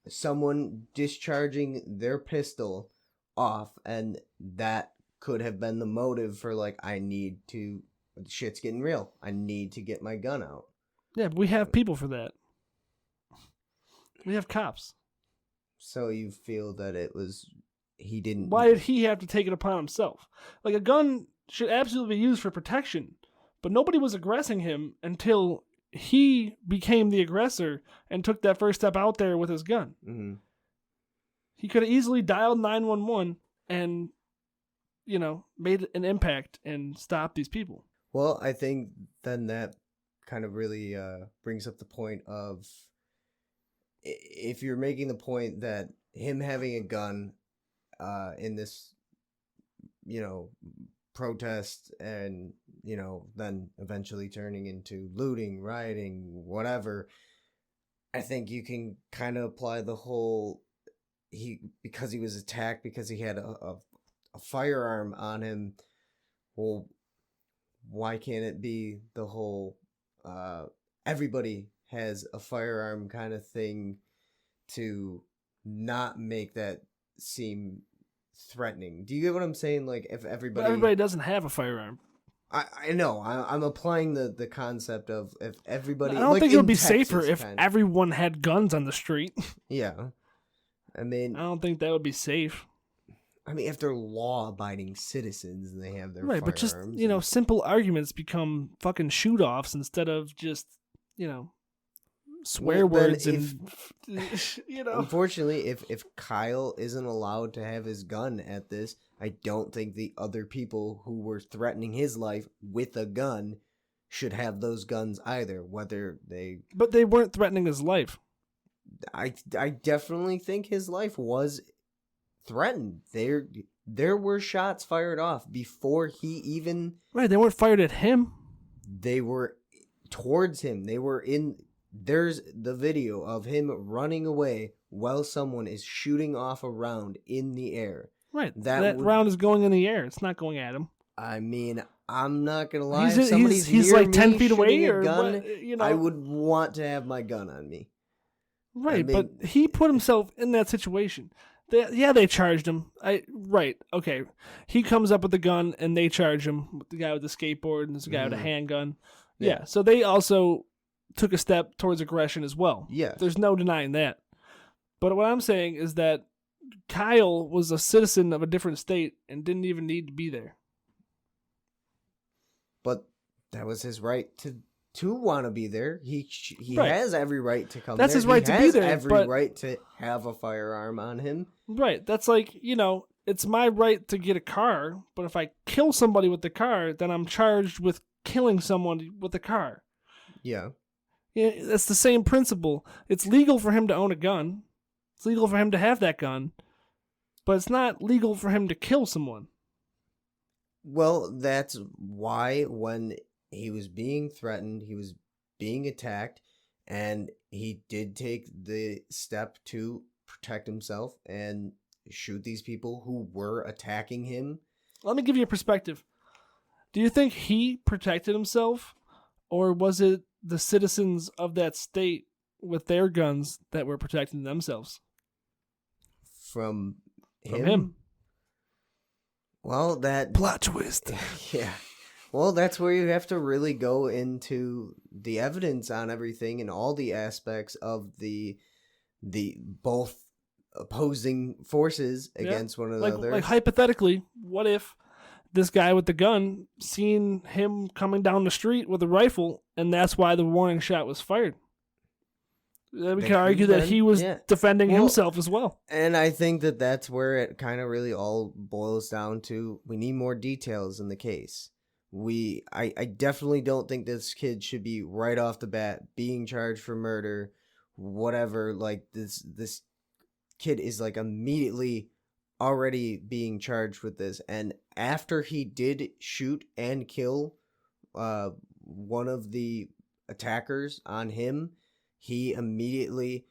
someone discharging their pistol off, and that could have been the motive for shit's getting real. I need to get my gun out. Yeah, but we have people for that. We have cops. So you feel that he didn't... Why did he have to take it upon himself? Like, a gun should absolutely be used for protection, but nobody was aggressing him until he became the aggressor and took that first step out there with his gun. Mm-hmm. He could have easily dialed 911 and, made an impact and stopped these people. Well, I think then that kind of really brings up the point of, if you're making the point that him having a gun in this, protest and, then eventually turning into looting, rioting, whatever, I think you can kind of apply the whole, because he was attacked, because he had a firearm on him, well, why can't it be the whole everybody has a firearm kind of thing to not make that seem threatening? Do you get what I'm saying? Like, if everybody doesn't have a firearm. I know. I'm applying the concept of if everybody... I don't think it would be safer if everyone had guns on the street. Yeah. I mean... I don't think that would be safe. I mean, if they're law-abiding citizens and they have their firearms... Right, but just, simple arguments become fucking shoot-offs instead of just, swear words and... Unfortunately, if Kyle isn't allowed to have his gun at this, I don't think the other people who were threatening his life with a gun should have those guns either, whether they... But they weren't threatening his life. I definitely think his life was threatened. There were shots fired off before he even... Right, they weren't fired at him. They were towards him. They were in... There's the video of him running away while someone is shooting off a round in the air. Right, that round is going in the air. It's not going at him. I mean, I'm not gonna lie. He's like 10 feet away, or gun, what, I would want to have my gun on me. Right, but he put himself in that situation. They charged him. Okay. He comes up with the gun, and they charge him. The guy with the skateboard and this guy with a handgun. Yeah, so they also took a step towards aggression as well. Yeah. There's no denying that. But what I'm saying is that Kyle was a citizen of a different state and didn't even need to be there. But that was his right to want to be there. He right. has every right to come That's there. His right he to be there. He has every right to have a firearm on him. Right. That's like, it's my right to get a car, but if I kill somebody with the car, then I'm charged with killing someone with the car. Yeah. Yeah, that's the same principle. It's legal for him to own a gun. It's legal for him to have that gun. But it's not legal for him to kill someone. Well, that's why when he was being threatened, he was being attacked, and he did take the step to protect himself and shoot these people who were attacking him. Let me give you a perspective. Do you think he protected himself, or was it the citizens of that state with their guns that were protecting themselves? From From him. Well, that... Plot twist. Yeah. Well, that's where you have to really go into the evidence on everything and all the aspects of the both opposing forces against one another. Like hypothetically, what if this guy with the gun seen him coming down the street with a rifle, and that's why the warning shot was fired. We can argue that he was defending himself as well. And I think that that's where it kind of really all boils down to. We need more details in the case. I definitely don't think this kid should be right off the bat being charged for murder, whatever. Like this kid is like immediately already being charged with this. And after he did shoot and kill one of the attackers on him, he immediately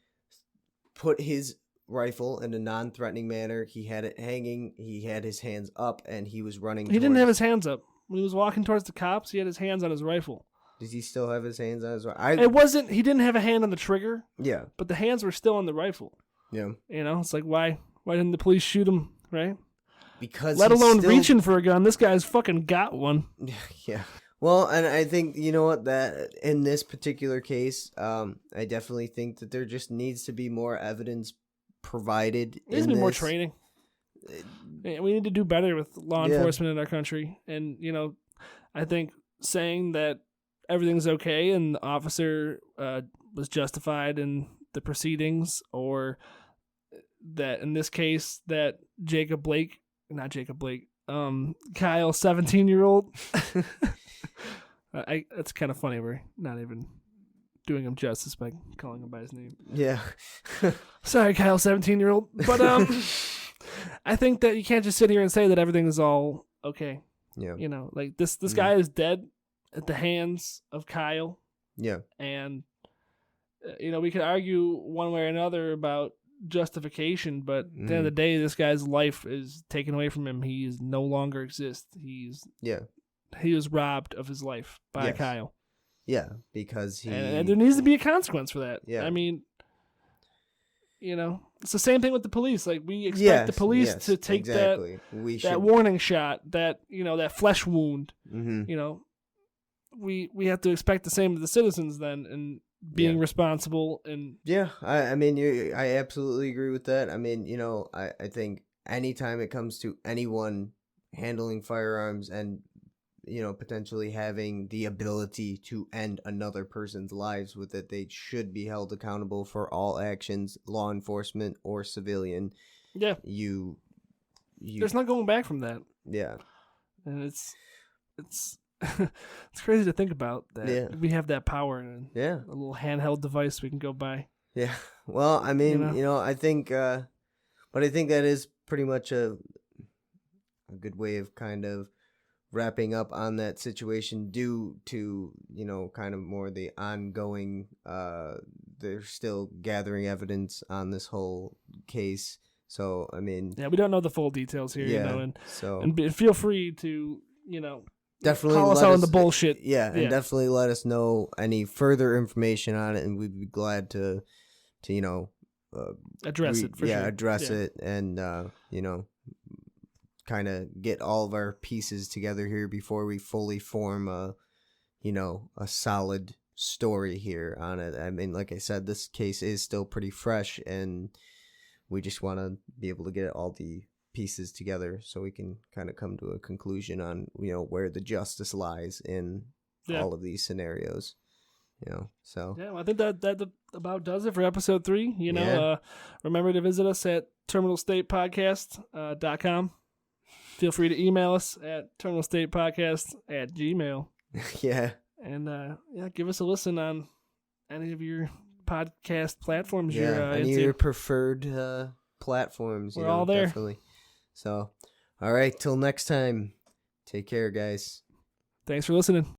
put his rifle in a non-threatening manner. He had it hanging. He had his hands up, and he was running. He didn't have his hands up. When he was walking towards the cops, he had his hands on his rifle. Does he still have his hands on his rifle? He didn't have a hand on the trigger. Yeah. But the hands were still on the rifle. Yeah. You know, it's like, why didn't the police shoot him, right? Because let alone reaching for a gun. This guy's fucking got one. Yeah. Well, and I think, you know what, that in this particular case, I definitely think that there just needs to be more evidence provided. There needs to be more training. We need to do better with law enforcement in our country. And, you know, I think saying that everything's okay and the officer was justified in the proceedings, or that in this case that Kyle, 17-year-old. That's kind of funny. We're not even doing him justice by calling him by his name. Yeah. Sorry, Kyle, 17-year-old. But I think that you can't just sit here and say that everything is all okay. Yeah. You know, like this guy is dead at the hands of Kyle. Yeah. And you know, we could argue one way or another about justification, but at the end of the day, this guy's life is taken away from him. He is no longer exists. He was robbed of his life by Kyle. Yeah, because and there needs to be a consequence for that. Yeah. I mean, you know, it's the same thing with the police. Like, we expect the police to take that warning shot, that, you know, that flesh wound. Mm-hmm. You know, we have to expect the same of the citizens then, and being responsible. And I mean, I absolutely agree with that. I mean, you know, I think anytime it comes to anyone handling firearms and, you know, potentially having the ability to end another person's lives with it, they should be held accountable for all actions, law enforcement or civilian. Yeah. You There's not going back from that. Yeah. And it's it's crazy to think about that we have that power, and a little handheld device we can go by. Yeah. Well, I mean, you know, I think but I think that is pretty much a good way of kind of wrapping up on that situation, due to, you know, kind of more the ongoing, they're still gathering evidence on this whole case. So, I mean, we don't know the full details here, you know, and feel free to, you know, definitely call us out on the bullshit. And definitely let us know any further information on it, and we'd be glad to you know, address it. Address it, and you know, kind of get all of our pieces together here before we fully form a solid story here on it. I mean, like I said, this case is still pretty fresh, and we just want to be able to get all the pieces together so we can kind of come to a conclusion on, you know, where the justice lies in all of these scenarios. You know, so well, I think that about does it for episode 3. You know, remember to visit us at terminalstatepodcast.com. Feel free to email us at terminalstatepodcast@gmail.com. And give us a listen on any of your podcast platforms. Any of your preferred platforms. We're all there. Definitely. So, all right, till next time. Take care, guys. Thanks for listening.